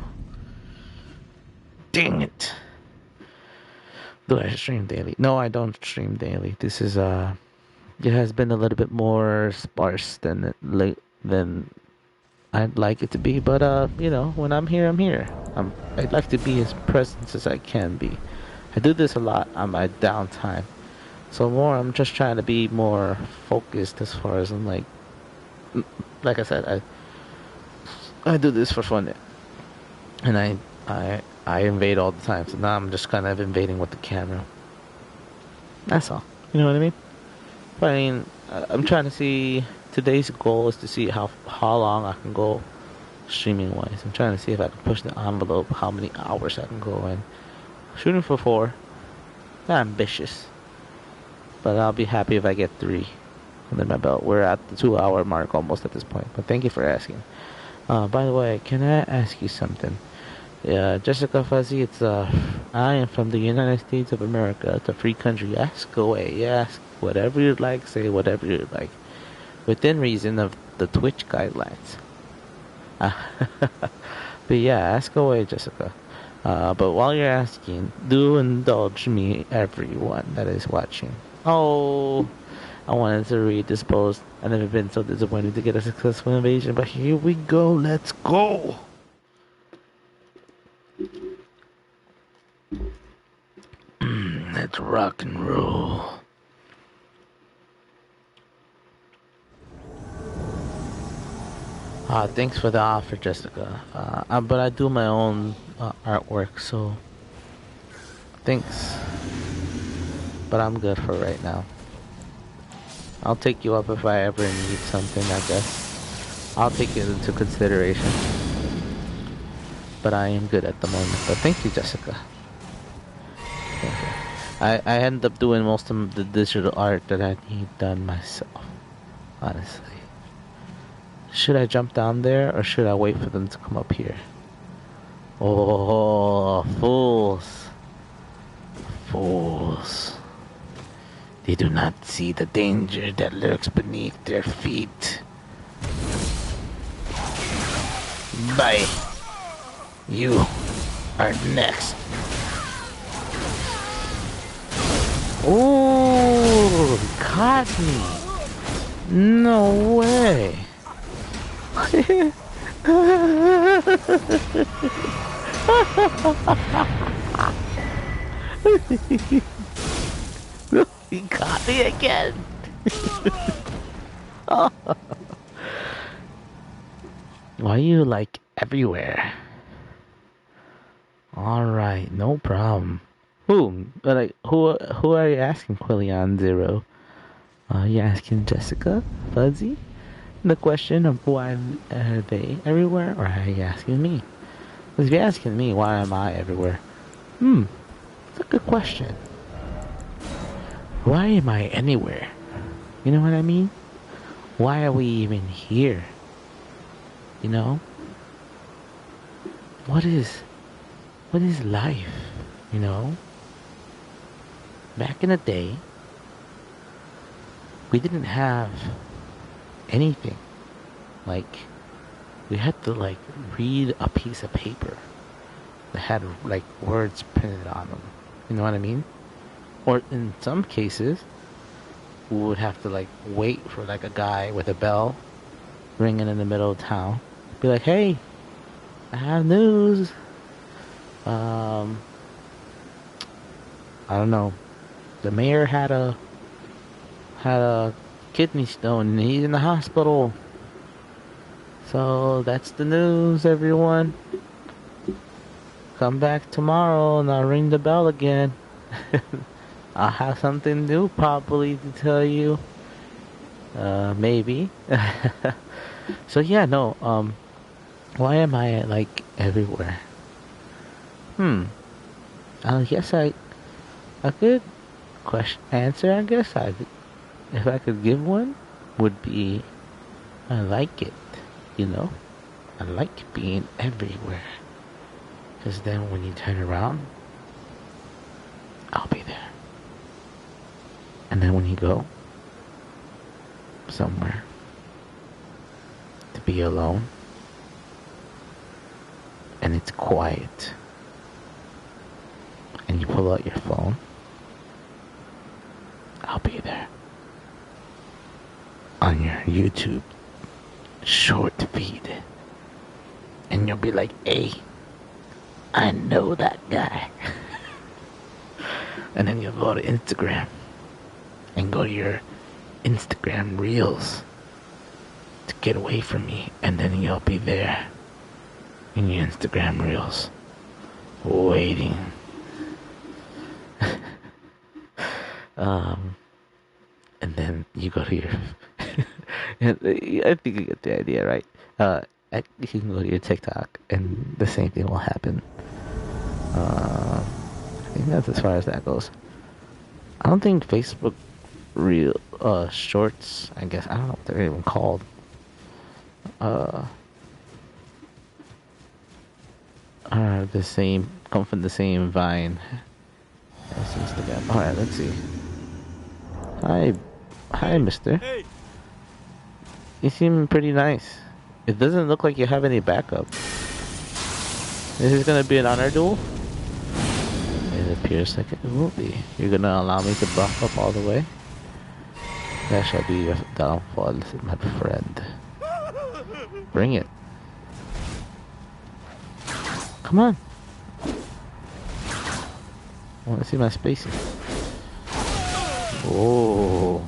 Dang it. Do I stream daily? No, I don't stream daily. This is, it has been a little bit more sparse than I'd like it to be, but when I'm here, I'm here. I'd like to be as present as I can be. I do this a lot on my downtime, so I'm just trying to be more focused as far as like I said, I do this for fun, and I invade all the time. So now I'm just kind of invading with the camera. That's all. You know what I mean? But I mean, I'm trying to see. Today's goal is to see how long I can go streaming wise. I'm trying to see if I can push the envelope, how many hours I can go in. Shooting for 4. Not ambitious, but I'll be happy if I get 3 under my belt. We're at the 2-hour mark almost at this point. But thank you for asking. By the way, can I ask you something? Yeah, Jessica Fuzzy, I am from the United States of America. It's a free country. Ask away. Ask whatever you'd like. Say whatever you'd like. Within reason of the Twitch guidelines. But yeah, ask away, Jessica. But while you're asking, do indulge me, everyone that is watching. Oh, I wanted to read this post. I've never been so disappointed to get a successful invasion, but here we go. Let's go. Let's rock and roll. Thanks for the offer, Jessica. But I do my own artwork, so thanks. But I'm good for right now. I'll take you up if I ever need something, I guess. I'll take it into consideration. But I am good at the moment. But thank you, Jessica. Thank you. I end up doing most of the digital art that I need done myself, honestly. Should I jump down there, or should I wait for them to come up here? Oh, fools. Fools. They do not see the danger that lurks beneath their feet. Bye. You are next. Oh, caught me. No way. He caught me again. Why you like everywhere? All right, no problem. Who? Who are you asking, Quillian Zero? Are you asking Jessica, Fuzzy? The question of why are they everywhere, or are you asking me? Because if you're asking me, why am I everywhere? It's a good question. Why am I anywhere? You know what I mean? Why are we even here? You know? What is life? You know? Back in the day, we didn't have anything. Like, we had to, like, read a piece of paper that had, like, words printed on them. You know what I mean? Or in some cases, we would have to, like, wait for, like, a guy with a bell ringing in the middle of town. Be like, hey, I have news. I don't know. The mayor had a kidney stone and he's in the hospital. So that's the news, everyone. Come back tomorrow and I'll ring the bell again. I'll have something new probably to tell you. Maybe. So yeah, no, why am I like everywhere? I guess a good answer, I guess if I could give one, would be I like it, you know? I like being everywhere. Because then when you turn around, I'll be there. And then when you go somewhere to be alone, and it's quiet, and you pull out your phone, I'll be there. On your YouTube short feed. And you'll be like, hey, I know that guy. And then you'll go to Instagram and go to your Instagram reels to get away from me. And then you'll be there in your Instagram reels waiting. And then you go to your I think you get the idea, right? You can go to your TikTok and the same thing will happen. I think that's as far as that goes. I don't think Facebook real shorts, I guess, I don't know what they're even called. Are the same, come from the same vine as Instagram. Alright, let's see. Hi, mister. Hey. You seem pretty nice. It doesn't look like you have any backup. Is this gonna be an honor duel? It appears like it will be. You're gonna allow me to buff up all the way? That shall be your downfall, my friend. Bring it. Come on. I wanna see my spacing. Oh.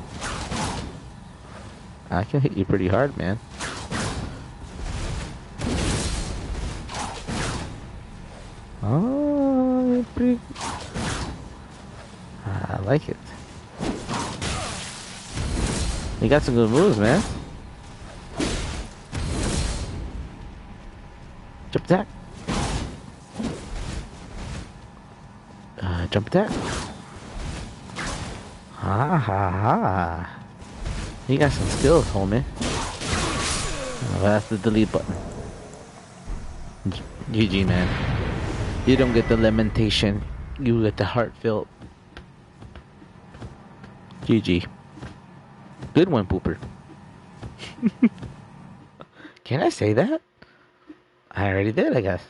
I can hit you pretty hard, man. Oh, you're pretty... I like it. You got some good moves, man. Jump attack. Jump attack. Ha ha ha. You got some skills, homie. Oh, that's the delete button. GG, man. You don't get the lamentation. You get the heartfelt. GG. Good one, Pooper. Can I say that? I already did, I guess.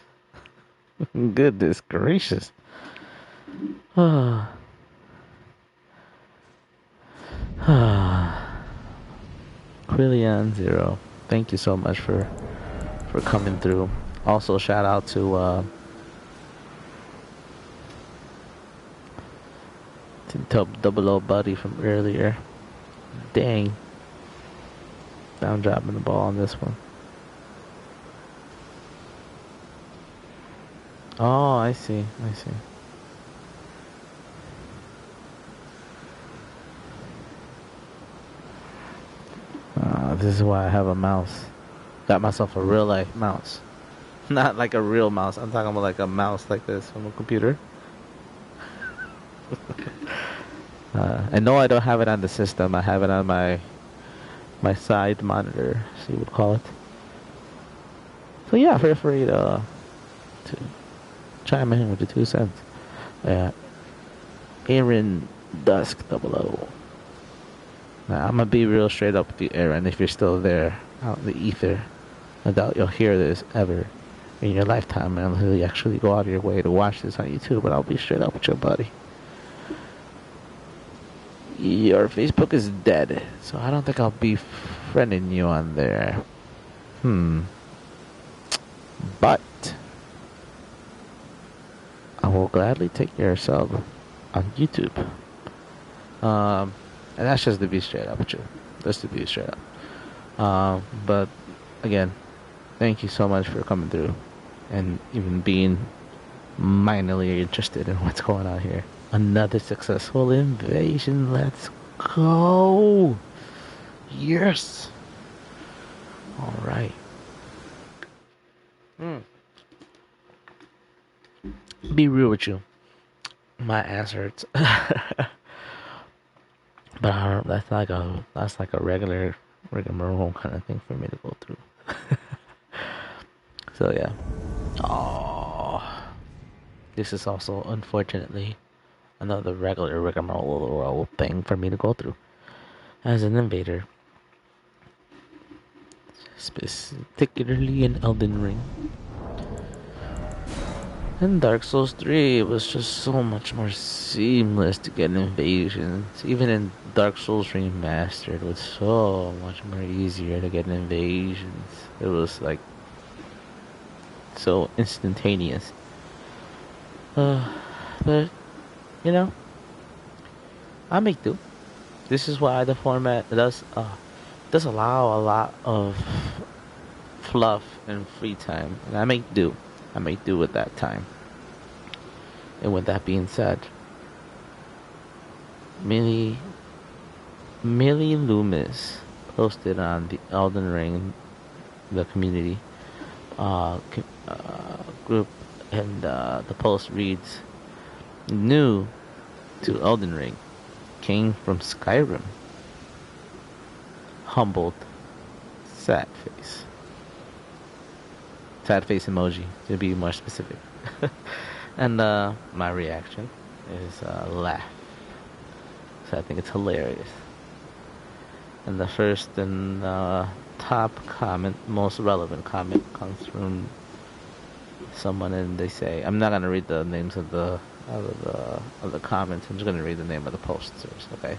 Goodness gracious. Quillian Zero, thank you so much for coming through. Also, shout out to Double O Buddy from earlier. Dang, Down dropping the ball on this one. Oh, I see. I see. This is why I have a mouse. Got myself a real life mouse. Not like a real mouse. I'm talking about like a mouse like this from a computer. And no, I don't have it on the system. I have it on my side monitor, as you would call it. So yeah, feel free to chime in with the 2 cents. Aaron Dusk 00. Now, I'm gonna be real straight up with you, Aaron. If you're still there out in the ether, I doubt you'll hear this ever in your lifetime until you actually go out of your way to watch this on YouTube. But I'll be straight up with you, buddy. Your Facebook is dead, so I don't think I'll be friending you on there. But I will gladly take your sub on YouTube. And that's just to be straight up with you. Just to be straight up. But again, thank you so much for coming through and even being minorly interested in what's going on here. Another successful invasion. Let's go. Yes. All right. Be real with you. My ass hurts. But that's like a regular rigmarole kind of thing for me to go through. So yeah. Oh, this is also unfortunately another regular rigmarole thing for me to go through as an invader, particularly in Elden Ring. In Dark Souls 3, it was just so much more seamless to get invasions. Even in Dark Souls Remastered, it was so much more easier to get invasions. It was like so instantaneous. But you know, I make do. This is why the format does allow a lot of fluff and free time, and I make do. I make do with that time. And with that being said, Millie Loomis posted on the Elden Ring, the community group, and the post reads, "New to Elden Ring, came from Skyrim. Humbled, sad face." Sad face emoji, to be more specific. And my reaction is laugh. So I think it's hilarious. And the first and top comment, most relevant comment, comes from someone, and they say, I'm not gonna read the names of the comments. I'm just gonna read the name of the posters. Okay.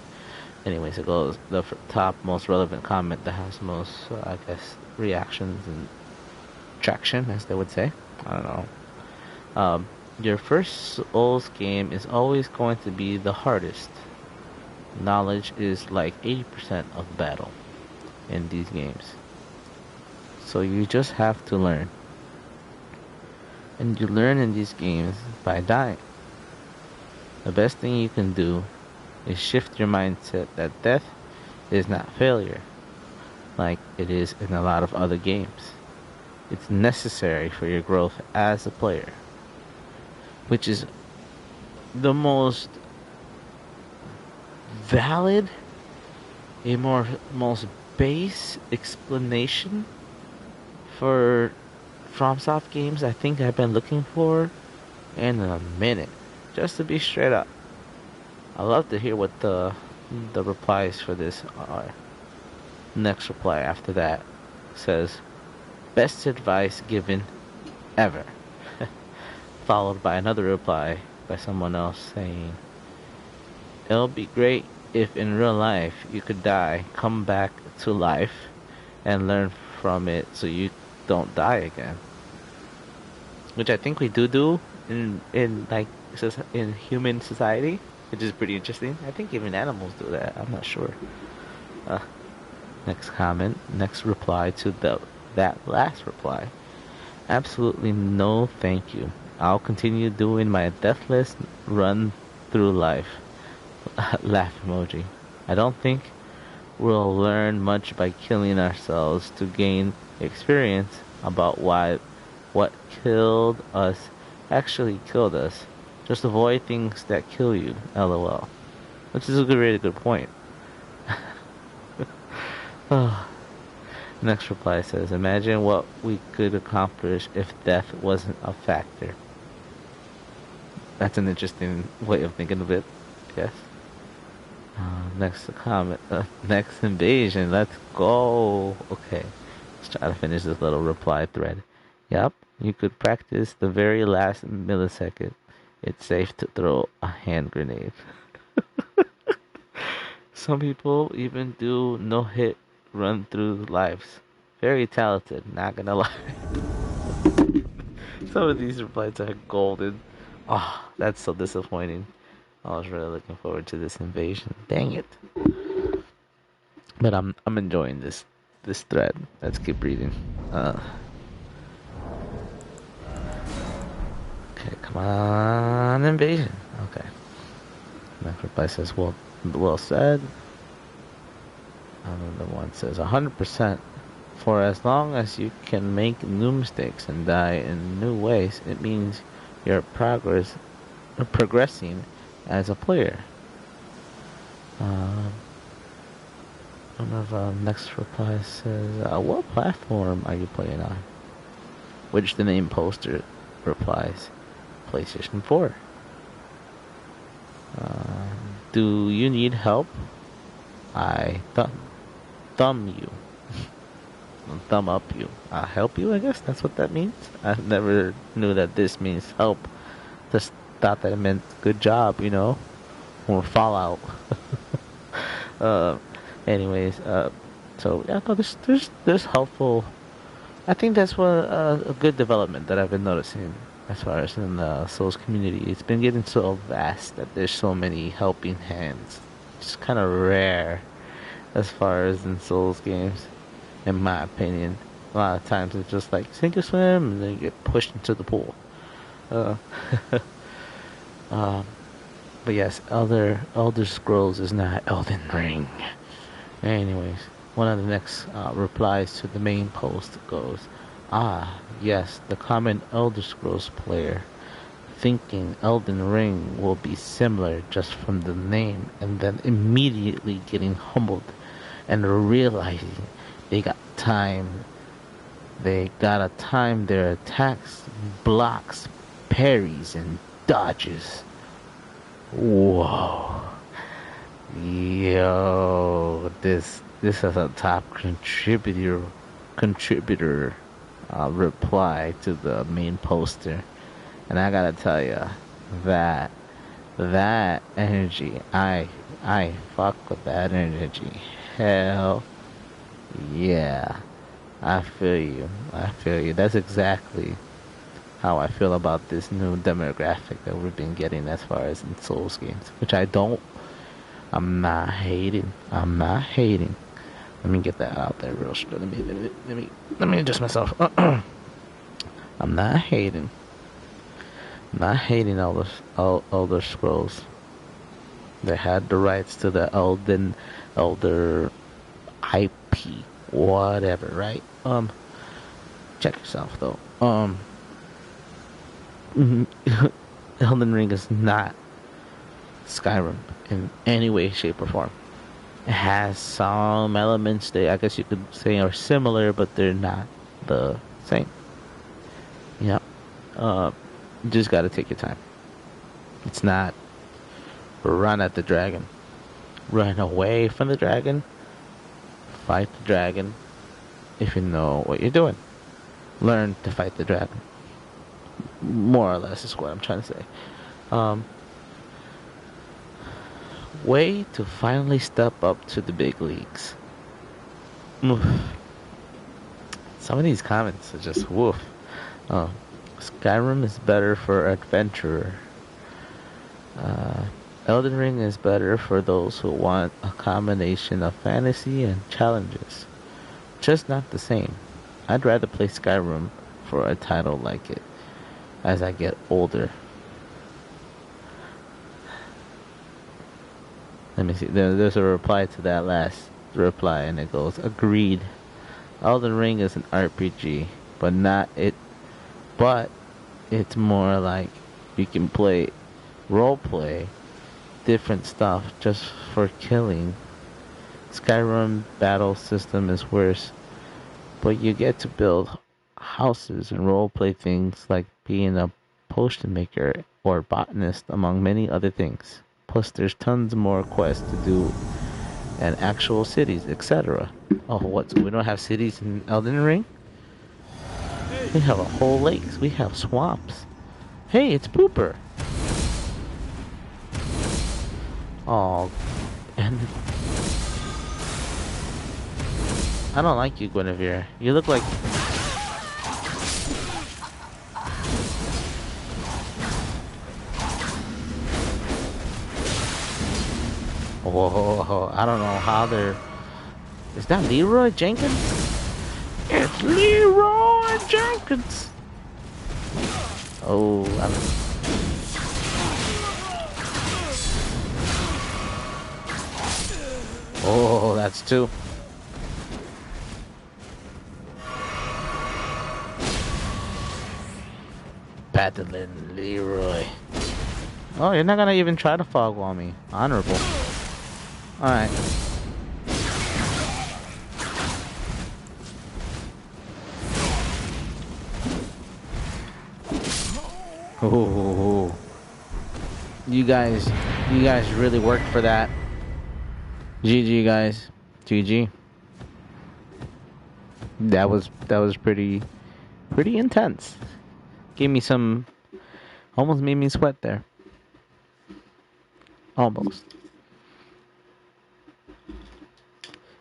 Anyways, it goes the top most relevant comment that has most, I guess, reactions and traction, as they would say. I don't know. Your first Souls game is always going to be the hardest. Knowledge is like 80% of battle in these games. So you just have to learn. And you learn in these games by dying. The best thing you can do is shift your mindset that death is not failure, like it is in a lot of other games. It's necessary for your growth as a player, which is the most valid, most base explanation for FromSoft games I think I've been looking for in a minute. Just to be straight up, I love to hear what the replies for this are. Next reply after that says, "Best advice given ever." Followed by another reply by someone else saying, "It'll be great if in real life you could die, come back to life, and learn from it so you don't die again." Which I think we do in like in human society, which is pretty interesting. I think even animals do that. I'm not sure. Next comment, next reply to that last reply. Absolutely no thank you. I'll continue doing my deathless run through life. Laugh emoji. I don't think we'll learn much by killing ourselves to gain experience about why what killed us actually killed us. Just avoid things that kill you, lol. Which is a really good point. Next reply says, imagine what we could accomplish if death wasn't a factor. That's an interesting way of thinking of it, I guess. Next comment, next invasion, let's go. Okay, let's try to finish this little reply thread. Yep, you could practice the very last millisecond. It's safe to throw a hand grenade. Some people even do no-hit run through lives. Very talented, not gonna lie. Some of these replies are golden. Oh, that's so disappointing. I was really looking forward to this invasion. Dang it. But I'm enjoying this thread. Let's keep reading. Okay, come on, invasion. Okay. Next reply says, well said. Another one says, 100%. For as long as you can make new mistakes and die in new ways, it means you're progressing as a player. One of next reply says, what platform are you playing on? Which the name poster replies, PlayStation 4. Do you need help? I thumb you. Thumb up you. Help you, I guess that's what that means. I never knew that this means help. Just thought that it meant good job, or Fallout. Anyways, so yeah, no, there's helpful. I think that's what a good development that I've been noticing as far as in the Souls community. It's been getting so vast that there's so many helping hands. It's kind of rare as far as in Souls games, in my opinion. A lot of times it's just like sink or swim, and then you get pushed into the pool. But yes, Elder Scrolls is not Elden Ring. Anyways, one of the next replies to the main post goes, yes, the common Elder Scrolls player thinking Elden Ring will be similar just from the name, and then immediately getting humbled and realizing they gotta time their attacks, blocks, parries, and dodges. Whoa. Yo, this is a top contributor reply to the main poster, and I gotta tell you that energy, I fuck with that energy. Hell yeah, I feel you. That's exactly how I feel about this new demographic that we've been getting as far as in Souls games, which I'm not hating. Let me get that out there real straight. Let me adjust myself. I'm not hating. Elder Scrolls. They had the rights to the Elder IP, whatever, right? Check yourself though. Elden Ring is not Skyrim in any way, shape, or form. It has some elements that I guess you could say are similar, but they're not the same. Yep. You just gotta take your time. It's not run at the dragon. Run away from the dragon. Fight the dragon. If you know what you're doing. Learn to fight the dragon. More or less is what I'm trying to say. Way to finally step up to the big leagues. Oof. Some of these comments are just woof. Skyrim is better for adventurer. Elden Ring is better for those who want a combination of fantasy and challenges. Just not the same. I'd rather play Skyrim for a title like it as I get older. Let me see. There's a reply to that last reply, and it goes, "Agreed. Elden Ring is an RPG, but not it. But it's more like you can play role play, different stuff just for killing. Skyrim battle system is worse, but you get to build houses and role play things like being a potion maker or botanist, among many other things. Plus, there's tons more quests to do and actual cities, etc." Oh, what? So we don't have cities in Elden Ring? We have a whole lakes. We have swamps. Hey, it's Pooper. Oh, and I don't like you, Guinevere. You look like whoa. I don't know how they're. Is that Leroy Jenkins? It's Leroy Jenkins. Oh, oh, that's two. Battling Leroy. Oh, you're not gonna even try to fog wall me. Honorable. Alright. Oh, you guys really worked for that. GG, guys. GG. That was pretty intense. Gave me some, almost made me sweat there. Almost.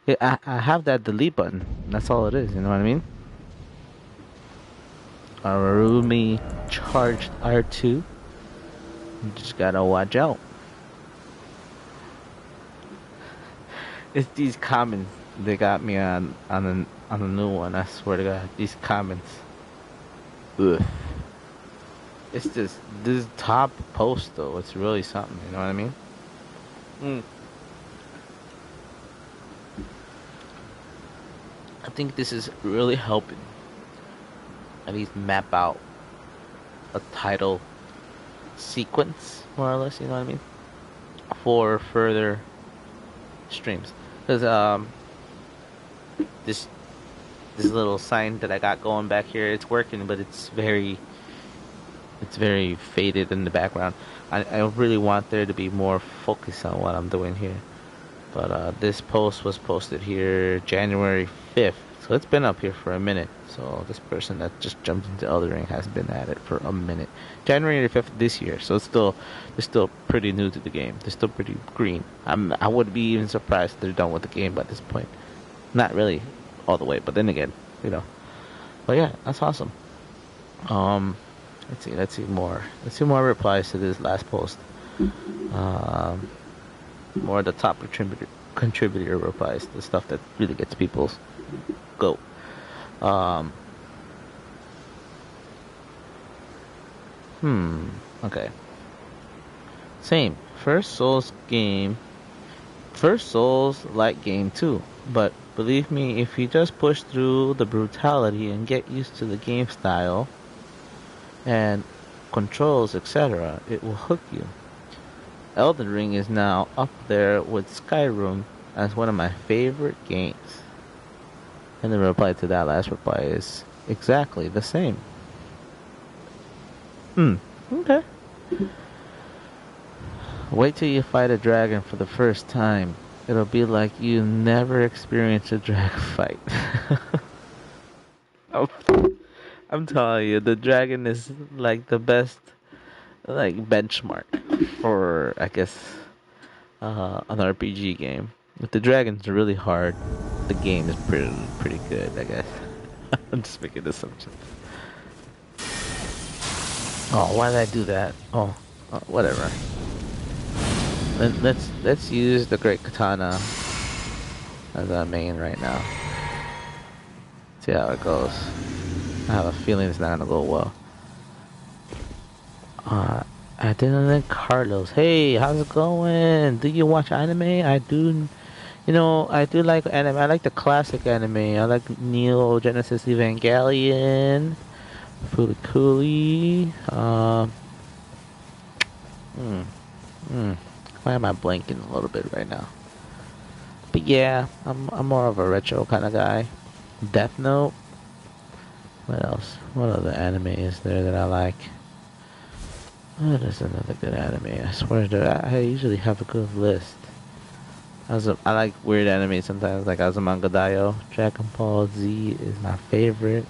Yeah, I have that delete button. That's all it is. You know what I mean? Arumi charged R2. You just gotta watch out. It's these comments they got me on the new one. I swear to God, these comments. Ugh. It's just this top post though. It's really something. You know what I mean? I think this is really helping. At least map out a title sequence, more or less. You know what I mean? For further streams, because this little sign that I got going back here, it's working, but it's very faded in the background. I really want there to be more focus on what I'm doing here. But this post was posted here January 5th, so it's been up here for a minute. So this person that just jumped into Elden Ring has been at it for a minute. January 5th this year, so they're still pretty new to the game. They're still pretty green. I would be even surprised if they're done with the game by this point. Not really all the way, but then again, you know. But yeah, that's awesome. Let's see more replies to this last post. More of the top contributor replies, the stuff that really gets people's goat. Okay. Same. First Souls like game too. But believe me, if you just push through the brutality and get used to the game style and controls, etc., it will hook you. Elden Ring is now up there with Skyrim as one of my favorite games. And the reply to that last reply is exactly the same. Okay. Wait till you fight a dragon for the first time. It'll be like you never experienced a dragon fight. I'm telling you, the dragon is like the best like benchmark for, I guess, an RPG game. If the dragons are really hard, the game is pretty good, I guess. I'm just making assumptions. Oh, why did I do that? Oh, whatever. Let's use the Great Katana as our main right now. See how it goes. I have a feeling it's not gonna go well. I didn't like Carlos. Hey, how's it going? Do you watch anime? I do. You know, I do like anime. I like the classic anime. I like Neo Genesis Evangelion, Furikuri. Hmm, hmm. Why am I blanking a little bit right now? But yeah, I'm more of a retro kind of guy. Death Note. What else? What other anime is there that I like? What is another good anime? I swear that I usually have a good list. I like weird anime sometimes, like Azumanga Daioh. Dragon Ball Z is my favorite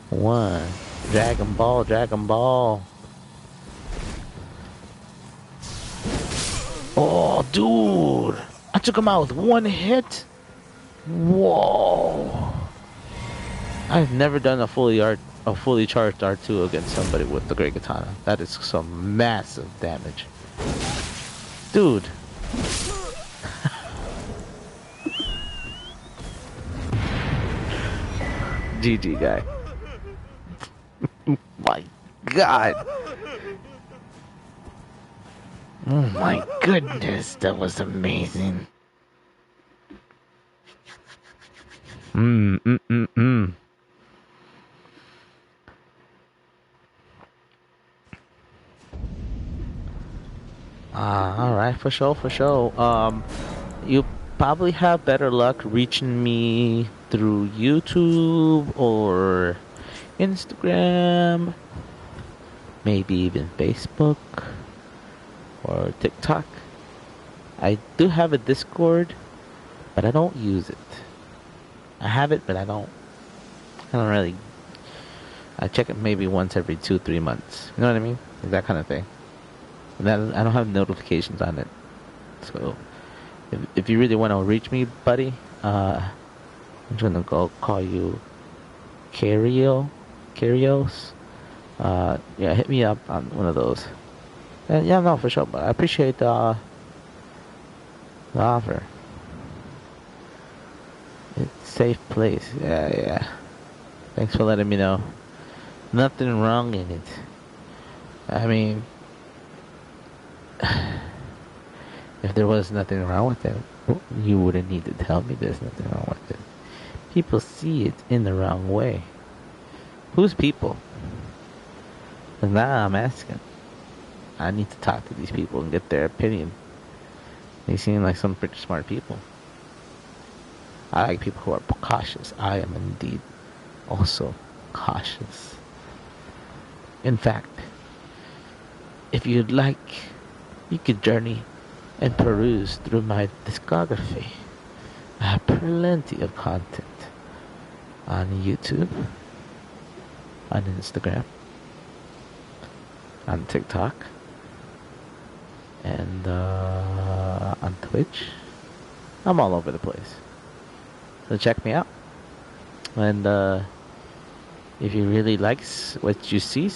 one. Dragon Ball, Dragon Ball. Oh, dude! I took him out with one hit. Whoa! I've never done a fully charged R2 against somebody with the Great Katana. That is some massive damage, dude. GG guy. My God. Oh my goodness, that was amazing. Mm mm mm mm. All right, for sure, for sure. You probably have better luck reaching me through YouTube or Instagram, maybe even Facebook or TikTok. I do have a Discord, but I don't use it. I have it, but I don't. I don't really. I check it maybe once every 2-3 months. You know what I mean? Like that kind of thing. And that, I don't have notifications on it. So if you really want to reach me, buddy, I'm gonna go call you Carios. Yeah, hit me up on one of those. And yeah, no, for sure. But I appreciate the offer. It's a safe place. Yeah, yeah. Thanks for letting me know. Nothing wrong in it. I mean, if there was nothing wrong with it, you wouldn't need to tell me there's nothing wrong with it. People see it in the wrong way. Who's people? 'Cause now I'm asking. I need to talk to these people and get their opinion. They seem like some pretty smart people. I like people who are cautious. I am indeed also cautious. In fact, if you'd like, you could journey and peruse through my discography. I have plenty of content on YouTube, on Instagram, on TikTok, and on Twitch. I'm all over the place. So check me out. And if you really like what you see,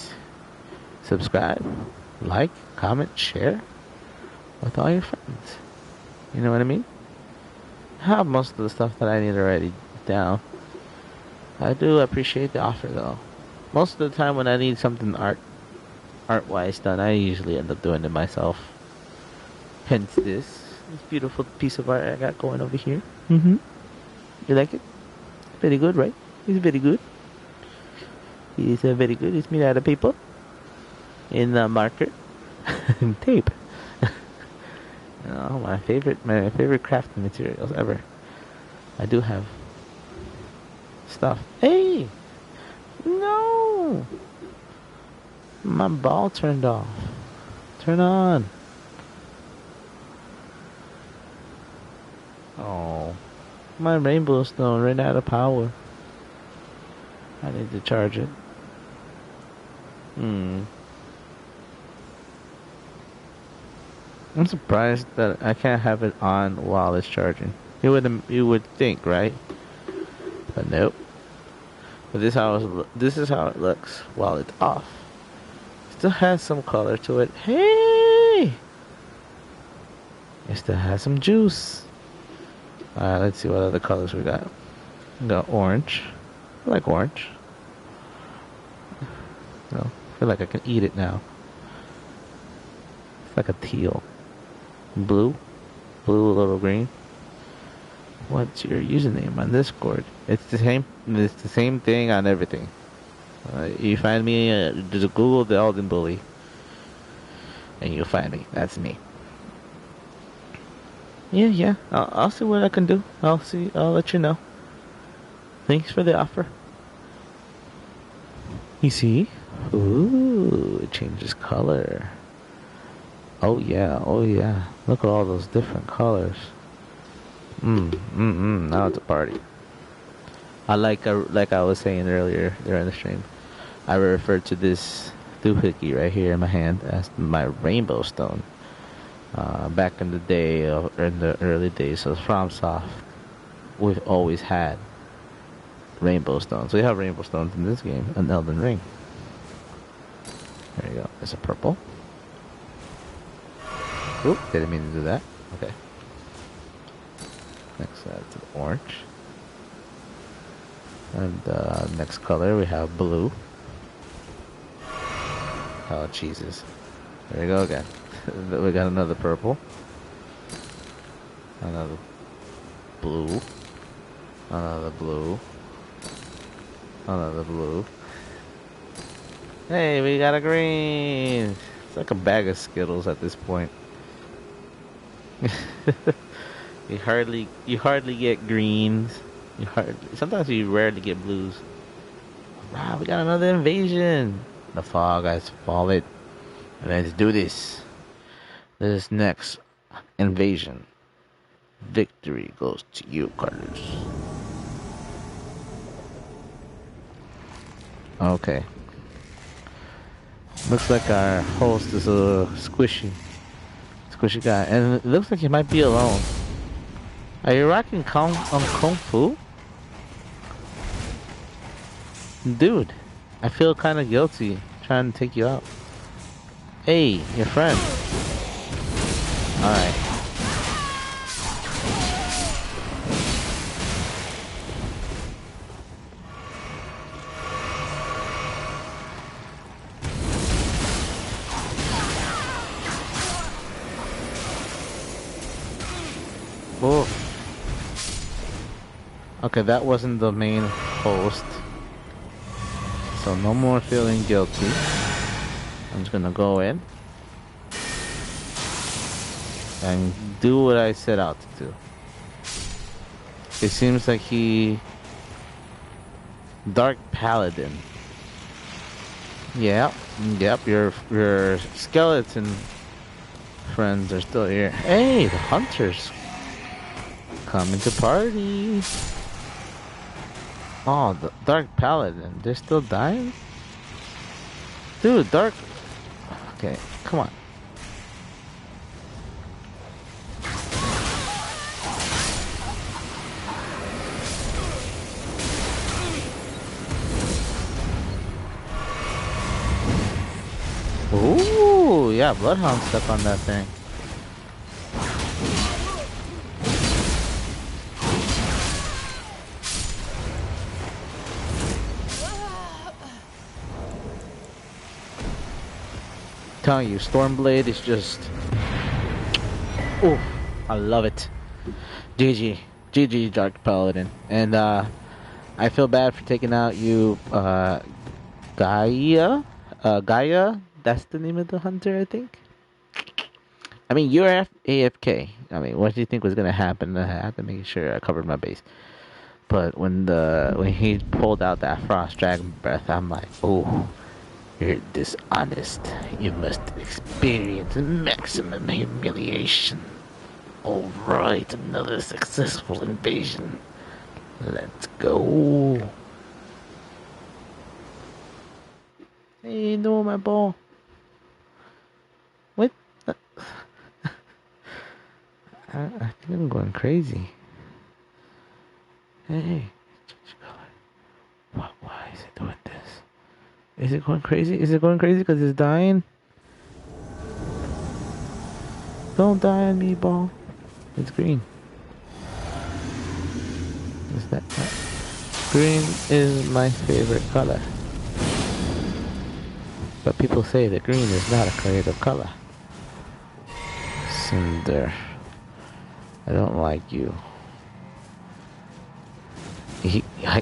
subscribe, like, comment, share with all your friends. You know what I mean? I have most of the stuff that I need already down. I do appreciate the offer though. Most of the time when I need something art-wise done, I usually end up doing it myself. Hence this beautiful piece of art I got going over here. Mm-hmm. You like it? Very good, right? It's very good. It's very good. It's made out of paper in marker and tape. Oh, my favorite crafting materials ever. I do have stuff. Hey, no, my ball turned off. Turn on. Oh, my rainbow stone ran out of power. I need to charge it. I'm surprised that I can't have it on while it's charging. You would think, right? But nope. But this is how it looks while it's off. Still has some color to it. Hey! Still has some juice. Alright, let's see what other colors we got. We got orange. I like orange. No, I feel like I can eat it now. It's like a teal. Blue. Blue, a little green. What's your username on Discord? It's the same. It's the same thing on everything. You find me. Just Google the Alden Bully, and you'll find me. That's me. Yeah. I'll see what I can do. I'll see. I'll let you know. Thanks for the offer. You see? Ooh, it changes color. Oh yeah. Look at all those different colors. Now it's a party. Like I was saying earlier during the stream, I refer to this doohickey right here in my hand as my rainbow stone. Back in the day, in the early days of FromSoft, we've always had rainbow stones. We have rainbow stones in this game, an Elden Ring. There you go. There's a purple. Oop, didn't mean to do that. Okay. Next to the orange. And next color we have blue. Oh Jesus. There we go again. We got another purple. Another blue. Another blue. Another blue. Hey, we got a green. It's like a bag of Skittles at this point. You hardly get greens. Sometimes you rarely get blues. Wow, we got another invasion. The fog has fallen. Let's do this. This next invasion. Victory goes to you, Carlos. Okay. Looks like our host is a squishy guy, and it looks like he might be alone. Are you rocking Kung Fu? Dude, I feel kind of guilty trying to take you out. Hey, your friend. Alright. Oh. Okay, that wasn't the main host. So no more feeling guilty. I'm just gonna go in and do what I set out to do. It seems like Dark Paladin. Yep, your skeleton friends are still here. Hey, the hunters coming to party. Oh, the Dark Paladin, they're still dying? Dude, Dark... Okay, come on. Ooh, yeah, Bloodhound stuck on that thing. Telling you, Stormblade is just... Ooh, I love it. GG, Dark Paladin. And, I feel bad for taking out you, Gaia? Gaia? That's the name of the hunter, I think? I mean, you're AFK. I mean, what do you think was gonna happen? I had to make sure I covered my base. But when he pulled out that Frost Dragon Breath, I'm like, oh, you're dishonest. You must experience maximum humiliation. Alright, another successful invasion. Let's go. Hey, no, my ball. What? I think I'm going crazy. Hey, change color. Why is it doing this? Is it going crazy? Is it going crazy because it's dying? Don't die on me, ball. It's green. Is that green is my favorite color. But people say that green is not a creative color. Cinder. I don't like you.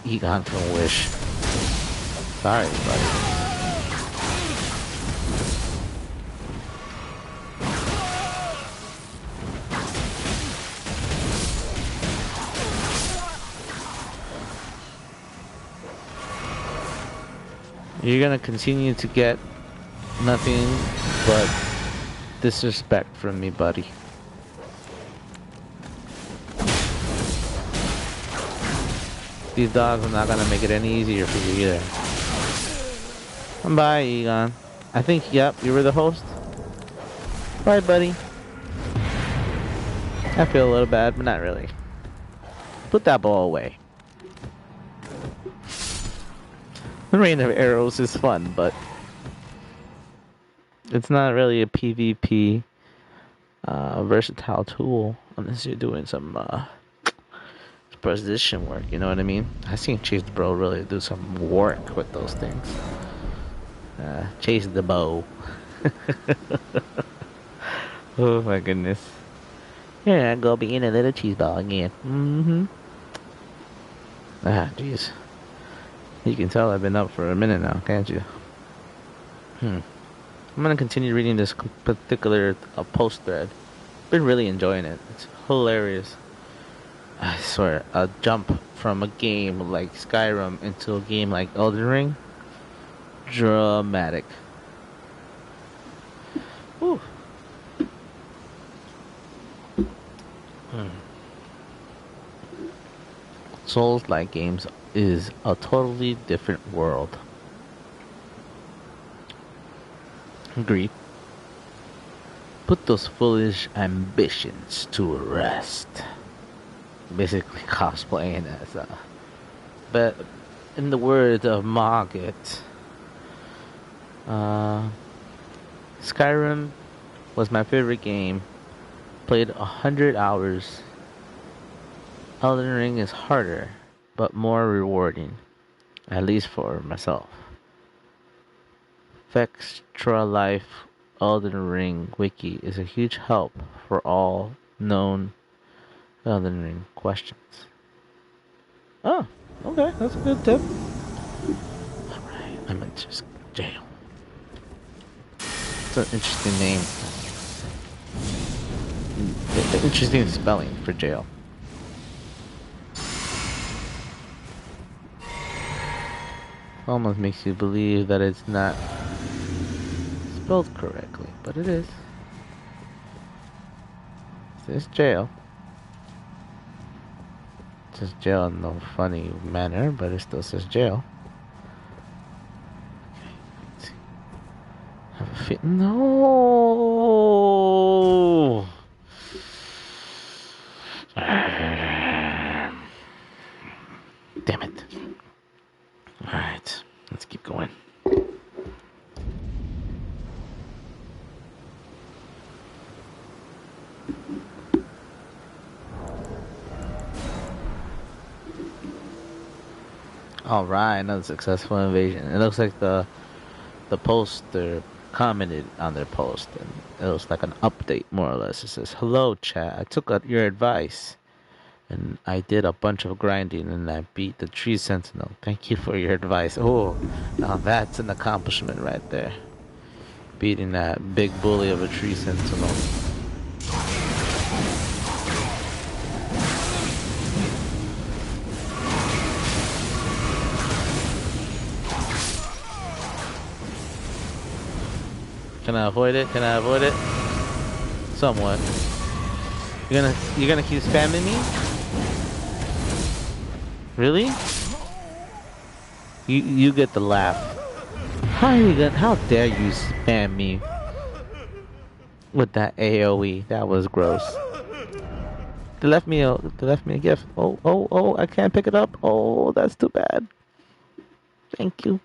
Egon from Wish. Sorry, buddy. You're gonna continue to get nothing but disrespect from me, buddy. These dogs are not gonna make it any easier for you either. Bye, Egon. I think, yep, you were the host. Bye, buddy. I feel a little bad, but not really. Put that ball away. The Rain of Arrows is fun, but it's not really a PvP versatile tool unless you're doing some position work, you know what I mean? I've seen Chase the Bro really do some work with those things. Chase the bow. Oh my goodness. Yeah, I'm gonna be in a little cheese ball again. Mm-hmm. Ah, jeez. You can tell I've been up for a minute now, can't you? I'm gonna continue reading this particular post thread. Been really enjoying it. It's hilarious. I swear, a jump from a game like Skyrim into a game like Elden Ring, dramatic. Whew. Souls-like games is a totally different world. Agreed. Put those foolish ambitions to rest. Basically cosplaying as but in the words of Margit, Skyrim was my favorite game. Played 100 hours. Elden Ring is harder, but more rewarding, at least for myself. Vextra Life Elden Ring Wiki is a huge help for all known Elden Ring questions. Oh, okay, that's a good tip. Alright, I'm in just jail. It's an interesting name. Interesting spelling for jail. Almost makes you believe that it's not spelled correctly, but it is. It says jail. It says jail in no funny manner, but it still says jail. Okay, let's see. Have a fit. No! Damn it. Alright, let's keep going. Alright, another successful invasion. It looks like the poster commented on their post, and it was like an update, more or less. It says, "Hello, chat. I took your advice, and I did a bunch of grinding, and I beat the Tree Sentinel. Thank you for your advice." Oh, now that's an accomplishment right there. Beating that big bully of a Tree Sentinel. Can I avoid it? Can I avoid it? Somewhat. You're gonna keep spamming me? Really? You get the laugh. How dare you spam me with that AoE? That was gross. They left me a gift. Oh, I can't pick it up. Oh, that's too bad. Thank you.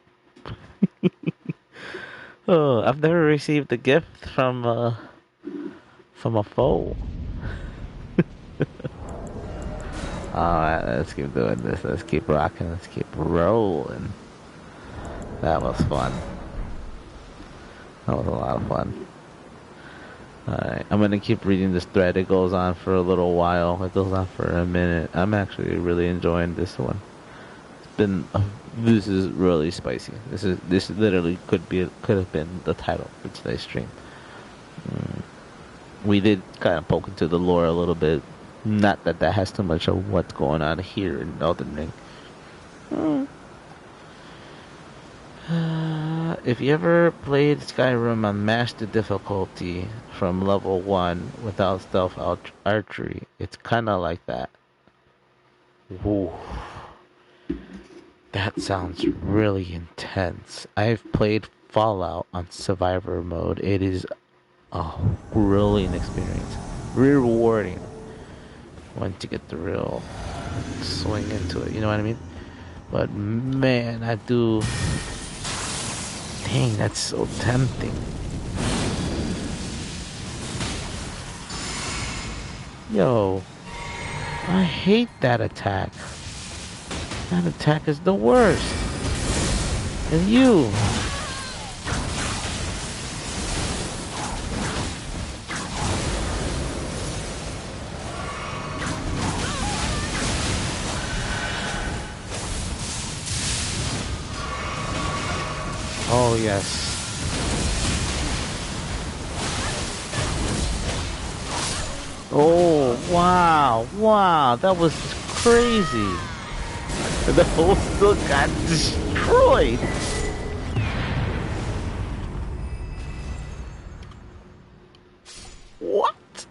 Oh, I've never received a gift from a foe. Alright, let's keep doing this. Let's keep rocking. Let's keep rolling. That was fun. That was a lot of fun. Alright, I'm gonna keep reading this thread. It goes on for a little while. It goes on for a minute. I'm actually really enjoying this one. It's been, this is really spicy. This literally could have been the title for today's stream. We did kind of poke into the lore a little bit. Not that that has too much of what's going on here in Elden Ring. If you ever played Skyrim on Master difficulty from level 1 without stealth archery, it's kind of like that. Woo. That sounds really intense. I've played Fallout on Survivor mode. It is a brilliant experience. Rewarding once you get the real swing into it, you know what I mean? But man, I do. Dang, that's so tempting. Yo, I hate that attack. That attack is the worst. And you. Oh, yes. Oh, wow. Wow, that was crazy. The whole still got destroyed. What?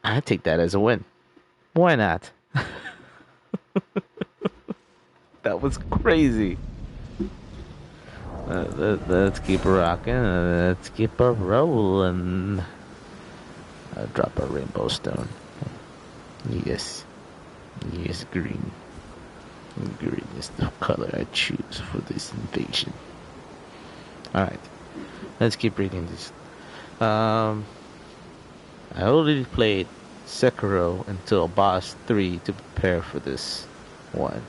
I take that as a win. Why not? That was crazy. Let's keep rocking. Let's keep a rolling. Drop a rainbow stone. Yes. Yes, green. Green is the color I choose for this invasion. Alright. Let's keep reading this. I already played Sekiro until boss 3 to prepare for this one.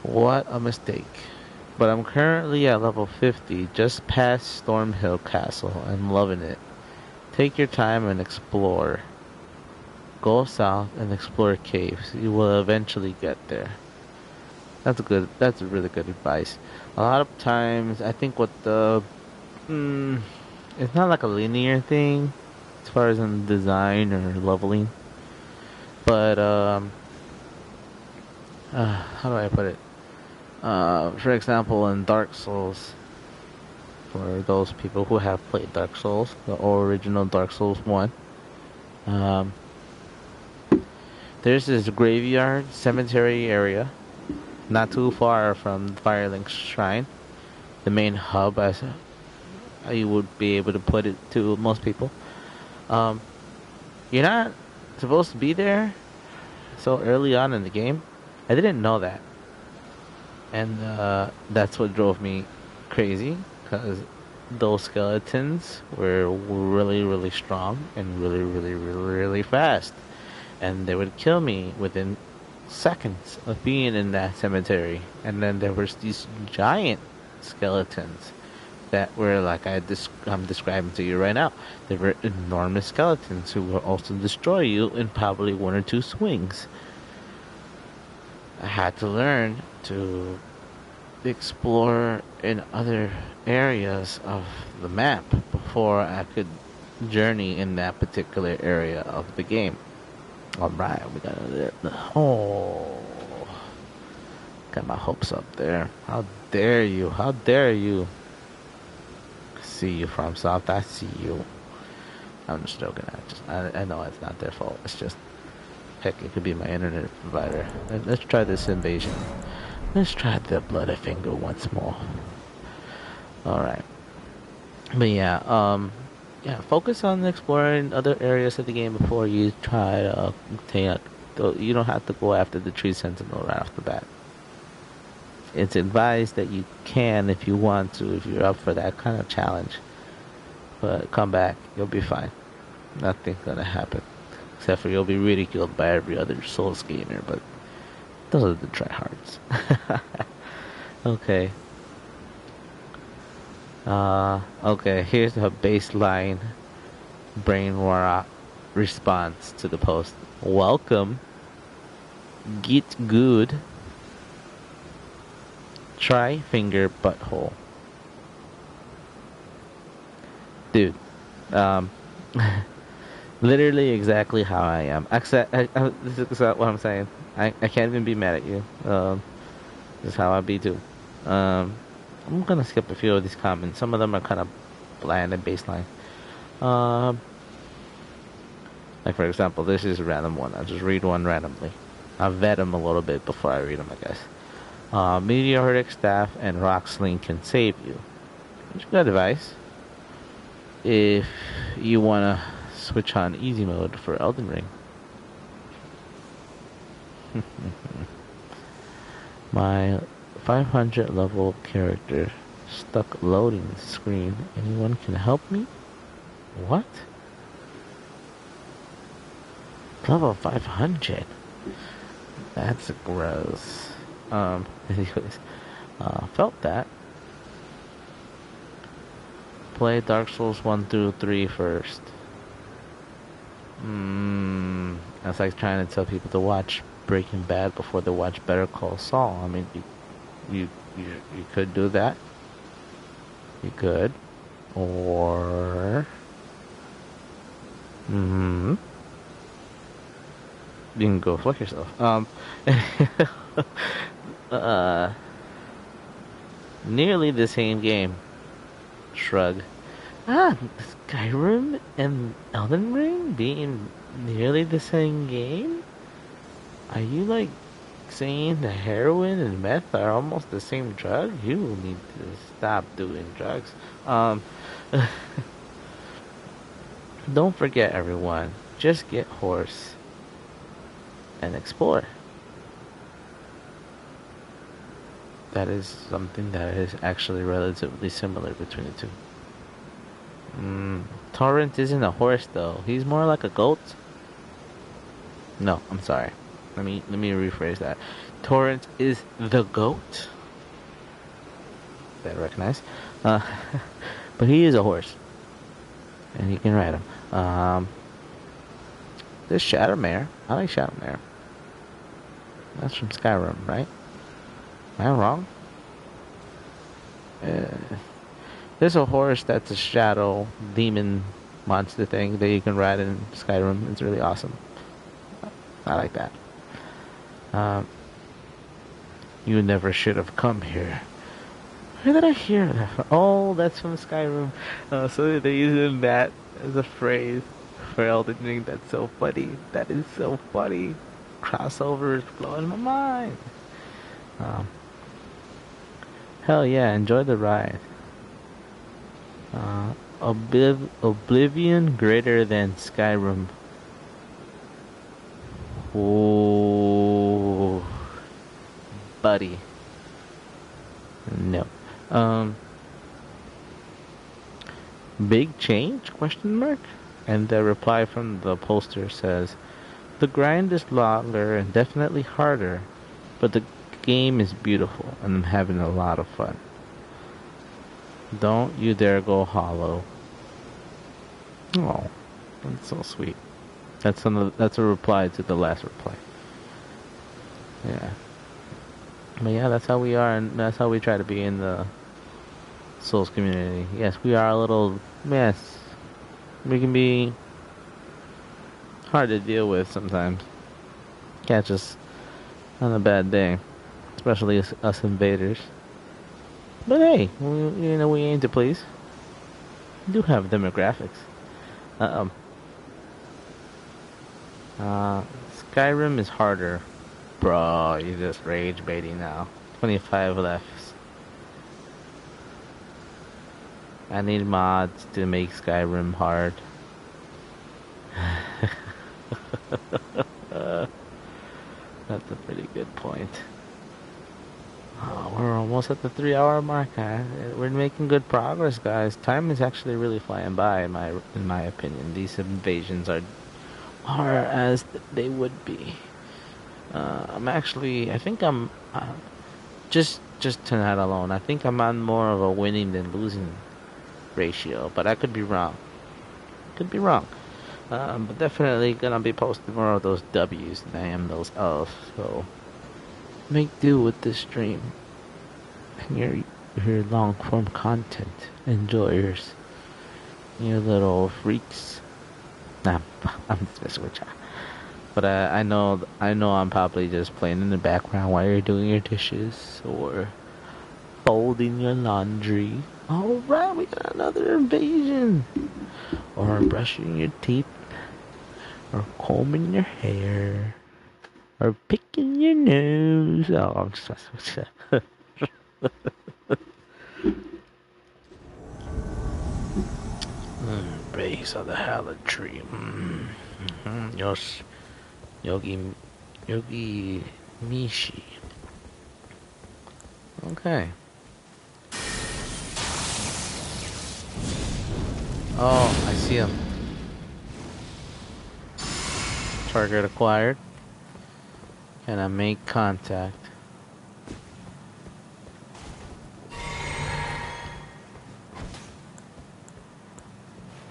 What a mistake. But I'm currently at level 50, just past Stormhill Castle. I'm loving it. Take your time and explore. Go south and explore caves. You will eventually get there. That's really good advice. A lot of times, I think what it's not like a linear thing as far as in design or leveling. But how do I put it? For example, in Dark Souls, for those people who have played Dark Souls, the original Dark Souls 1, there's this graveyard cemetery area not too far from Firelink Shrine, the main hub, as you would be able to put it to most people. You're not supposed to be there so early on in the game. I didn't know that. And that's what drove me crazy, because those skeletons were really, really strong and really, really, really, really fast. And they would kill me within seconds of being in that cemetery. And then there was these giant skeletons that were like I'm describing to you right now. They were enormous skeletons who will also destroy you in probably one or two swings. I had to learn to explore in other areas of the map before I could journey in that particular area of the game. Alright, we got got my hopes up there. How dare you? How dare you? See you from South, I see you. I'm just joking. I know it's not their fault. It's just, heck, it could be my internet provider. Let's try this invasion. Let's try the bloody finger once more. Alright. But yeah, focus on exploring other areas of the game before you try to take. You don't have to go after the tree sentinel right off the bat. It's advised that you can if you want to, if you're up for that kind of challenge. But come back, you'll be fine. Nothing's gonna happen. Except for you'll be ridiculed by every other Souls gamer, but those are the tryhards. Okay. Okay, here's a baseline brain rot response to the post. Welcome. Get good. Try finger butthole. Dude, um, literally exactly how I am. This is what I'm saying. I can't even be mad at you. This is how I be too. I'm gonna skip a few of these comments. Some of them are kind of bland and baseline. Um, like for example, this is a random one. I'll just read one randomly. I'll vet them a little bit before I read them, I guess. Meteoric staff and rock sling can save you. It's good advice. If you wanna switch on easy mode for Elden Ring. My 500 level character stuck loading the screen. Anyone can help me? What? Level 500? That's gross. Anyways, felt that. Play Dark Souls 1 through 3 first. That's like trying to tell people to watch Breaking Bad before they watch Better Call Saul. I mean, you could do that. You could, or you can go fuck yourself. uh, Nearly the same game. Shrug. Skyrim and Elden Ring being nearly the same game? Are you like saying that heroin and meth are almost the same drug? You need to stop doing drugs. Don't forget, everyone. Just get horse and explore. That is something that is actually relatively similar between the two. Torrent isn't a horse though. He's more like a goat. No, I'm sorry. Let me rephrase that. Torrent is the goat. That recognize? But he is a horse, and you can ride him. There's Shadowmare. I like Shadowmare. That's from Skyrim, right? Am I wrong? There's a horse that's a shadow demon monster thing that you can ride in Skyrim. It's really awesome. I like that. You never should have come here. Where did I hear that from? Oh, that's from Skyrim. So they're using that as a phrase for Elden Ring. That's so funny. That is so funny. Crossover is blowing my mind. Hell yeah, enjoy the ride. Oblivion greater than Skyrim. Oh, buddy. No. Big change? Question mark. And the reply from the poster says, the grind is longer and definitely harder, but the game is beautiful and I'm having a lot of fun. Don't you dare go hollow. Oh, that's so sweet. That's a reply to the last reply. Yeah. But yeah, that's how we are, and that's how we try to be in the Souls community. Yes, we are a little mess. We can be hard to deal with sometimes. Catch us on a bad day, especially us invaders. But hey, we aim to please. We do have demographics. Skyrim is harder. Bro, you just rage baiting now. 25 left. I need mods to make Skyrim hard. That's a pretty good point. Oh, we're almost at the 3 hour mark. We're making good progress, guys. Time is actually really flying by, in my opinion. These invasions are as they would be. I think I'm just tonight alone. I think I'm on more of a winning than losing ratio, but I could be wrong. Could be wrong. But definitely gonna be posting more of those W's than I am those L's. So make do with this stream and your long form content enjoyers, you little freaks. Nah, I'm just messing with ya. But I know I'm probably just playing in the background while you're doing your dishes or folding your laundry. All right, we got another invasion. Or brushing your teeth, or combing your hair, or picking your nose. Oh, I'm just messing with you. Base of the Hallett tree. Yes. Yogi Mishi. Okay. Oh, I see him. Target acquired. Can I make contact?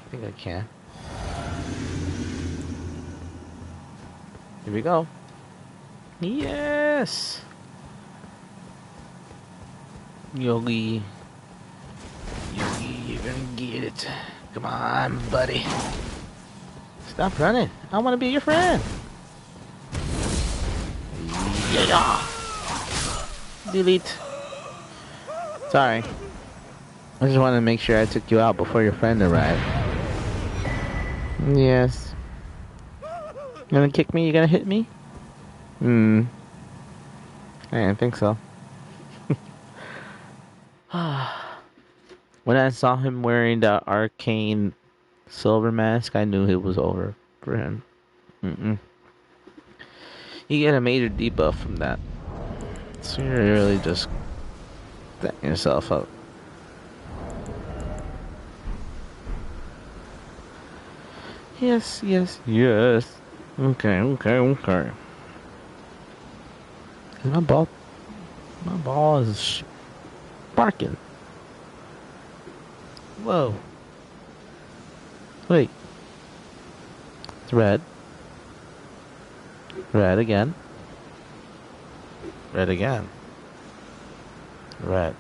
I think I can. Here we go. Yes! Yogi, you're gonna get it. Come on, buddy. Stop running. I want to be your friend. Yeah. Delete. Sorry. I just wanted to make sure I took you out before your friend arrived. Yes. You gonna kick me? You gonna hit me? I didn't think so. When I saw him wearing the arcane silver mask, I knew it was over for him. You get a major debuff from that. So you're really just setting yourself up. Yes. Okay. My ball is sparking. Whoa. Wait. It's red. Red again. Red again. Red.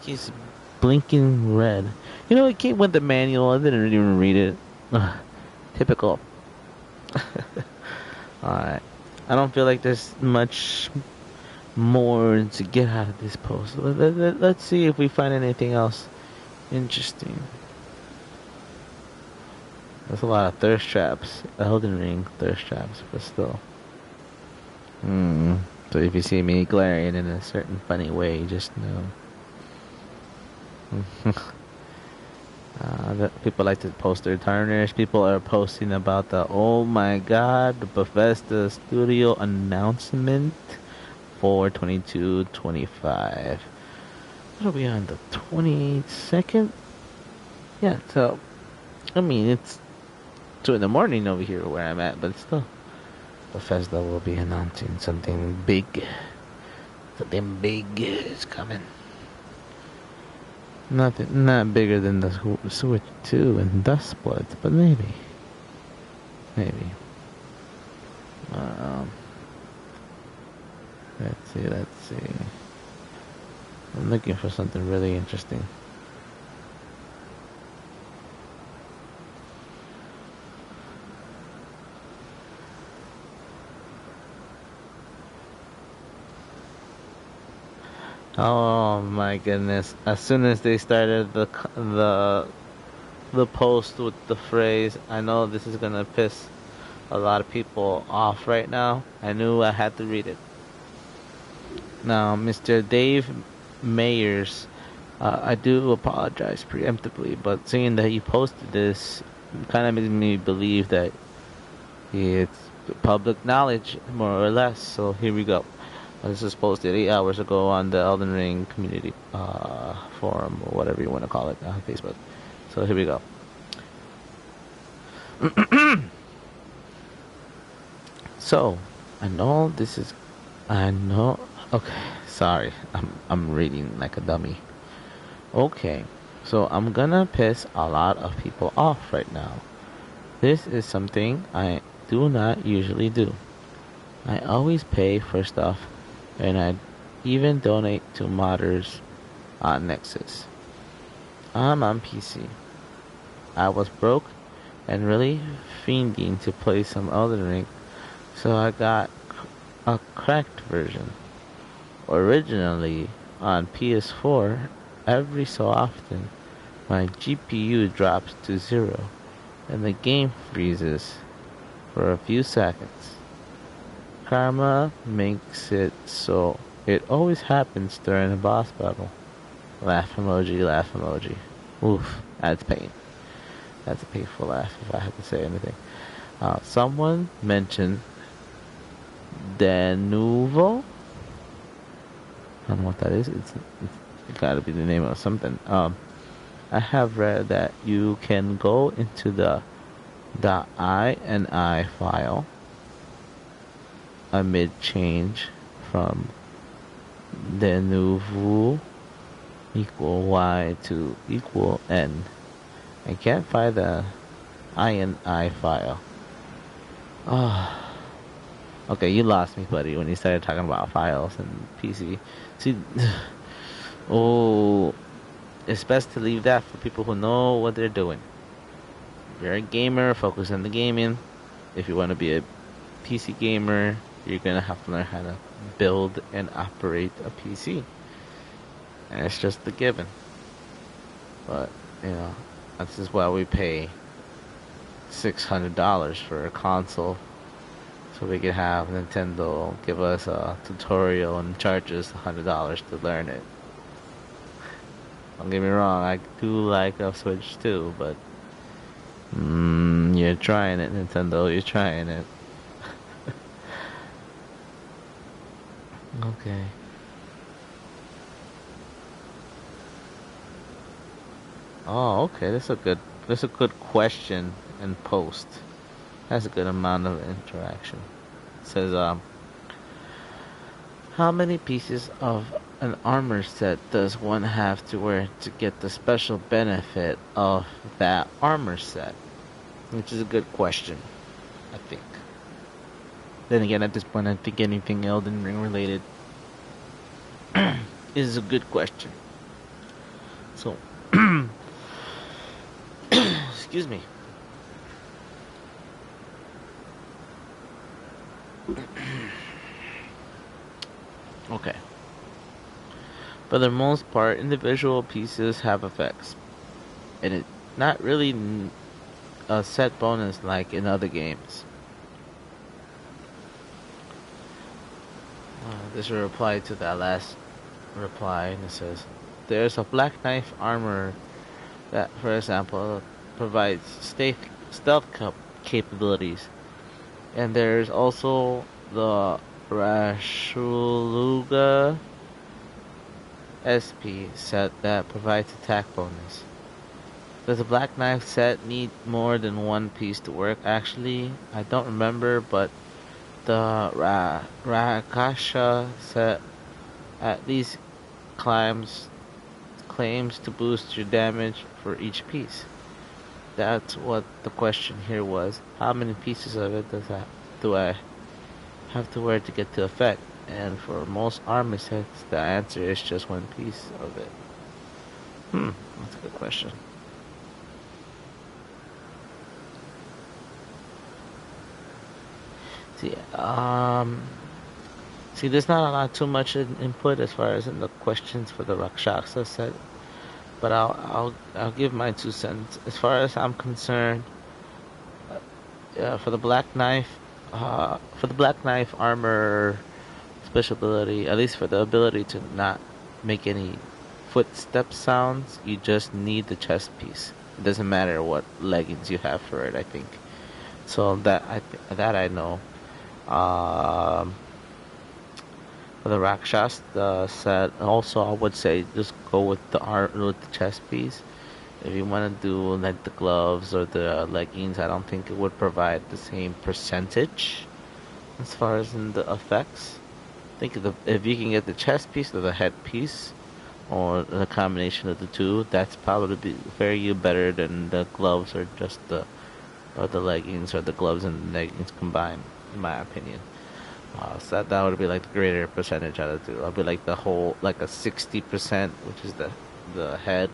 He's blinking red. You know, it came with the manual. I didn't even read it. Ugh, typical. Alright. I don't feel like there's much more to get out of this post. Let's see if we find anything else interesting. There's a lot of thirst traps. Elden Ring thirst traps, but still. So if you see me glaring in a certain funny way, just know. People like to post their turners. People are posting about the, oh my god, the Bethesda Studio announcement for 22/25. What are we on, the 22nd? Yeah, so, I mean, it's 2 in the morning over here where I'm at, but still. Bethesda will be announcing something big. Something big is coming. Not bigger than the Switch 2 and Dustblood, but maybe. Let's see. I'm looking for something really interesting. Oh my goodness! As soon as they started the post with the phrase, I know this is gonna piss a lot of people off right now. I knew I had to read it. Now, Mr. Dave Mayers, I do apologize preemptively, but seeing that you posted this kind of makes me believe that it's public knowledge, more or less. So here we go. This was posted 8 hours ago on the Elden Ring community forum or whatever you want to call it on Facebook. So here we go. So I know this is. I know. Okay, sorry. I'm reading like a dummy. Okay, so I'm gonna piss a lot of people off right now. This is something I do not usually do. I always pay for stuff, and I even donate to modders on Nexus. I'm on PC. I was broke and really fiending to play some Elden Ring, so I got a cracked version. Originally on PS4, every so often my GPU drops to zero and the game freezes for a few seconds. Karma makes it so it always happens during a boss battle. Laugh emoji, laugh emoji. Oof, that's pain. That's a painful laugh if I have to say anything. Someone mentioned Denuvo. I don't know what that is. It's gotta be the name of something. I have read that you can go into the .ini file amid change from Denuvo equal y to equal n. I can't find the ini file. Ah. Okay, you lost me, buddy, when you started talking about files and PC. See, oh, it's best to leave that for people who know what they're doing. If you're a gamer, focus on the gaming. If you want to be a PC gamer, you're gonna have to learn how to build and operate a PC. And it's just a given. But, this is why we pay $600 for a console. So we can have Nintendo give us a tutorial and charge us $100 to learn it. Don't get me wrong, I do like a Switch too, but you're trying it, Nintendo. You're trying it. Okay. Oh, okay. That's a good question and post. Has a good amount of interaction. It says, how many pieces of an armor set does one have to wear to get the special benefit of that armor set? Which is a good question, I think. Then again, at this point, I think anything Elden Ring related is a good question. So, excuse me. Okay. For the most part, individual pieces have effects, and it's not really a set bonus like in other games. This will reply to that last reply, and it says, there's a Black Knife armor that, for example, provides stealth capabilities. And there's also the Rashuluga SP set that provides attack bonus. Does the Black Knife set need more than one piece to work? Actually, I don't remember, but the Rakasha set at least claims to boost your damage for each piece. That's what the question here was. How many pieces of it do I have to wear to get to effect? And for most armor sets, the answer is just one piece of it. That's a good question. See, there's not a lot too much input as far as in the questions for the Rakshasa set, but I'll give my 2 cents. As far as I'm concerned, for the Black Knife armor special ability, at least for the ability to not make any footstep sounds, you just need the chest piece. It doesn't matter what leggings you have for it, I think. So that I know. for the Rakshas set. Also, I would say just go with the art with the chest piece. If you want to do like the gloves or the leggings, I don't think it would provide the same percentage as far as in the effects. I think if you can get the chest piece or the head piece, or the combination of the two, that's probably fare you better than the gloves or the leggings or the gloves and the leggings combined, in my opinion. So that would be like the greater percentage out of the two. I'd be like the whole like a 60%, which is the head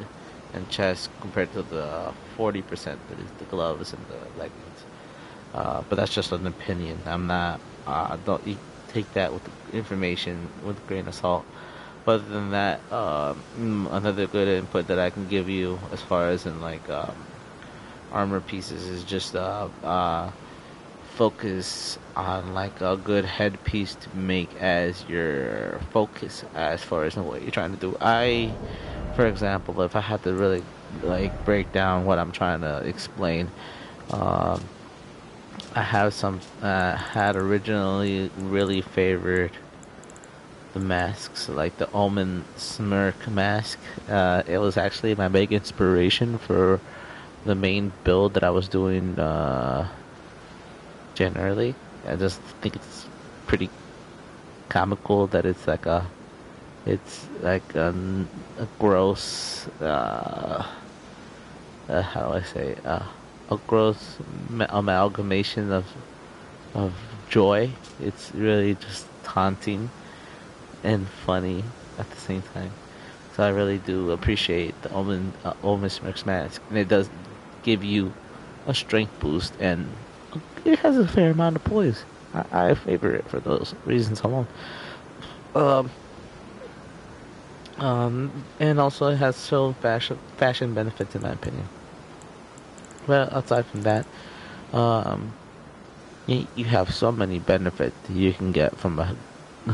and chest compared to the 40% that is the gloves and the leggings. But that's just an opinion. I'm not. Don't you take that with the information with a grain of salt. Other than that, another good input that I can give you as far as in like armor pieces is just focus on like a good headpiece to make as your focus as far as what you're trying to do. For example, if I had to really like break down what I'm trying to explain, um, I have some had originally really favored the masks, like the Omen Smirk mask. It was actually my big inspiration for the main build that I was doing generally. I just think it's pretty comical that it's like a gross how do I say a gross amalgamation of joy. It's really just taunting and funny at the same time. So I really do appreciate the Omen Smirks mask, and it does give you a strength boost, and it has a fair amount of poise. I favor it for those reasons alone. Um, and also it has so fashion benefits in my opinion. But outside from that, um, you have so many benefits you can get from a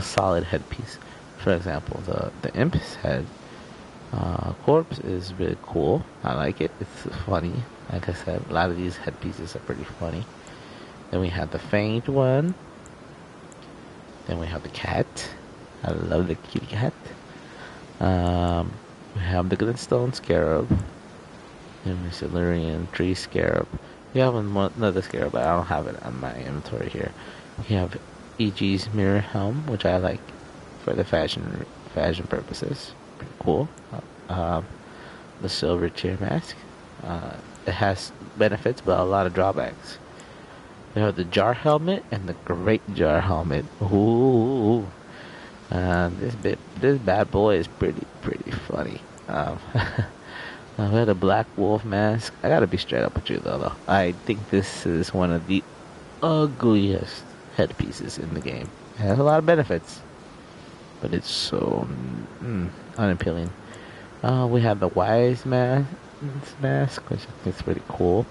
solid headpiece. For example, the Imp's head corpse is really cool. I like it. It's funny. Like I said, a lot of these headpieces are pretty funny. Then we have the Fanged one. Then we have the cat. I love the kitty cat. We have the Glintstone Scarab. Then we Silurian Tree Scarab. We have another scarab, but I don't have it on my inventory here. We have EG's Mirror Helm, which I like for the fashion purposes. Pretty cool. The Silver Tear Mask. It has benefits, but a lot of drawbacks. We have the Jar Helmet and the Great Jar Helmet. Ooh. This bad boy is pretty funny. We had a Black Wolf mask. I gotta be straight up with you though. I think this is one of the ugliest headpieces in the game. It has a lot of benefits, but it's so unappealing. We have the Wise mask, which I think is pretty cool.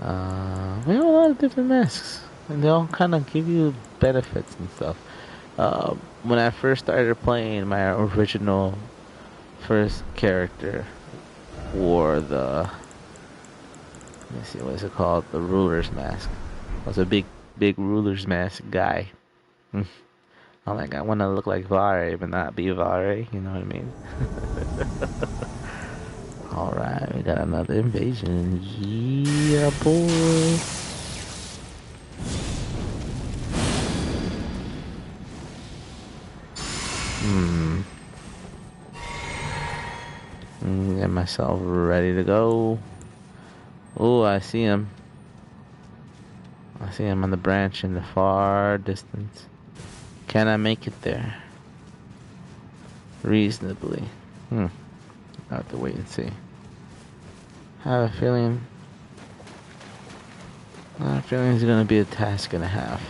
We have a lot of different masks, and they all kind of give you benefits and stuff. When I first started playing, my original first character wore let me see, what is it called? The Ruler's Mask. I was a big Ruler's Mask guy. I'm like, I want to look like Vare, but not be Vare, you know what I mean? Alright, we got another invasion. Yeah, boy. Get myself ready to go. Oh, I see him. I see him on the branch in the far distance. Can I make it there? Reasonably. I'll have to wait and see. I have a feeling it's gonna be a task and a half.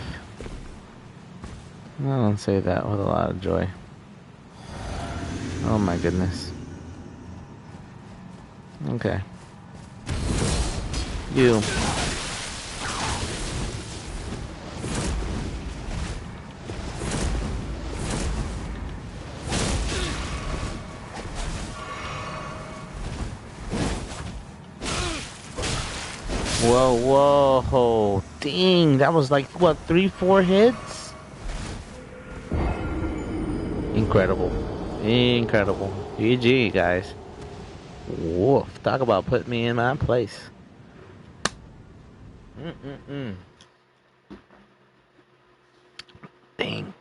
I don't say that with a lot of joy. Oh my goodness. Okay. You. Whoa. Dang, that was like, what, 3-4 hits? Incredible. Incredible. GG, guys. Woof. Talk about putting me in my place. Mm-mm-mm. Dang.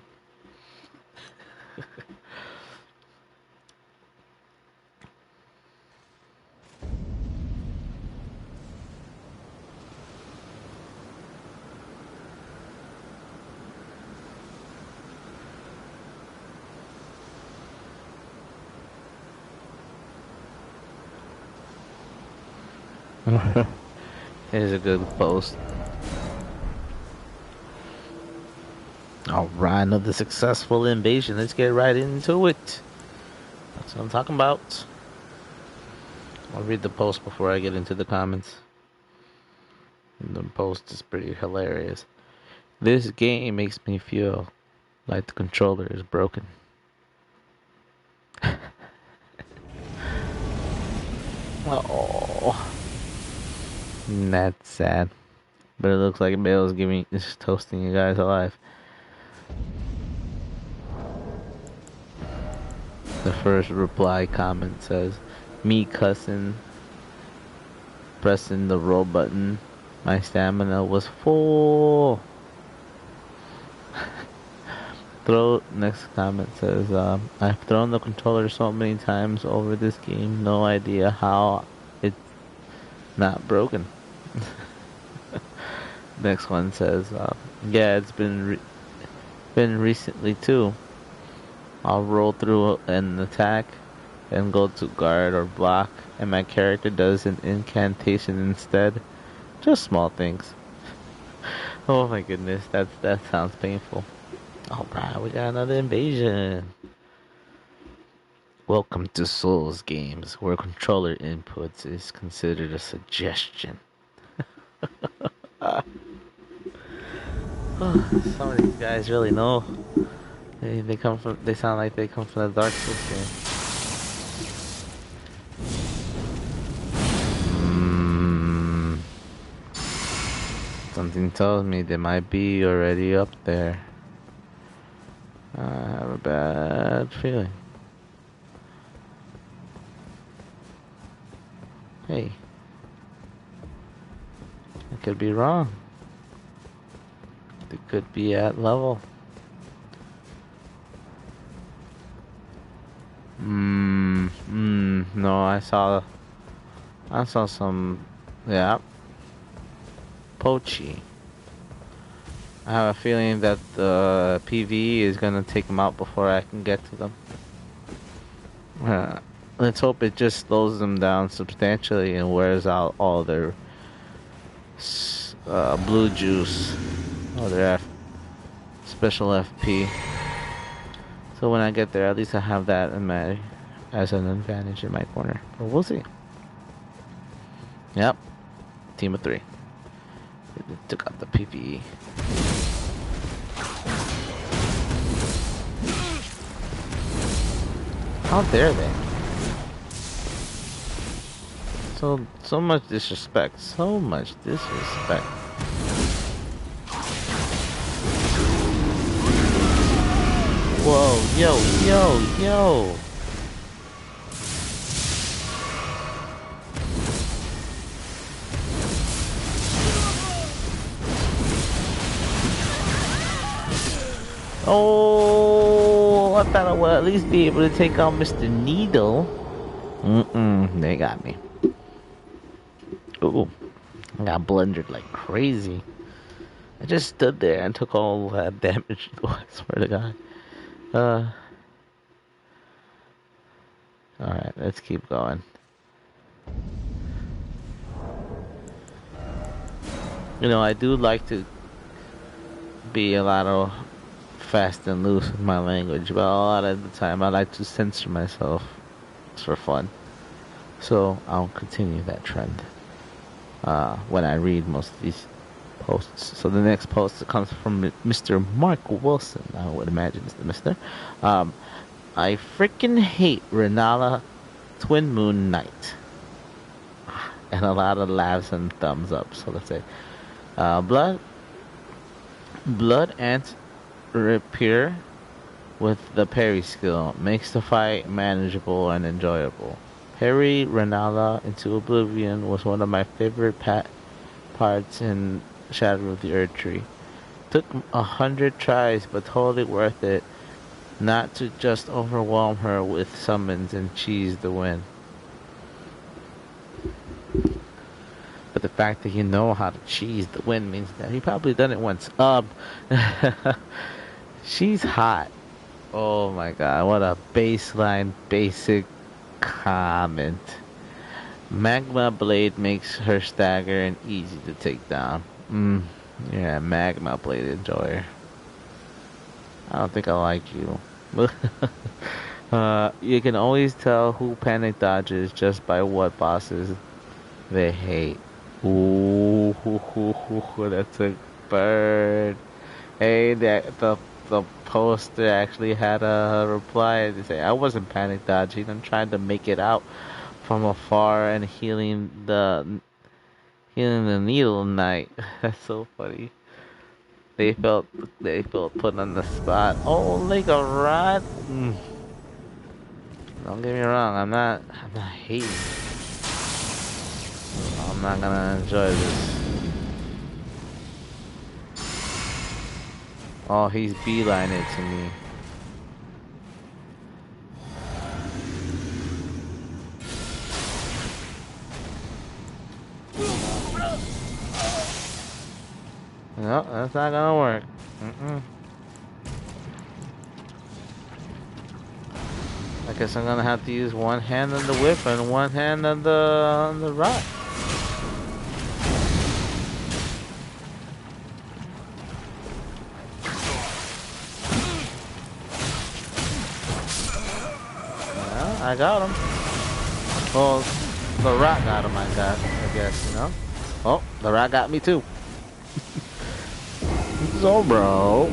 Here's a good post. Alright, another successful invasion. Let's get right into it. That's what I'm talking about. I'll read the post before I get into the comments. The post is pretty hilarious. This game makes me feel like the controller is broken. Oh, that's sad. But it looks like Bale's is toasting you guys alive. The first reply comment says, "Me cussing, pressing the roll button. My stamina was full." Next comment says, "I've thrown the controller so many times over this game, no idea how it's not broken." Next one says, "Yeah, it's been recently too. I'll roll through an attack and go to guard or block, and my character does an incantation instead. Just small things." Oh my goodness, that sounds painful. Alright, we got another invasion. Welcome to Souls games, where controller inputs is considered a suggestion. Some of these guys really know. They sound like they come from the Dark Souls game. Something tells me they might be already up there. I have a bad feeling. Hey. I could be wrong. They could be at level. No, I saw some, yeah. Pochi. I have a feeling that the PvE is gonna take them out before I can get to them. Let's hope it just slows them down substantially and wears out all their blue juice, or their special FP. So when I get there, at least I have that as an advantage in my corner. But we'll see. Yep, team of 3. They took out the PvE. How dare they? So much disrespect. So much disrespect. Whoa, yo. Oh, I thought I would at least be able to take out Mr. Needle. They got me. Ooh, I got blundered like crazy. I just stood there and took all that damage. I swear to God. Alright, let's keep going. You know, I do like to be a lot of fast and loose with my language, but a lot of the time I like to censor myself. It's for fun. So I'll continue that trend when I read most of these posts. So the next post comes from Mr. Mark Wilson. I would imagine it's the Mr. I freaking hate Renala Twin Moon Knight. And a lot of laughs and thumbs up. So let's say Blood Ant Rapier with the parry skill, makes the fight manageable and enjoyable. Parry Renala into Oblivion was one of my favorite parts in Shadow of the Earth Tree. Took 100 tries, but totally worth it not to just overwhelm her with summons and cheese the win. But the fact that you know how to cheese the win means that he probably done it once. She's hot. Oh my god, what a baseline basic comment. Magma Blade makes her stagger and easy to take down. Yeah, Magma Blade enjoyer. I don't think I like you. You can always tell who panic dodges just by what bosses they hate. Ooh, that's a bird. Hey, the poster actually had a reply to say, "I wasn't panic dodging. I'm trying to make it out from afar and healing the needle knight." That's so funny. They felt put on the spot. Oh, like a rat. Don't get me wrong. I'm not hating. I'm not gonna enjoy this. Oh, he's beeline it to me. No, that's not gonna work. I guess I'm gonna have to use one hand on the whip and one hand on the rock. Well, I got him. Well, the rock got him, I guess, you know? Oh, the rock got me too. So, bro,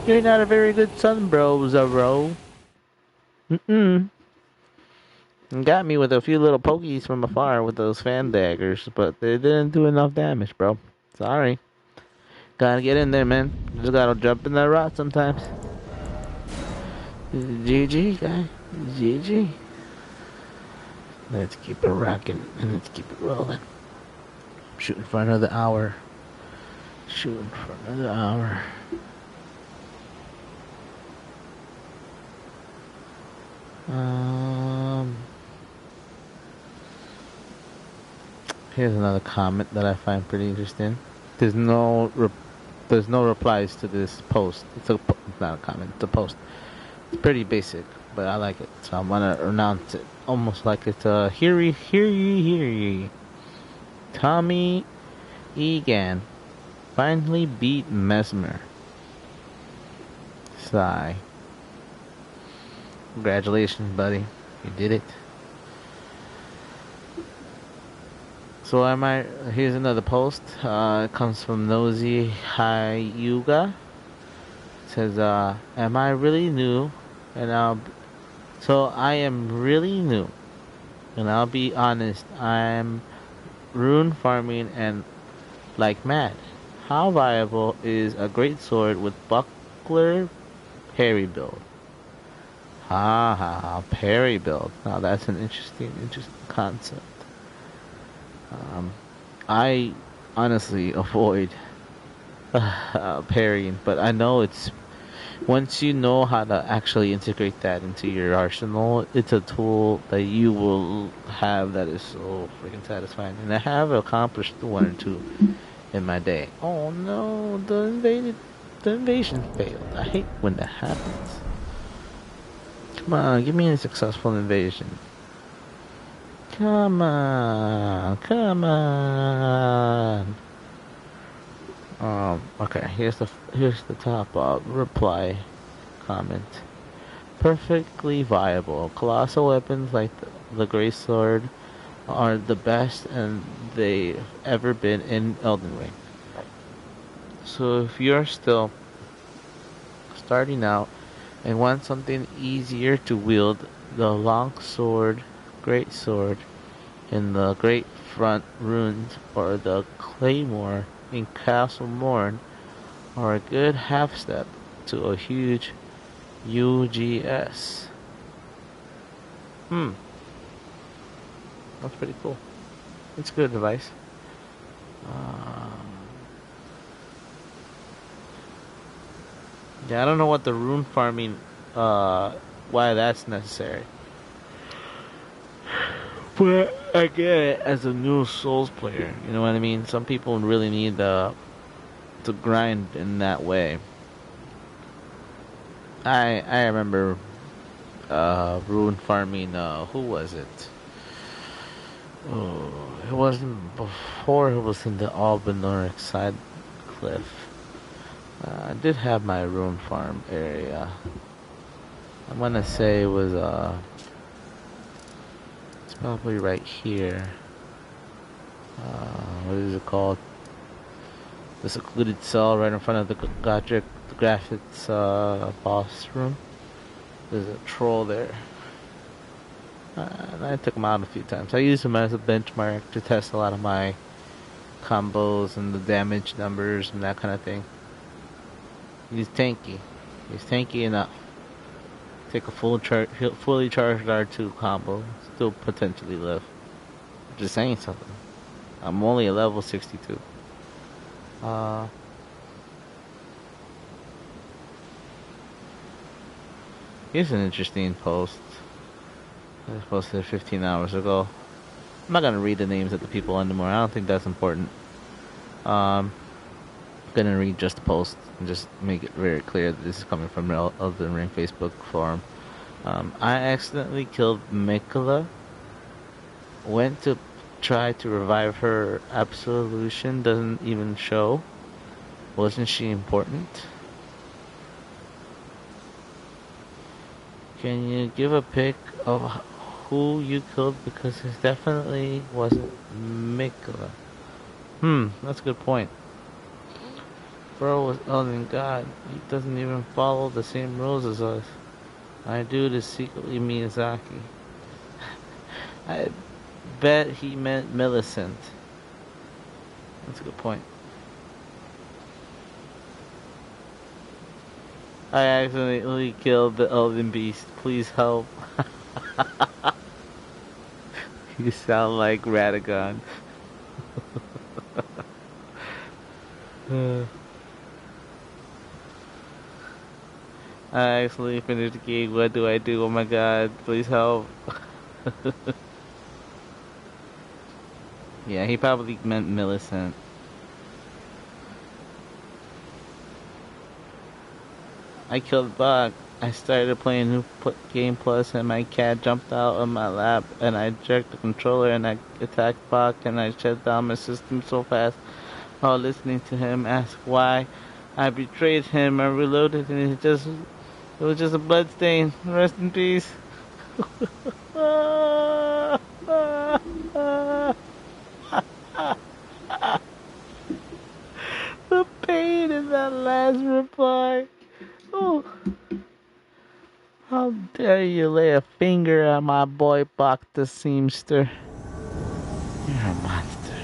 you're not a very good son, bro, Zoro. Got me with a few little pokies from afar with those fan daggers, but they didn't do enough damage, bro. Sorry. Gotta get in there, man. Just gotta jump in that rock sometimes. GG, guy. GG. Let's keep it rocking and let's keep it rolling. Shooting for another hour. Shooting for another hour. Here's another comment that I find pretty interesting. There's no replies to this post. It's not a comment. It's a post. It's pretty basic, but I like it, so I'm gonna announce it almost like it's a hear ye. Tommy Egan finally beat Mesmer. Sigh. Congratulations, buddy. You did it. So here's another post. It comes from Nosy Hyuga. It says, am I really new? So I am really new. And I'll be honest, I'm rune farming and like mad. How viable is a great sword with buckler parry build? Parry build. Now that's an interesting concept. I honestly avoid parrying, but I know it's once you know how to actually integrate that into your arsenal, it's a tool that you will have that is so freaking satisfying. And I have accomplished one or two in my day. Oh no, the invasion failed. I hate when that happens. Come on, give me a successful invasion. Come on. Okay, here's the top reply comment. Perfectly viable. Colossal weapons like the Grey Sword are the best and they've ever been in Elden Ring. So if you're still starting out and want something easier to wield, the long sword, great sword in the Great Front Runes or the Claymore in Castle Morn are a good half step. to a huge UGS. That's pretty cool. It's a good device. Yeah, I don't know what the rune farming, why that's necessary. But I get it as a new Souls player. You know what I mean? Some people really need to grind in that way. I remember rune farming. Who was it? Oh, it wasn't before. It was in the Albanoric side cliff. I did have my rune farm area. I'm gonna say it was it's probably right here. What is it called? The secluded cell right in front of the graphics boss room. There's a troll there. And I took him out a few times. I used him as a benchmark to test a lot of my combos and the damage numbers and that kind of thing. He's tanky. He's tanky enough. Take a fully charged R2 combo, still potentially live. Just saying something. I'm only a level 62. Here's an interesting post. I posted 15 hours ago. I'm not gonna read the names of the people anymore. I don't think that's important. I'm gonna read just the post and just make it very clear that this is coming from Elden Ring Facebook forum. I accidentally killed Mikola. Went to try to revive her. Absolution doesn't even show. Wasn't she important? Can you give a pic of who you killed? Because it definitely wasn't Mikola. That's a good point. Bro was Elden God. He doesn't even follow the same rules as us. I do this secretly Miyazaki. I bet he meant Millicent. That's a good point. I accidentally killed the Elden Beast. Please help. You sound like Radagon. I actually finished the game. What do I do? Oh my god, please help. Yeah, he probably meant Millicent. I killed Bug. I started playing New Game Plus and my cat jumped out of my lap and I jerked the controller and I attacked Bug and I shut down my system so fast while listening to him ask why I betrayed him. I reloaded and it was just a blood stain. Rest in peace. The pain in that last reply. Oh. How dare you lay a finger at my boy Bach the Seamster? You're a monster.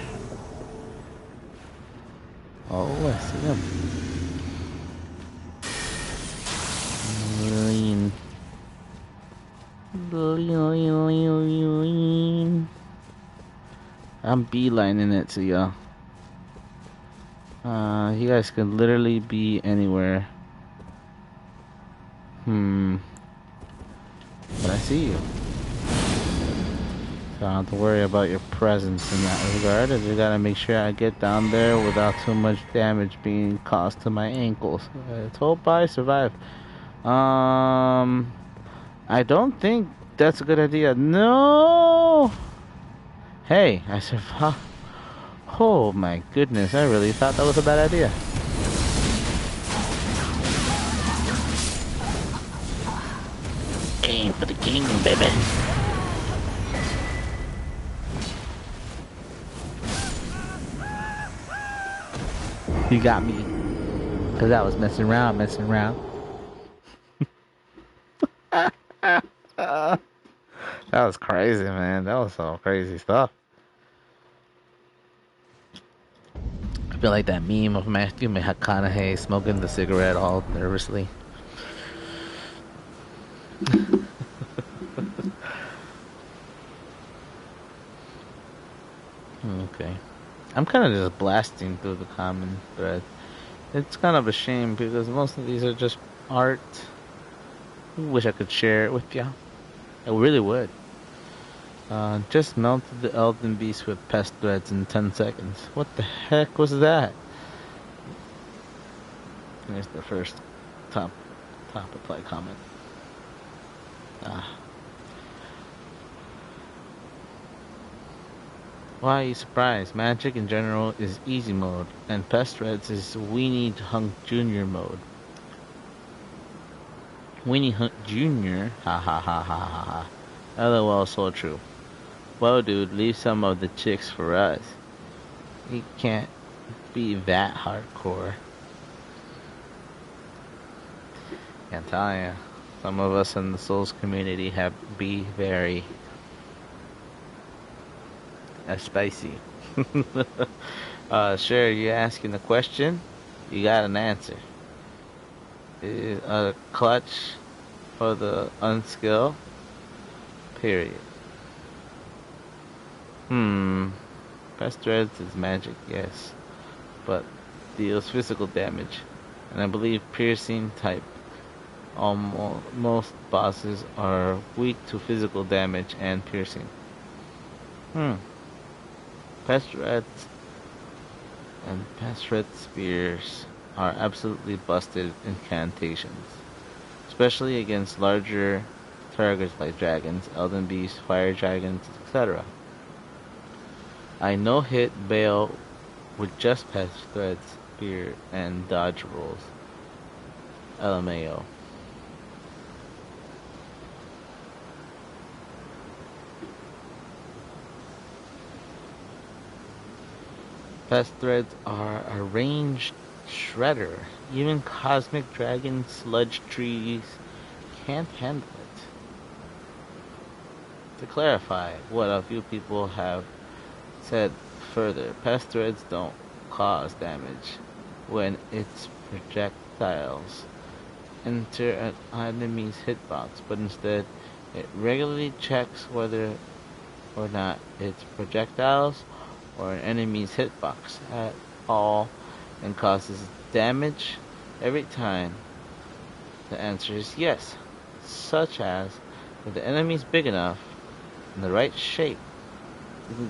Oh, I see him. Lean. Lean. I'm beelining it to y'all. You guys can literally be anywhere. But I see you. So I don't have to worry about your presence in that regard. I just gotta make sure I get down there without too much damage being caused to my ankles. Let's hope I survive. I don't think that's a good idea. No! Hey, I survived. Oh my goodness, I really thought that was a bad idea. Aim for the kingdom, baby. You got me. Cause I was messing around. That was crazy, man. That was some crazy stuff. feel like that meme of Matthew McConaughey smoking the cigarette all nervously. Okay. I'm kind of just blasting through the common thread. It's kind of a shame because most of these are just art. I wish I could share it with you. I really would. Just melted the Elden Beast with pest threads in 10 seconds. What the heck was that? Here's the first top reply comment. Why are you surprised? Magic in general is easy mode, and Pest Threads is Weenie Hunk Jr. mode. Weenie Hunk Jr. Ha ha ha ha ha ha. LOL, so true. Well, dude, leave some of the chicks for us. You can't be that hardcore. Can't tell ya. Some of us in the Souls community have be very spicy. Sure, you're asking a question, you got an answer. A clutch for the unskill. Period. Pest Threads is magic, yes, but deals physical damage, and I believe piercing type. Most bosses are weak to physical damage and piercing. Pest Threads and Pest Thread spears are absolutely busted incantations, especially against larger targets like dragons, elden beasts, fire dragons, etc. I no-hit Baal with just Pest Threads, spear, and dodge rolls. LMAO. Pest Threads are a ranged shredder. Even cosmic dragons, sludge trees can't handle it. To clarify what a few people have said further, Pest Threads don't cause damage when its projectiles enter an enemy's hitbox, but instead it regularly checks whether or not its projectiles or an enemy's hitbox at all and causes damage every time. The answer is yes, such as if the enemy is big enough in the right shape, you can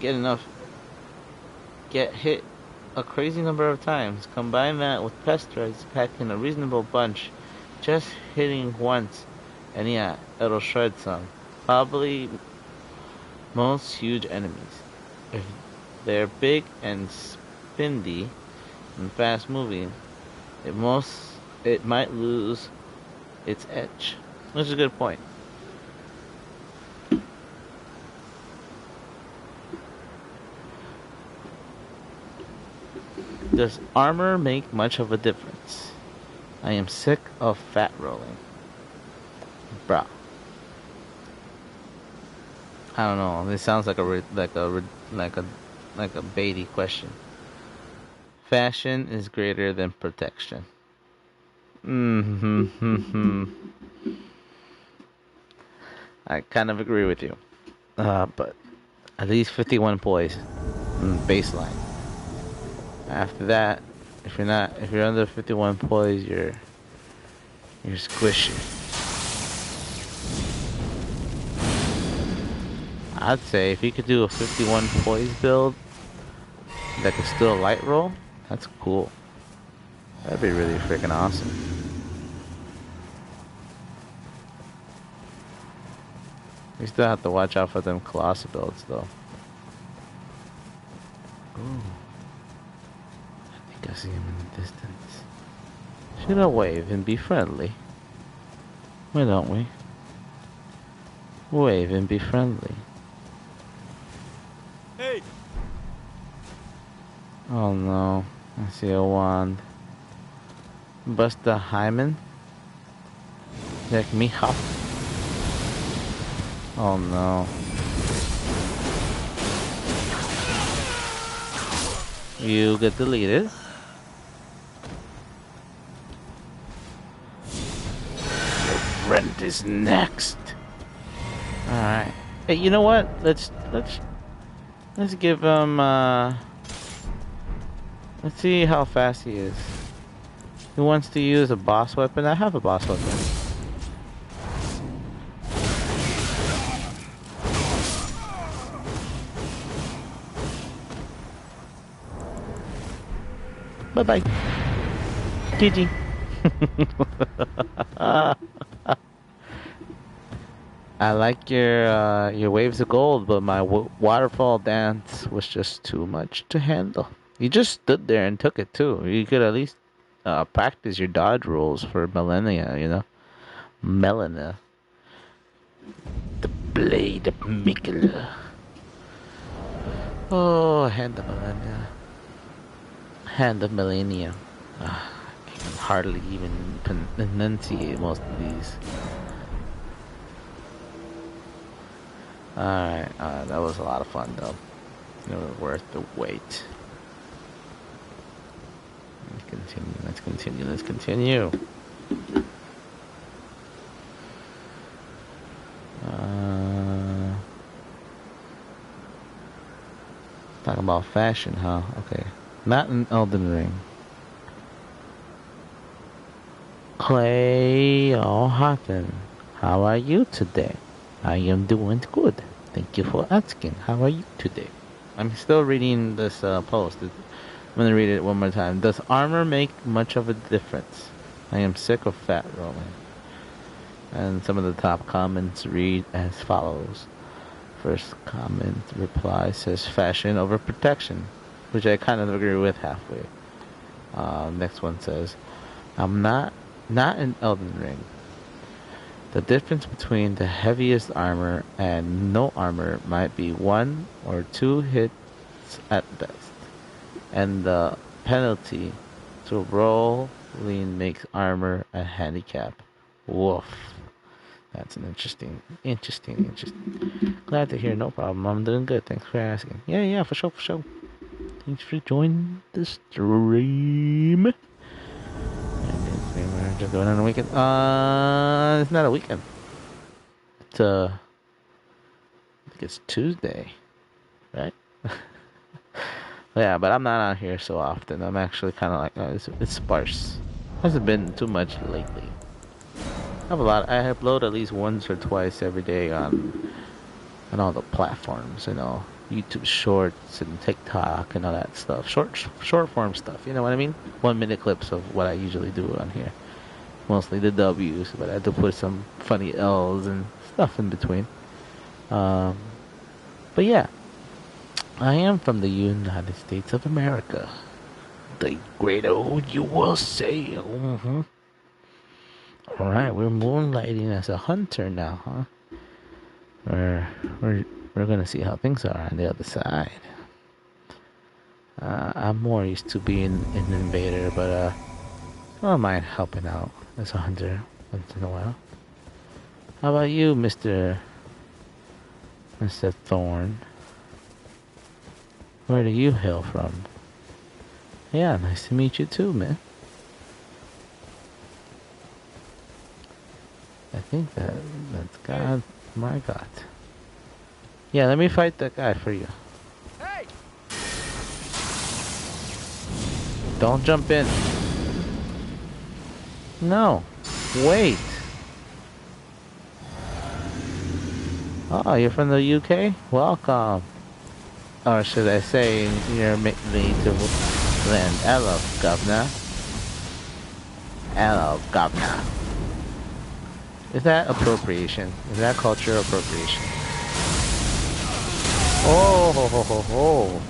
get hit a crazy number of times. Combine that with Pest Threads packing a reasonable bunch, just hitting once, and yeah, it'll shred some. Probably most huge enemies. If they're big and spindy and fast moving, it might lose its edge. Which is a good point. Does armor make much of a difference? I am sick of fat rolling. Bruh. I don't know. This sounds like a baity question. Fashion is greater than protection. I kind of agree with you. But at least 51 poise baseline. After that, if you're under 51 poise, you're squishy. I'd say if you could do a 51 poise build that could still light roll, that's cool. That'd be really freaking awesome. We still have to watch out for them Colossal builds though. Ooh. I think I see him in the distance. Should I wave and be friendly? Why don't we? Wave and be friendly. Hey! Oh no. I see a wand. Busta Hyman? Like me hop. Oh no. You get deleted. is next. All right. Hey, you know what? Let's give him. Let's see how fast he is. Who wants to use a boss weapon? I have a boss weapon. Bye bye. GG. I like your waves of gold, but my waterfall dance was just too much to handle. You just stood there and took it too. You could at least practice your dodge rolls for millennia, you know? Melina. The blade of Mikula. Oh, hand of millennia. Hand of millennia. I can hardly even enunciate most of these. Alright, that was a lot of fun though. It was worth the wait. Let's continue. Talking about fashion, huh? Okay. Not in Elden Ring. Clay O'Hatton, how are you today? I am doing good. Thank you for asking. How are you today? I'm still reading this post. I'm going to read it one more time. Does armor make much of a difference? I am sick of fat rolling. And some of the top comments read as follows. First comment reply says fashion over protection, which I kind of agree with halfway. Next one says, I'm not in Elden Ring. The difference between the heaviest armor and no armor might be 1 or 2 hits at best, and the penalty to rolling makes armor a handicap. Woof. That's an interesting. Glad to hear. No problem. I'm doing good. Thanks for asking. Yeah, for sure. Thanks for joining the stream. We're just going on a weekend. It's not a weekend. It's I think it's Tuesday, right? Yeah, but I'm not out here so often. I'm actually kind of like it's sparse. Hasn't been too much lately. I upload at least once or twice every day on all the platforms, you know, YouTube Shorts and TikTok and all that stuff. Short form stuff, you know what I mean? 1 minute clips of what I usually do on here. Mostly the W's, but I had to put some funny L's and stuff in between. But yeah, I am from the United States of America, the great old USA. Mm-hmm. Alright, we're moonlighting as a hunter now, huh? We're gonna see how things are on the other side. I'm more used to being an invader, but I don't mind helping out as a hunter once in a while. How about you, Mr. Thorn? Where do you hail from? Yeah, nice to meet you too, man. I think that's God, my God. Yeah, let me fight that guy for you. Hey! Don't jump in. No, wait. Oh, you're from the UK? Welcome. Or should I say, you're native land. Hello, governor. Hello, governor. Is that appropriation? Is that cultural appropriation? Oh, ho, ho, ho, ho.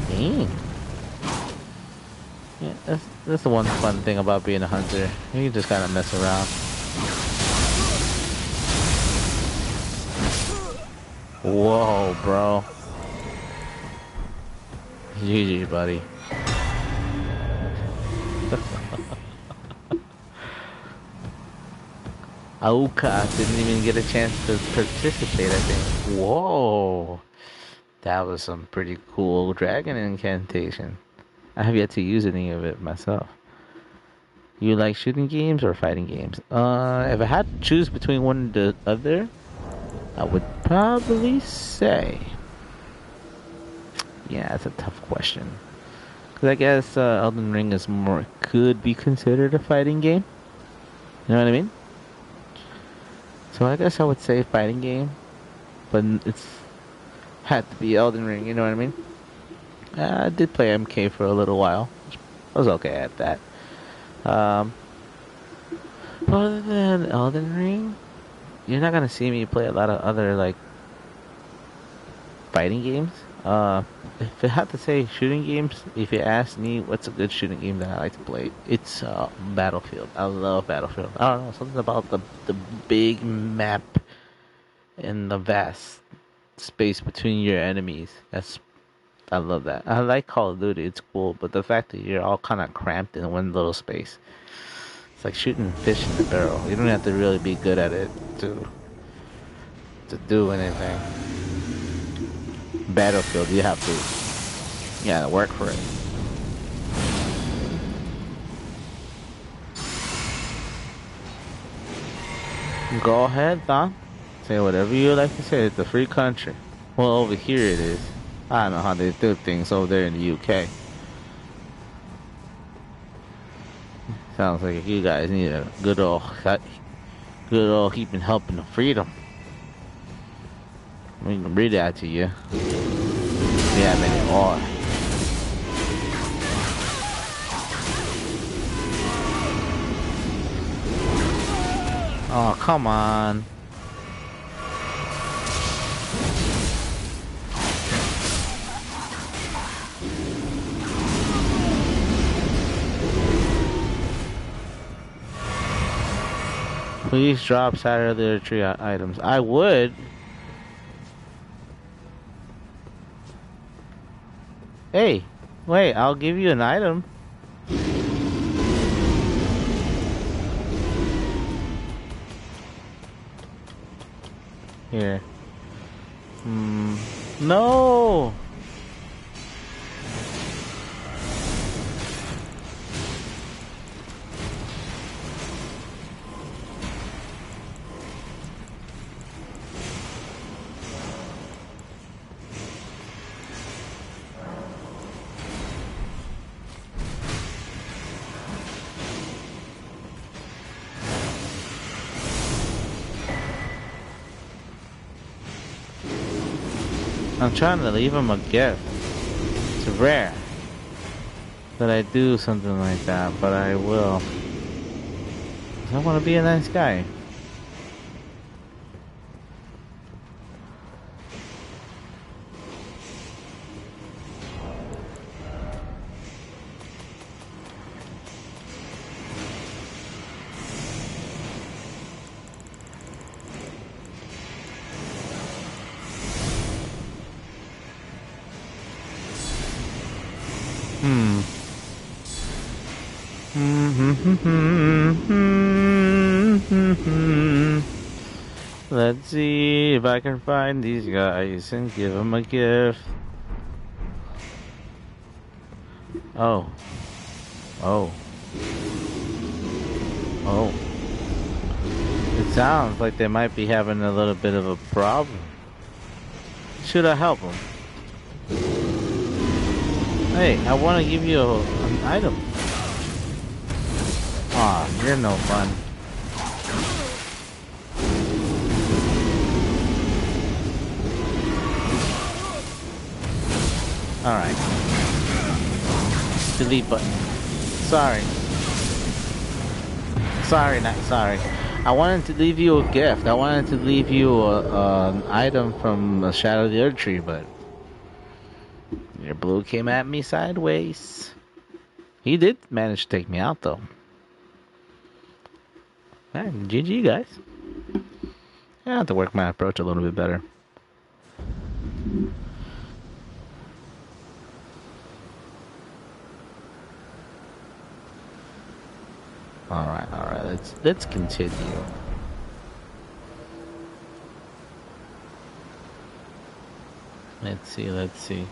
Dang. Yeah, that's the one fun thing about being a hunter. You can just kind of mess around. Whoa, bro. GG, buddy. Auka didn't even get a chance to participate, I think. Whoa. That was some pretty cool dragon incantation. I have yet to use any of it myself. You like shooting games or fighting games? If I had to choose between one and the other, I would probably say, yeah, that's a tough question. Cause I guess Elden Ring is more could be considered a fighting game. You know what I mean? So I guess I would say fighting game, but it's had to be Elden Ring. You know what I mean? I did play MK for a little while. I was okay at that. Um, other than Elden Ring, you're not gonna see me play a lot of other like fighting games. If I had to say shooting games, if you ask me what's a good shooting game that I like to play, it's Battlefield. I love Battlefield. I don't know, something about the big map and the vast space between your enemies. I love that. I like Call of Duty. It's cool, but the fact that you're all kind of cramped in one little space, it's like shooting fish in a barrel. You don't have to really be good at it to do anything. Battlefield, you have to, yeah, work for it. Go ahead, Don. Say whatever you like to say. It's a free country. Well, over here it is. I don't know how they do things over there in the UK. Sounds like you guys need a good old heaping helping of freedom. We can read that to you. We have any more. Oh, come on. Please drop Saturday tree items. I would. Hey, wait, I'll give you an item. Here. No! I'm trying to leave him a gift. It's rare that I do something like that, but I will. 'Cause I want to be a nice guy. Let's see if I can find these guys and give them a gift. Oh. Oh. Oh. It sounds like they might be having a little bit of a problem. Should I help them? Hey, I want to give you an item. Aw, you're no fun. Alright. Delete button. Sorry. Sorry, not sorry. I wanted to leave you a gift. I wanted to leave you an item from Shadow of the Earth Tree, but your blue came at me sideways. He did manage to take me out, though. Man, GG, guys. I have to work my approach a little bit better. Alright, let's continue. Let's see.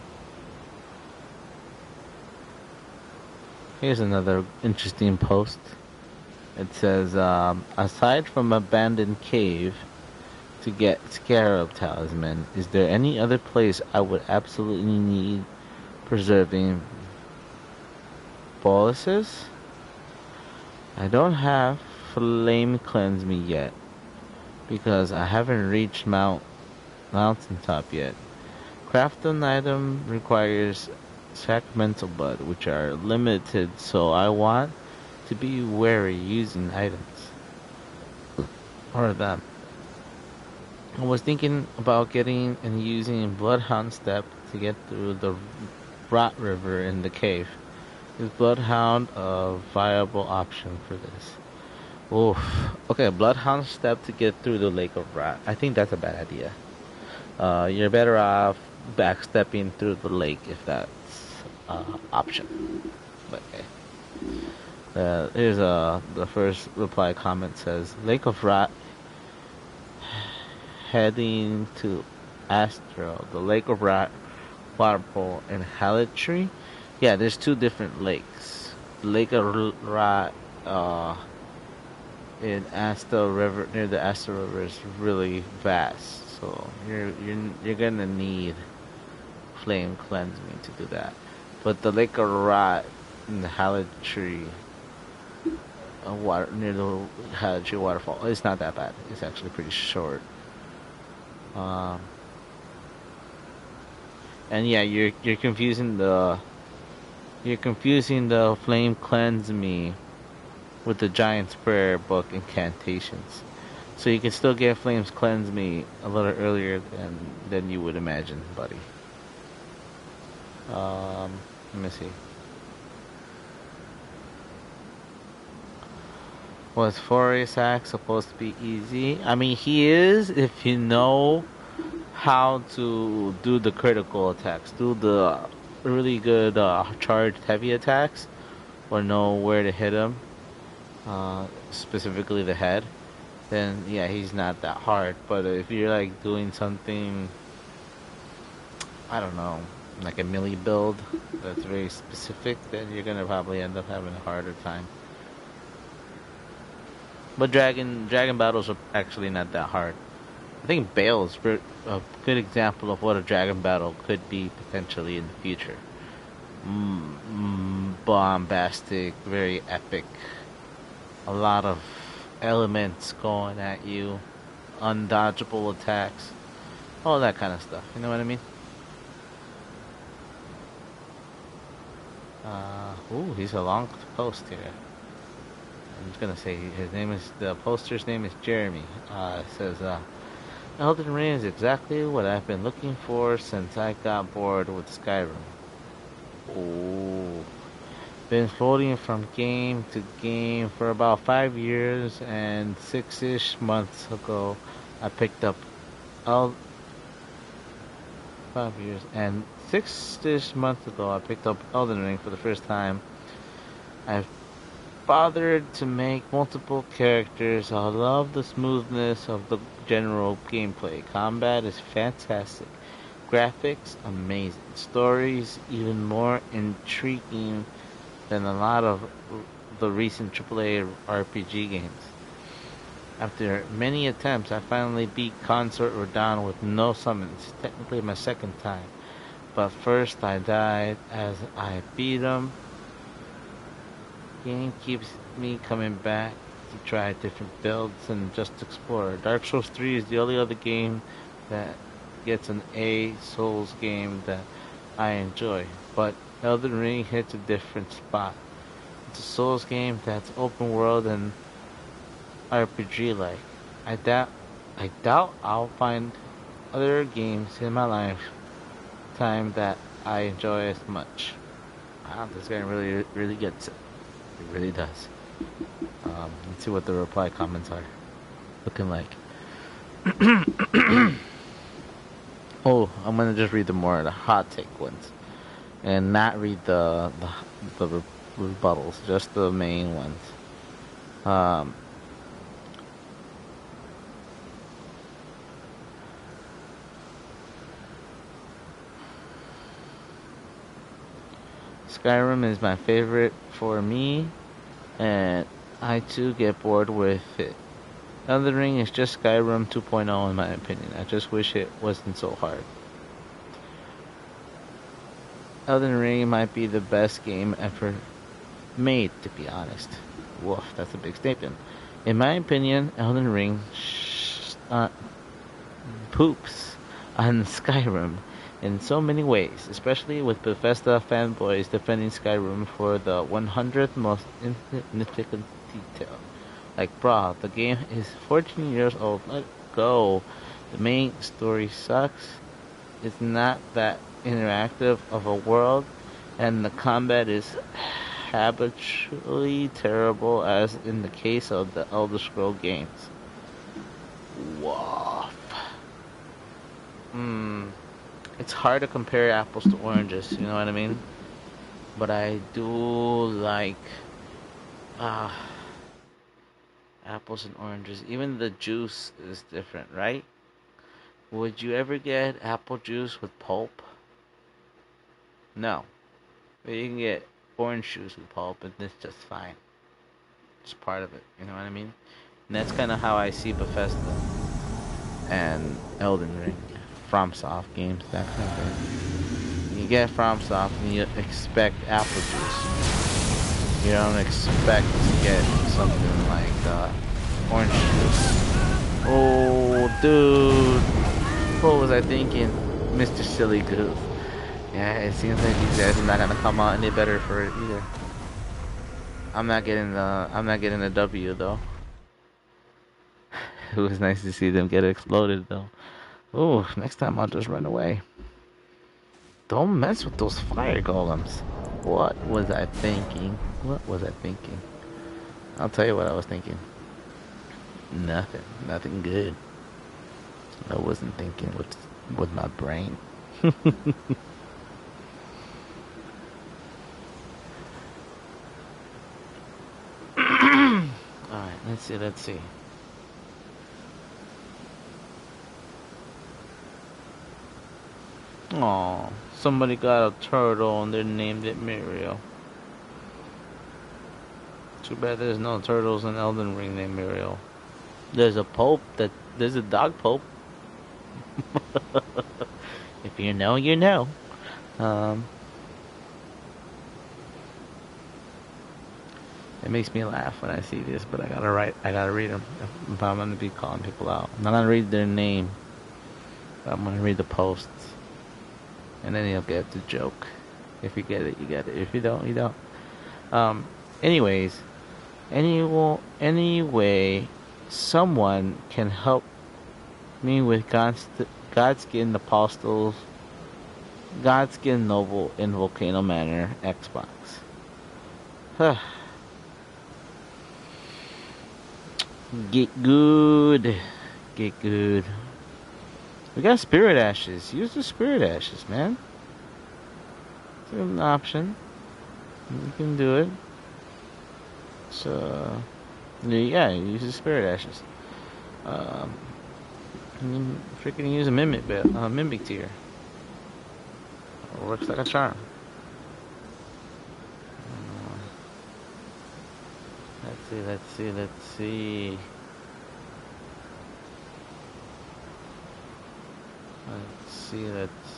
Here's another interesting post. It says, aside from abandoned cave to get Scarab Talisman, is there any other place I would absolutely need preserving boluses? I don't have Flame Cleanse Me yet because I haven't reached Mountaintop yet. Craft an item requires Sacramental Blood, which are limited, so I want to be wary using items or them. I was thinking about getting and using Bloodhound Step to get through the Rot River in the cave. Is Bloodhound a viable option for this? Oof. Okay, Bloodhound Step to get through the Lake of Rot. I think that's a bad idea. You're better off backstepping through the lake if that's option. But okay. Here's the first reply comment says Lake of Rot heading to Astro, the Lake of Rot waterfall in Halletree. Yeah, there's two different lakes. The Lake of Rot in Asta River near the Asta River is really vast, so you're gonna need flame cleansing to do that. But the Lake of Rot in the Halletree water near the Halletree waterfall, it's not that bad. It's actually pretty short. Um, and yeah, you're confusing the flame cleanse me with the Giant's Prayer book incantations. So you can still get flames cleanse me a little earlier than you would imagine, buddy. Let me see. Was Forisac supposed to be easy? I mean, he is if you know how to do the critical attacks, do the really good charged heavy attacks, or know where to hit him, specifically the head. Then yeah, he's not that hard. But if you're like doing something, I don't know, like a melee build that's very specific, then you're gonna probably end up having a harder time. But dragon battles are actually not that hard. I think Bale is a good example of what a dragon battle could be potentially in the future. Bombastic, very epic. A lot of elements going at you, undodgeable attacks, all that kind of stuff. You know what I mean? Ooh, he's a long post here. I'm just gonna say the poster's name is Jeremy. It says, Elden Ring is exactly what I've been looking for since I got bored with Skyrim. Ooh. Been floating from game to game for about 5 years, and 6-ish months ago, I picked up 5 years, and 6-ish months ago, I picked up Elden Ring for the first time. I've bothered to make multiple characters. I love the smoothness of the general gameplay. Combat is fantastic. Graphics, amazing. Stories, even more intriguing than a lot of the recent AAA RPG games. After many attempts, I finally beat Consort Radahn with no summons. Technically my second time. But first I died as I beat him. Game keeps me coming back to try different builds and just explore. Dark Souls 3 is the only other game that gets an A Souls game that I enjoy. But Elden Ring hits a different spot. It's a Souls game that's open world and RPG like. I doubt I'll find other games in my lifetime that I enjoy as much. Wow, this game really gets it. It really does. Let's see what the reply comments are looking like. Oh, I'm gonna just read the more the hot take ones, and not read the rebuttals, just the main ones. Um, Skyrim is my favorite for me, and I too get bored with it. Elden Ring is just Skyrim 2.0 in my opinion. I just wish it wasn't so hard. Elden Ring might be the best game ever made, to be honest. Woof, that's a big statement. In my opinion, Elden Ring poops on Skyrim in so many ways, especially with Bethesda fanboys defending Skyrim for the 100th most insignificant detail. Like, brah, the game is 14 years old. Let go. The main story sucks. It's not that interactive of a world, and the combat is habitually terrible, as in the case of the Elder Scroll games. Woof. It's hard to compare apples to oranges, you know what I mean? But I do like apples and oranges. Even the juice is different, right? Would you ever get apple juice with pulp? No. But you can get orange juice with pulp, and it's just fine. It's part of it, you know what I mean? And that's kind of how I see Bethesda and Elden Ring, FromSoft games, that kind of thing. You get FromSoft and you expect apple juice. You don't expect to get something like orange juice. Oh, dude. What was I thinking? Mr. Silly Goof. Yeah, it seems like these guys are not gonna come out any better for it either. I'm not getting the W though. It was nice to see them get exploded though. Ooh, next time I'll just run away. Don't mess with those fire golems. What was I thinking? What was I thinking? I'll tell you what I was thinking. Nothing. Nothing good. I wasn't thinking with my brain. Alright, let's see. Aw, somebody got a turtle and they named it Muriel. Too bad there's no turtles in Elden Ring named Muriel. There's a dog pope. If you know, you know. It makes me laugh when I see this, but I gotta read them if I'm gonna be calling people out. I'm not gonna read their name, but I'm gonna read the posts. And then you'll get the joke. If you get it, you get it. If you don't, you don't. Anyways, anyway, someone can help me with Godskin Apostles, Godskin Noble in Volcano Manor, Xbox. Get good. Get good. We got Spirit Ashes. Use the Spirit Ashes, man. It's an option. You can do it. So, yeah, use the Spirit Ashes. You freaking use a Mimic Tear. It works like a charm. Let's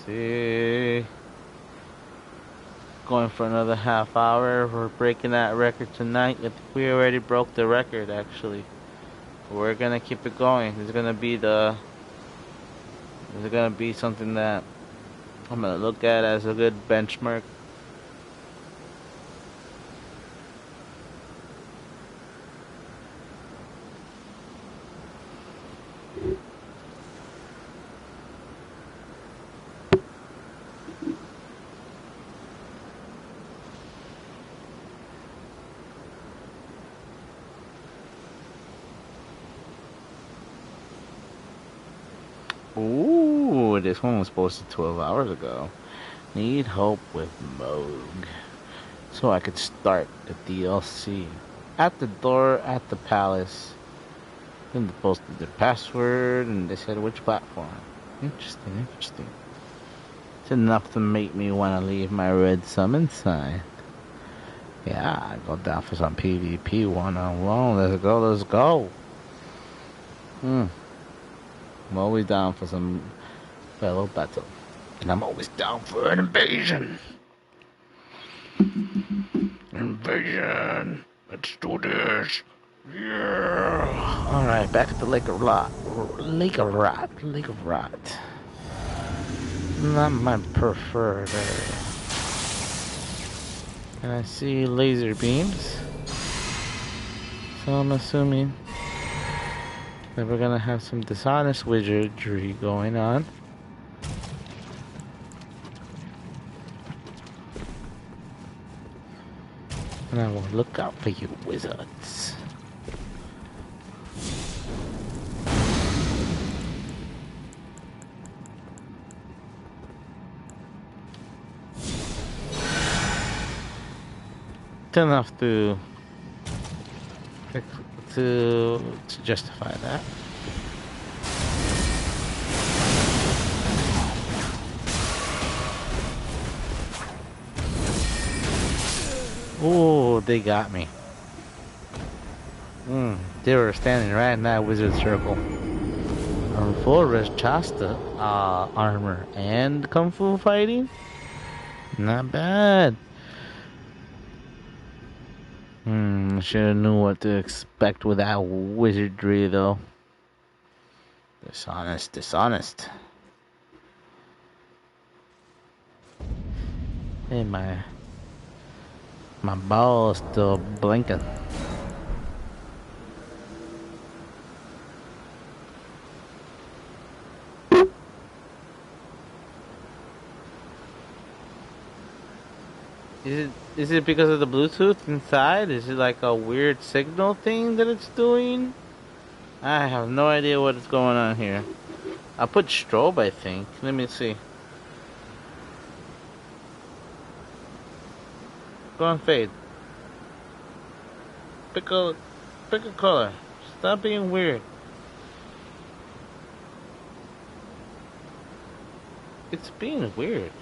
see. Going for another half hour. We're breaking that record tonight. I think we already broke the record, actually. We're gonna keep it going. There's gonna be something that I'm gonna look at as a good benchmark. Ooh, this one was posted 12 hours ago. Need help with Moog. So I could start the DLC. At the door at the palace. Then they posted their password and they said which platform. Interesting. It's enough to make me want to leave my red summon sign. Yeah, go down for some PvP one-on-one. Let's go, let's go. I'm always down for some fellow battle. And I'm always down for an invasion. Invasion. Let's do this. Yeah. Alright, back at the Lake of Rot. Lake of Rot. Lake of Rot. Not my preferred area. And I see laser beams. So I'm assuming that we're gonna have some dishonest wizardry going on. And I will look out for you, wizards. Enough to justify that. Oh, they got me. They were standing right in that wizard circle. Full Rashasta armor and kung fu fighting. Not bad. Should have knew what to expect with that wizardry though. Dishonest. Hey, my ball is still blinking. Is it because of the Bluetooth inside? Is it like a weird signal thing that it's doing? I have no idea what is going on here. I put strobe, I think. Let me see. Go on fade. Pick a color. Stop being weird. It's being weird.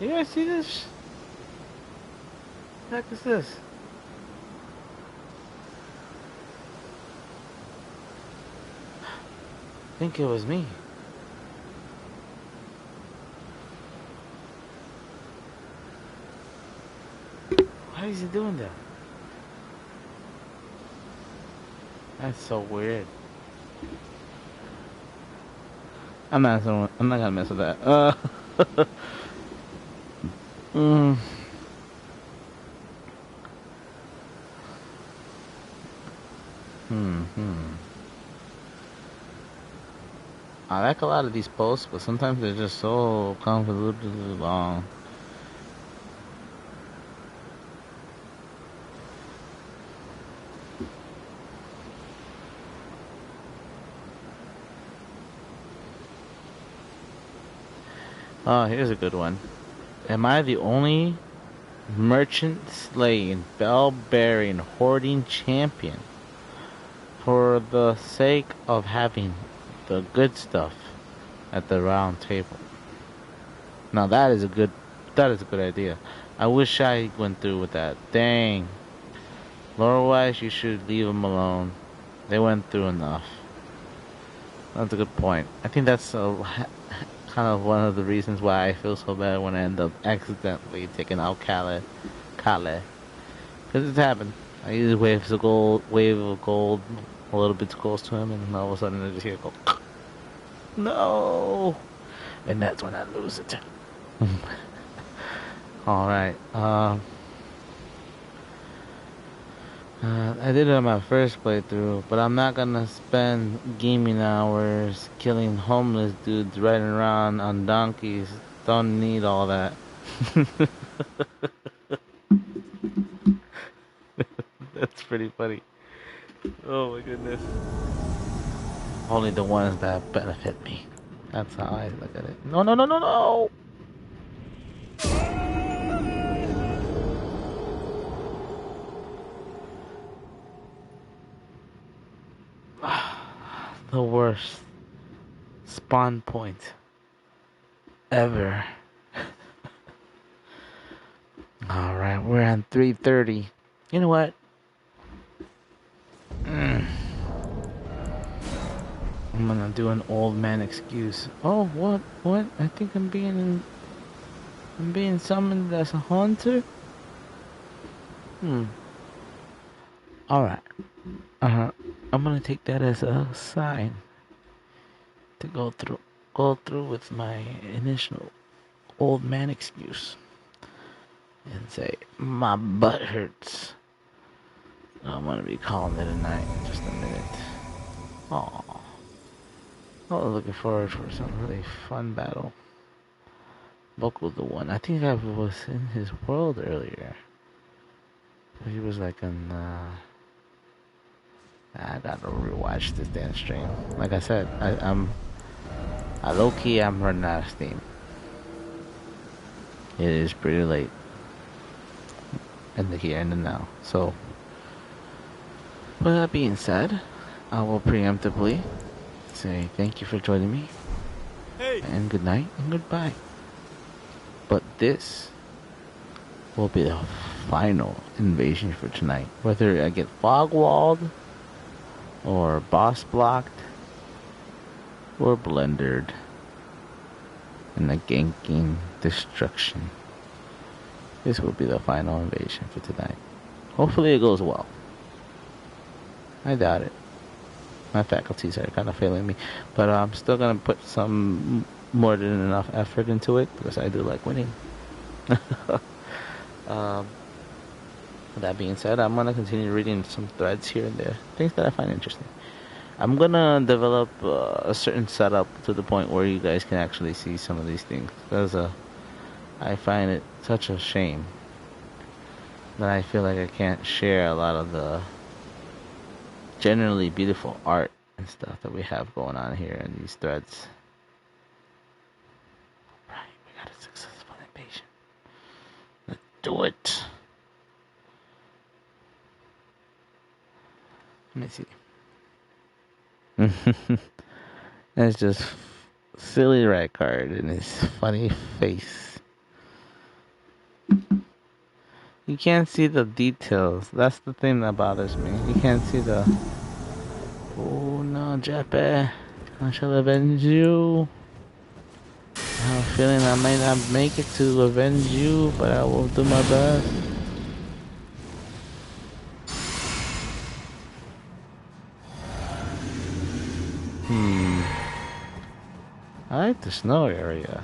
You guys see this? What the heck is this? I think it was me. Why is he doing that? That's so weird. I'm not gonna mess with that. I like a lot of these posts, but sometimes they're just so convolutedly long. Oh, here's a good one. Am I the only merchant slaying, bell bearing, hoarding champion for the sake of having the good stuff at the round table? Now that is a good idea. I wish I went through with that. Dang. Lore-wise, you should leave them alone. They went through enough. That's a good point. I think that's kind of one of the reasons why I feel so bad when I end up accidentally taking out Kale. Because it's happened. I use wave of gold, a little bit close to him, and all of a sudden I just hear go, no! And that's when I lose it. Alright, I did it on my first playthrough, but I'm not gonna spend gaming hours killing homeless dudes riding around on donkeys. Don't need all that. That's pretty funny. Oh my goodness. Only the ones that benefit me. That's how I look at it. No, no, no, no, no! The worst spawn point ever. Alright, we're on 3:30. You know what? I'm gonna do an old man excuse. Oh, what? What? I think I'm being summoned as a haunter? Alright. I'm gonna take that as a sign to go through with my initial old man excuse and say my butt hurts. I'm gonna be calling it a night in just a minute. Aww. I was looking forward for some really fun battle. Boku the one. I think I was in his world earlier. He was like in I gotta rewatch this damn stream. Like I said, I low key I'm running out of steam. It is pretty late in the here and the now. So with that being said, I will preemptively say thank you for joining me. And good night and goodbye. But this will be the final invasion for tonight. Whether I get fog walled, or boss blocked, or blendered in the ganking destruction. This will be the final invasion for tonight. Hopefully it goes well. I doubt it. My faculties are kind of failing me, but I'm still gonna put some more than enough effort into it because I do like winning. With that being said, I'm gonna continue reading some threads here and there, things that I find interesting. I'm gonna develop a certain setup to the point where you guys can actually see some of these things, because I find it such a shame that I feel like I can't share a lot of the generally beautiful art and stuff that we have going on here in these threads. Right, we got a successful invasion. Let's do it. Let me see. That's just silly red card and his funny face. You can't see the details. That's the thing that bothers me. You can't see the... Oh no, Jeppe. I shall avenge you. I have a feeling I might not make it to avenge you, but I will do my best. I like the snow area.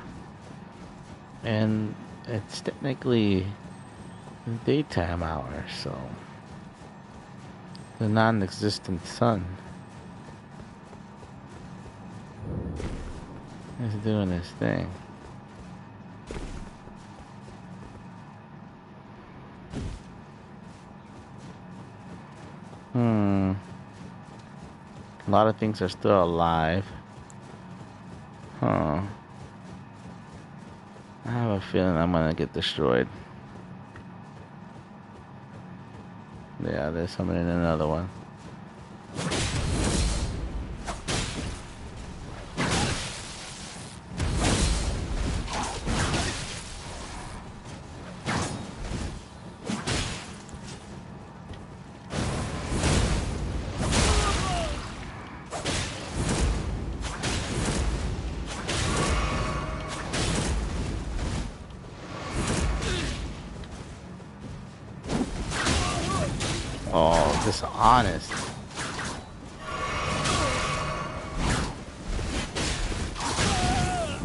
And it's technically daytime hours, so the non-existent sun is doing his thing. A lot of things are still alive. I have a feeling I'm gonna get destroyed. Yeah, there's something in another one. Oh, dishonest.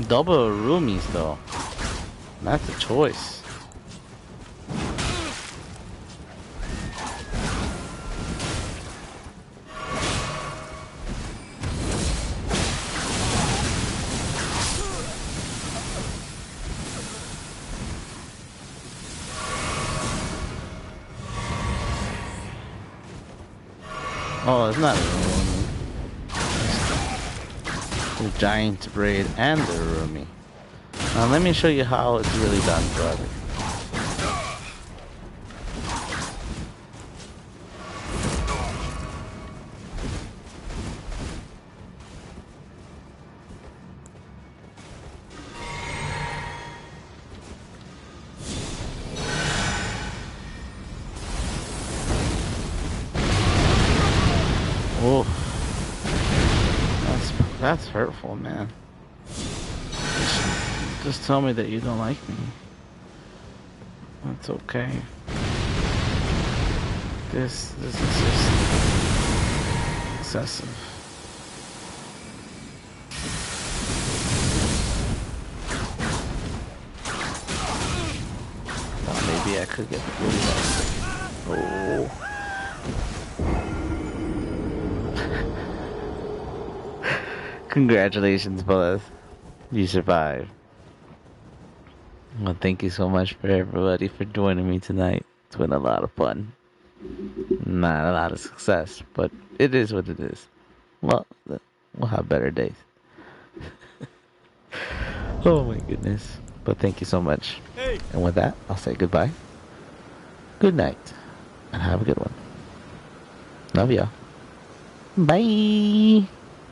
Double roomies though. That's a choice. Oh, it's not a roomie. The giant braid and the roomie. Now let me show you how it's really done, brother. That's hurtful, man. Just tell me that you don't like me. That's okay. This is just excessive. Well, maybe I could get the booty back. Oh. Congratulations, Buzz. You survived. Well, thank you so much for everybody for joining me tonight. It's been a lot of fun. Not a lot of success, but it is what it is. Well, we'll have better days. Oh my goodness. But thank you so much. Hey. And with that, I'll say goodbye. Good night. And have a good one. Love ya. Bye.